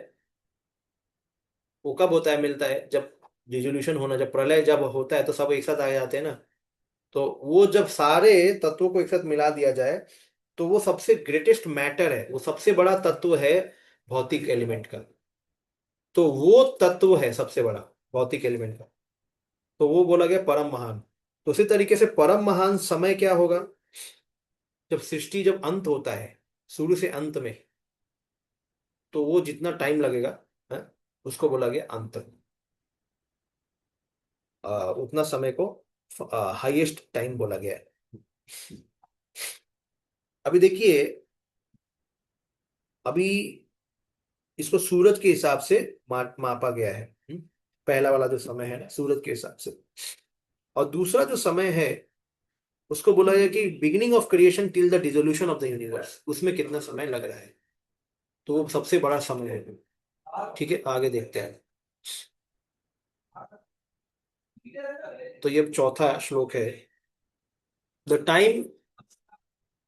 वो कब होता है, मिलता है जब डिसोल्यूशन होना, जब प्रलय जब होता है तो सब एक साथ आ जाते हैं ना। तो वो जब सारे तत्वों को एक साथ मिला दिया जाए, तो वो सबसे ग्रेटेस्ट मैटर है, वो सबसे बड़ा तत्व है भौतिक एलिमेंट का। तो वो तत्व है सबसे बड़ा भौतिक एलिमेंट का, तो वो बोला गया परम महान। तो उसी तरीके से परम महान समय क्या होगा, जब सृष्टि, जब अंत होता है शुरू से अंत में, तो वो जितना टाइम लगेगा, है, उसको बोला गया अंत। उतना समय को हाईएस्ट टाइम बोला गया है। अभी देखिए, अभी इसको सूरज के हिसाब से मापा गया है। पहला वाला जो समय है ना, सूरज के हिसाब से। और दूसरा जो समय है, उसको बोला गया कि beginning of creation till the dissolution of the universe, उसमें कितना समय लग रहा है, तो वो सबसे बड़ा समय है, ठीक है। आगे देखते हैं, तो ये चौथा श्लोक है। The time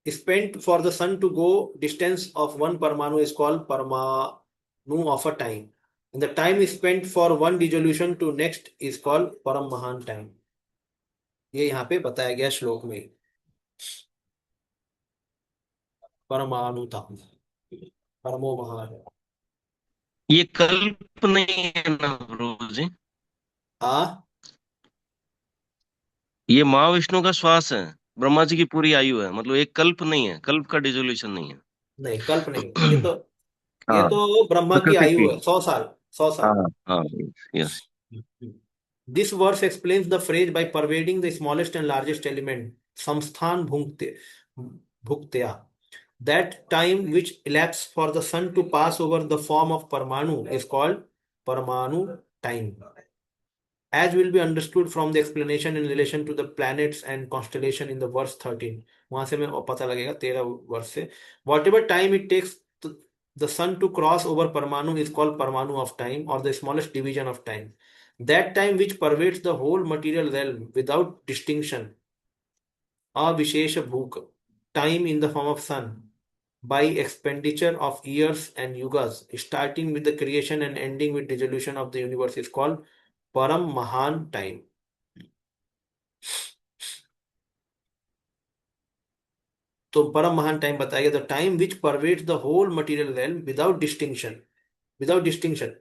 spent for the sun to go distance of one parmanu is called parmanu of a time. And the time is spent for one dissolution to next is called param mahan time. ये यहाँ पे बताया गया श्लोक में, परमाणुता, परमो महान। ये कल्प नहीं है ना प्रभु जी? आ ये महाविष्णु का श्वास है, ब्रह्मा जी की पूरी आयु है, मतलब एक कल्प नहीं है, कल्प का डिसोल्यूशन नहीं है। नहीं, कल्प नहीं, ये हाँ, तो ब्रह्मा की प्रकृति आयु की। है, 100 साल, 100 साल। हाँ हाँ, yes. This verse explains the phrase by pervading the smallest and largest element, samsthan bhuktya. That time which elapses for the sun to pass over the form of Parmanu is called Parmanu time. As will be understood from the explanation in relation to the planets and constellation in the verse 13. वहां से मैं पता लगेगा 13 वर्ष से। Whatever time it takes the sun to cross over Parmanu is called Parmanu of time, or the smallest division of time. That time which pervades the whole material realm without distinction, a Vishesha Bhuk, time in the form of sun, by expenditure of years and yugas, starting with the creation and ending with dissolution of the universe, is called Param Mahan time. तो परम महान time बताया गया, the time which pervades the whole material realm without distinction, without distinction.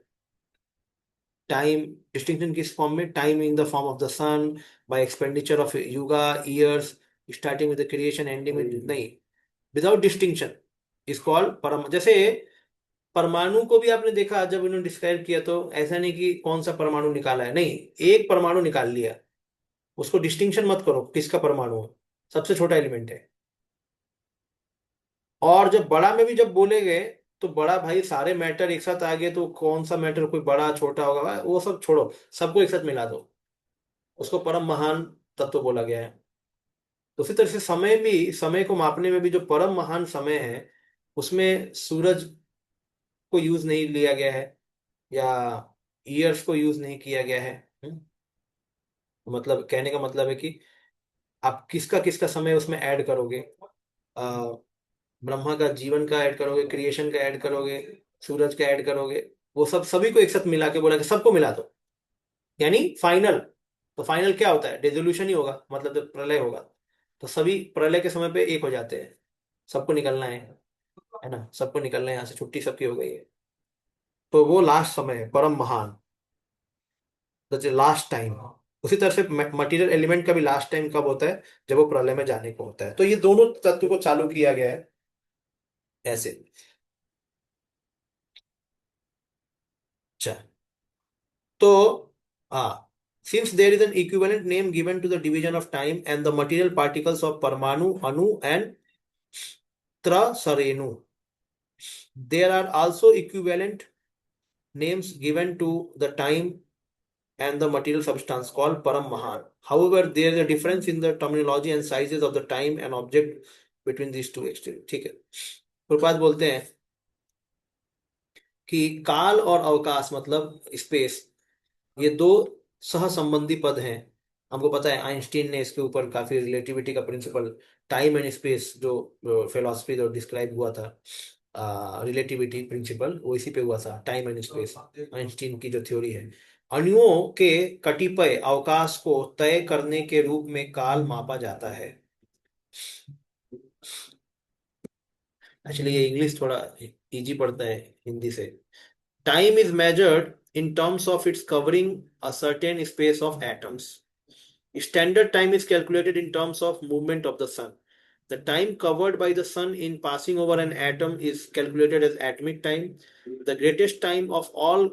Time distinction किस form में, time in the form of the sun, by expenditure of yuga years, starting with the creation ending with, नहीं, without distinction is called परम। जैसे परमाणु को भी आपने देखा, जब इन्होंने डिस्क्राइब किया तो ऐसा नहीं कि कौन सा परमाणु निकाला है, नहीं, एक परमाणु निकाल लिया, उसको डिस्टिंक्शन मत करो किसका परमाणु है, सबसे छोटा एलिमेंट है। और जब बड़ा में भी जब बोले गए, तो बड़ा भाई सारे मैटर एक साथ आ गए, तो कौन सा मैटर कोई बड़ा छोटा होगा, वो सब छोड़ो, सबको एक साथ मिला दो, उसको परम महान तत्व बोला गया है। तो उसी तरह से समय भी, समय को मापने में भी जो परम महान समय है, उसमें सूरज को यूज नहीं लिया गया है, या ईयर्स को यूज नहीं किया गया है। मतलब कहने का मतलब है कि आप किसका किसका समय उसमें ऐड करोगे, ब्रह्मा का जीवन का ऐड करोगे, क्रिएशन का ऐड करोगे, सूरज का ऐड करोगे, वो सब सभी को एक साथ मिला के बोला कि सबको मिला दो, यानी फाइनल तो फाइनल क्या होता है, डिसोल्यूशन ही होगा, मतलब जब प्रलय होगा तो सभी प्रलय के समय पे एक हो जाते हैं, सबको निकलना है ना, सबको निकलना है यहाँ से, छुट्टी सबकी हो गई है। तो वो लास्ट समय है, परम महान, लास्ट टाइम। उसी तरह से मटेरियल एलिमेंट का भी लास्ट टाइम कब होता है, जब वो प्रलय में जाने को होता है। तो ये दोनों तत्व को चालू किया गया है ऐसे। अच्छा, तो हाँ, since there is an equivalent name given to the division of time and the material particles of Parmanu, Anu and Trasarenu, there are also equivalent names given to the time and the material substance called Param Mahan. However, there is a difference in the terminology and sizes of the time and object between these two extremes. ठीक है, प्रपात बोलते हैं कि काल और अवकाश मतलब स्पेस, ये दो सह संबंधी पद हैं। हमको पता है आइंस्टीन ने इसके ऊपर काफी रिलेटिविटी का प्रिंसिपल, टाइम एंड स्पेस जो फिलोसफी जो डिस्क्राइब हुआ था, रिलेटिविटी प्रिंसिपल, वो इसी पे हुआ था, टाइम एंड स्पेस, आइंस्टीन की जो थ्योरी है। अणुओं के कतिपय अवकाश को तय करने के रूप में काल मापा जाता है। एक्चुअली ये इंग्लिश थोड़ा इजी पड़ता है हिंदी से। Time is measured in terms of its covering a certain space of atoms. Standard time is calculated in terms of movement of the sun. The time covered by the sun in passing over an atom is calculated as atomic time. The greatest time of all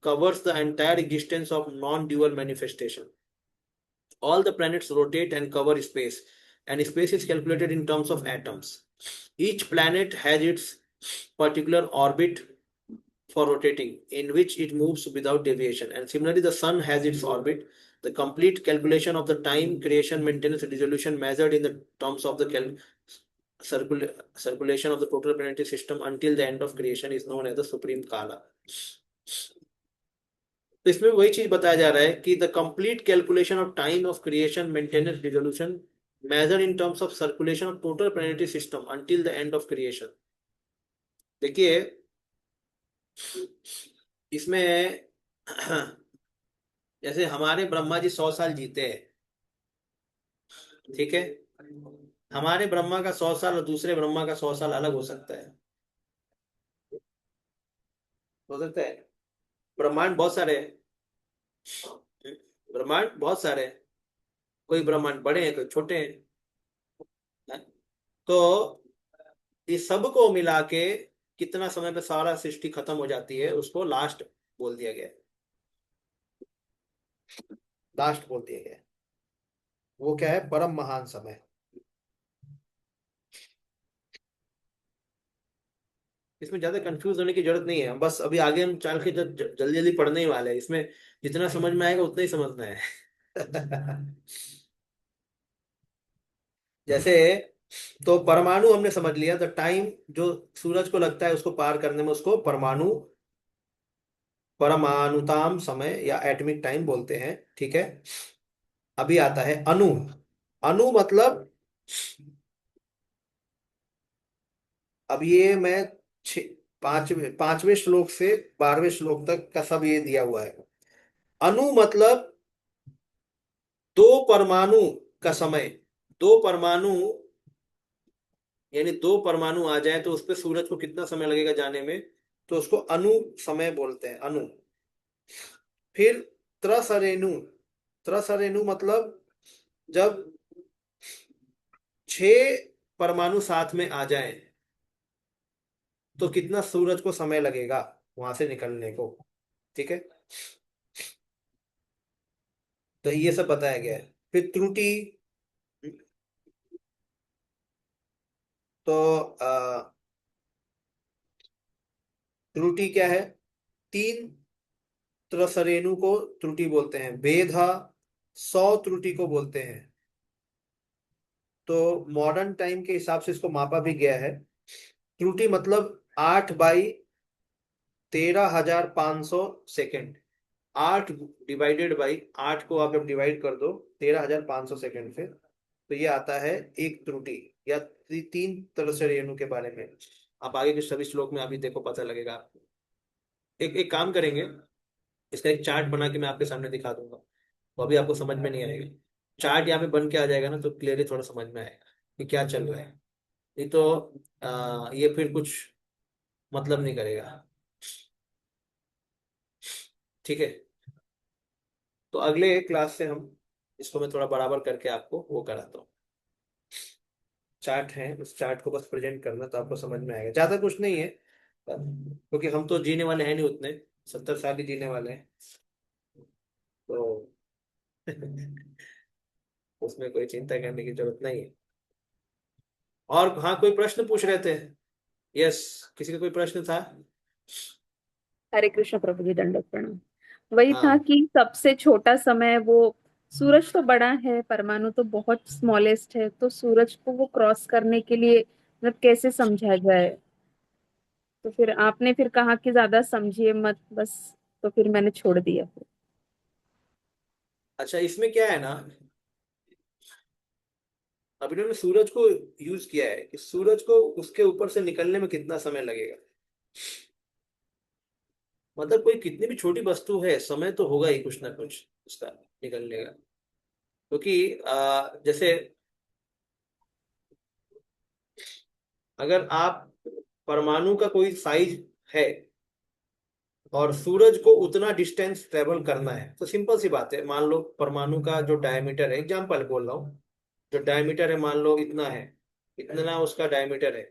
covers the entire existence of non-dual manifestation. All the planets rotate and cover space, and space is calculated in terms of atoms. Each planet has its particular orbit for rotating, in which it moves without deviation. And similarly, the sun has its orbit. The complete calculation of the time, creation, maintenance, resolution measured in the terms of the circulation of the total planetary system until the end of creation is known as the supreme kala. तो इसमें वही चीज बताया जा रहा है कि the complete calculation of time of creation, maintenance, resolution measure in terms of circulation of total planetary system until the end of creation. देखिए इसमें जैसे हमारे ब्रह्मा जी 100 साल जीते हैं, ठीक है, हमारे ब्रह्मा का 100 साल और दूसरे ब्रह्मा का 100 साल अलग हो सकता है, हो सकता है। ब्रह्मांड बहुत सारे हैं, ब्रह्मांड बहुत सारे हैं, कोई ब्रह्मांड बड़े हैं, कोई छोटे हैं। तो इस सब को मिला के कितना समय पे सारा सृष्टि खत्म हो जाती है, उसको लास्ट बोल दिया गया, लास्ट बोल दिया गया। वो क्या है, परम महान समय। इसमें ज्यादा कंफ्यूज होने की जरूरत नहीं है, हम बस अभी आगे हम चल के जल्दी जल्दी पढ़ने ही वाले हैं, इसमें जितना समझ में आएगा उतना ही समझना है। जैसे तो परमाणु हमने समझ लिया, तो टाइम जो सूरज को लगता है उसको पार करने में, उसको परमाणु, परमाणुताम समय या एटॉमिक टाइम बोलते हैं, ठीक है। अभी आता है अणु। अणु मतलब, अब ये मैं पांचवें श्लोक से 12वें श्लोक तक का सब ये दिया हुआ है। अणु मतलब दो परमाणु का समय, दो परमाणु यानी दो परमाणु आ जाए तो उस पर सूरज को कितना समय लगेगा जाने में, तो उसको अणु समय बोलते हैं, अणु। फिर त्रसरेणु, त्रसरेणु मतलब जब 6 परमाणु साथ में आ जाए तो कितना सूरज को समय लगेगा वहां से निकलने को, ठीक है। तो ये सब बताया गया है। फिर त्रुटि, तो त्रुटि क्या है, 3 त्रसरेणु को त्रुटि बोलते हैं। भेदा 100 त्रुटि को बोलते हैं। तो मॉडर्न टाइम के हिसाब से इसको मापा भी गया है। त्रुटि मतलब 8/13,500 सेकेंड। 8 डिवाइडेड बाई 8 को आप जब डिवाइड कर दो 13,500 सेकेंड से, तो ये आता है एक त्रुटि या 3 त्रसरेणु के बारे में। आप आगे के सभी श्लोक में अभी देखो, पता लगेगा आपको। एक एक काम करेंगे, इसका एक चार्ट बना के मैं आपके सामने दिखा दूंगा। वो अभी आपको समझ में नहीं आएगा। चार्ट यहाँ पे बन के आ जाएगा ना तो क्लियरली थोड़ा समझ में आएगा कि क्या चल रहा है। नहीं तो ये फिर कुछ मतलब नहीं करेगा। ठीक है, तो अगले क्लास से हम इसको मैं थोड़ा बराबर करके आपको वो कराता हूँ। चार्ट है, उस चार्ट को बस प्रेजेंट करना तो आपको समझ में आएगा, ज्यादा कुछ नहीं है, क्योंकि हम तो जीने वाले हैं नहीं उतने, 70 साल ही जीने वाले हैं तो उसमें कोई चिंता करने की जरूरत नहीं है। और हाँ, कोई प्रश्न पूछ रहे थे? यस, किसी का कोई प्रश्न था? हरे कृष्ण प्रभु जी, दंडवत प्रणाम। वही था हाँ, कि सबसे छोटा समय वो, सूरज तो बड़ा है, परमाणु तो बहुत स्मॉलेस्ट है, तो सूरज को वो क्रॉस करने के लिए मतलब कैसे समझा जाए? तो फिर आपने फिर कहा कि ज्यादा समझिए मत बस, तो फिर मैंने छोड़ दिया। अच्छा, इसमें क्या है ना, अब इन्होंने सूरज को यूज किया है कि सूरज को उसके ऊपर से निकलने में कितना समय लगेगा। मतलब कोई कितनी भी छोटी वस्तु है, समय तो होगा ही कुछ ना कुछ उसका निकलने का। क्योंकि जैसे अगर आप परमाणु का कोई साइज है और सूरज को उतना डिस्टेंस ट्रेवल करना है, तो सिंपल सी बात है, मान लो परमाणु का जो डायमीटर है, एग्जाम्पल बोल रहा हूँ, जो डायमीटर है मान लो इतना है, इतना उसका डायमीटर है,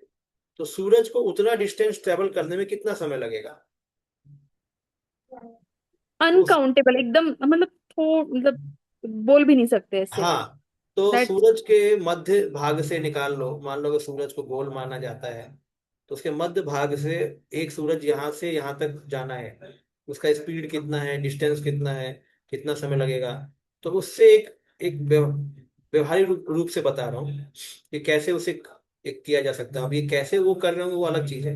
तो सूरज को उतना डिस्टेंस ट्रेवल करने में कितना समय लगेगा? तो उस अनकाउंटेबल एकदम, मतलब मतलब बोल भी नहीं सकते ऐसे। हाँ, तो दैट। सूरज के मध्य भाग से निकाल लो, मान लो कि सूरज को गोल माना जाता है, तो उसके मध्य भाग से एक सूरज यहाँ से यहाँ तक जाना है, उसका स्पीड कितना है, डिस्टेंस कितना है, कितना समय लगेगा। तो उससे एक एक व्यवहारिक रूप से बता रहा हूँ कि कैसे उसे एक किया जा सकता है। अब ये कैसे वो कर रहे होंगे वो अलग चीज है।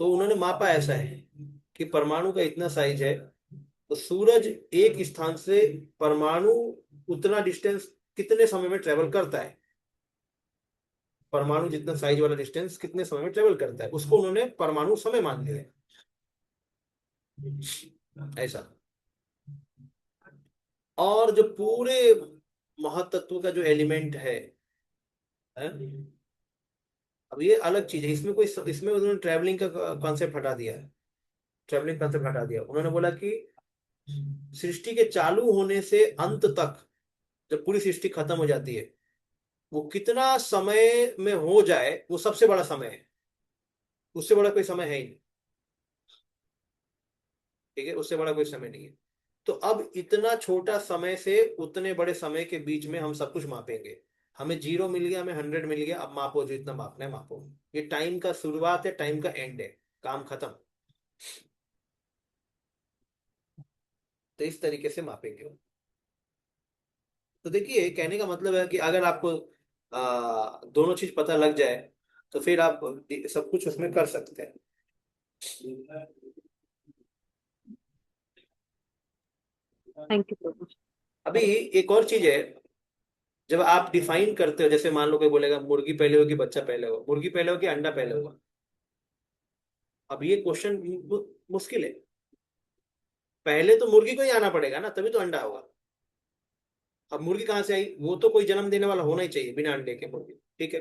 तो उन्होंने मापा ऐसा है कि परमाणु का इतना साइज है, तो सूरज एक स्थान से परमाणु उतना डिस्टेंस कितने समय में ट्रेवल करता है, परमाणु जितना साइज वाला डिस्टेंस कितने समय में ट्रेवल करता है, उसको उन्होंने परमाणु समय मान लिया है ऐसा। और जो पूरे महातत्व का जो एलिमेंट है? अब ये अलग चीज है, इसमें कोई, इसमें उन्होंने ट्रेवलिंग का कॉन्सेप्ट हटा दिया है। ट्रेवलिंग कॉन्सेप्ट हटा दिया, उन्होंने बोला कि सृष्टि के चालू होने से अंत तक, जब पूरी सृष्टि खत्म हो जाती है, वो कितना समय में हो जाए वो सबसे बड़ा समय है, उससे बड़ा कोई समय है ही नहीं। ठीक है, उससे बड़ा कोई समय नहीं है। तो अब इतना छोटा समय से उतने बड़े समय के बीच में हम सब कुछ मापेंगे। हमें 0 मिल गया, हमें 100 मिल गया, अब मापो, जो इतना मापना है मापो। ये टाइम का शुरुआत है, टाइम का एंड है, काम खत्म। तो इस तरीके से मापेंगे वो। तो देखिए, कहने का मतलब है कि अगर आपको दोनों चीज पता लग जाए तो फिर आप सब कुछ उसमें कर सकते हैं। थैंक यू प्रभु जी। अभी एक और चीज है, जब आप डिफाइन करते हो, जैसे मान लो कोई बोलेगा मुर्गी पहले होगी बच्चा पहले होगा, मुर्गी पहले होगी अंडा पहले होगा। अब ये क्वेश्चन मुश्किल है। पहले तो मुर्गी को ही आना पड़ेगा ना, तभी तो अंडा होगा। अब मुर्गी कहाँ से आई? वो तो कोई जन्म देने वाला होना ही चाहिए, बिना अंडे के मुर्गी। ठीक है,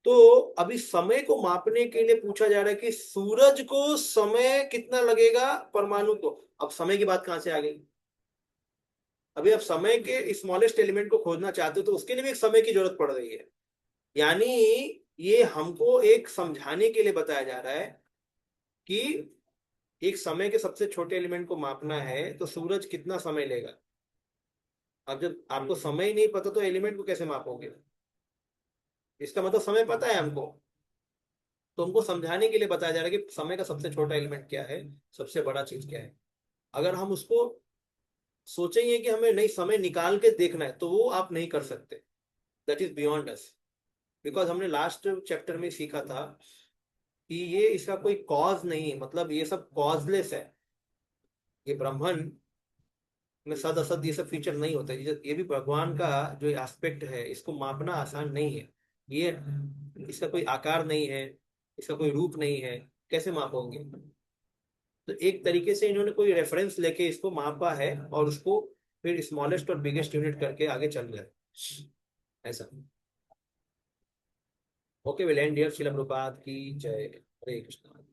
तो अभी समय को मापने के लिए पूछा जा रहा है कि सूरज को समय कितना लगेगा परमाणु को। अब समय की बात कहाँ से आ गई? अभी आप समय के स्मॉलेस्ट एलिमेंट को खोजना चाहते हो तो उसके लिए भी एक समय की जरूरत पड़ रही है। यानी ये हमको एक समझाने के लिए बताया जा रहा है कि एक समय के सबसे छोटे एलिमेंट को मापना है तो सूरज कितना समय लेगा। अब जब आपको समय ही नहीं पता तो एलिमेंट को कैसे मापोगे? इसका मतलब समय पता है हमको, तो हमको समझाने के लिए बताया जा रहा है कि समय का सबसे छोटा एलिमेंट क्या है, सबसे बड़ा चीज क्या है। अगर हम उसको सोचेंगे कि हमें नहीं समय निकाल के देखना है तो वो आप नहीं कर सकते। That is beyond us. Because हमने लास्ट चैप्टर में सीखा था कि ये इसका कोई कॉज नहीं है, मतलब ये सब कॉजलेस है। ये ब्रह्मांड में सद असद ये सब फीचर नहीं होता, ये भी भगवान का जो एस्पेक्ट है, इसको मापना आसान नहीं है। ये इसका कोई आकार नहीं है, इसका कोई रूप नहीं है, कैसे मापोगे? तो एक तरीके से इन्होंने कोई रेफरेंस लेके इसको मापा है और उसको फिर स्मॉलेस्ट और बिगेस्ट यूनिट करके आगे चल गए ऐसा। Okay will and dear. Srila Prabhupada की जय। हरे कृष्णा।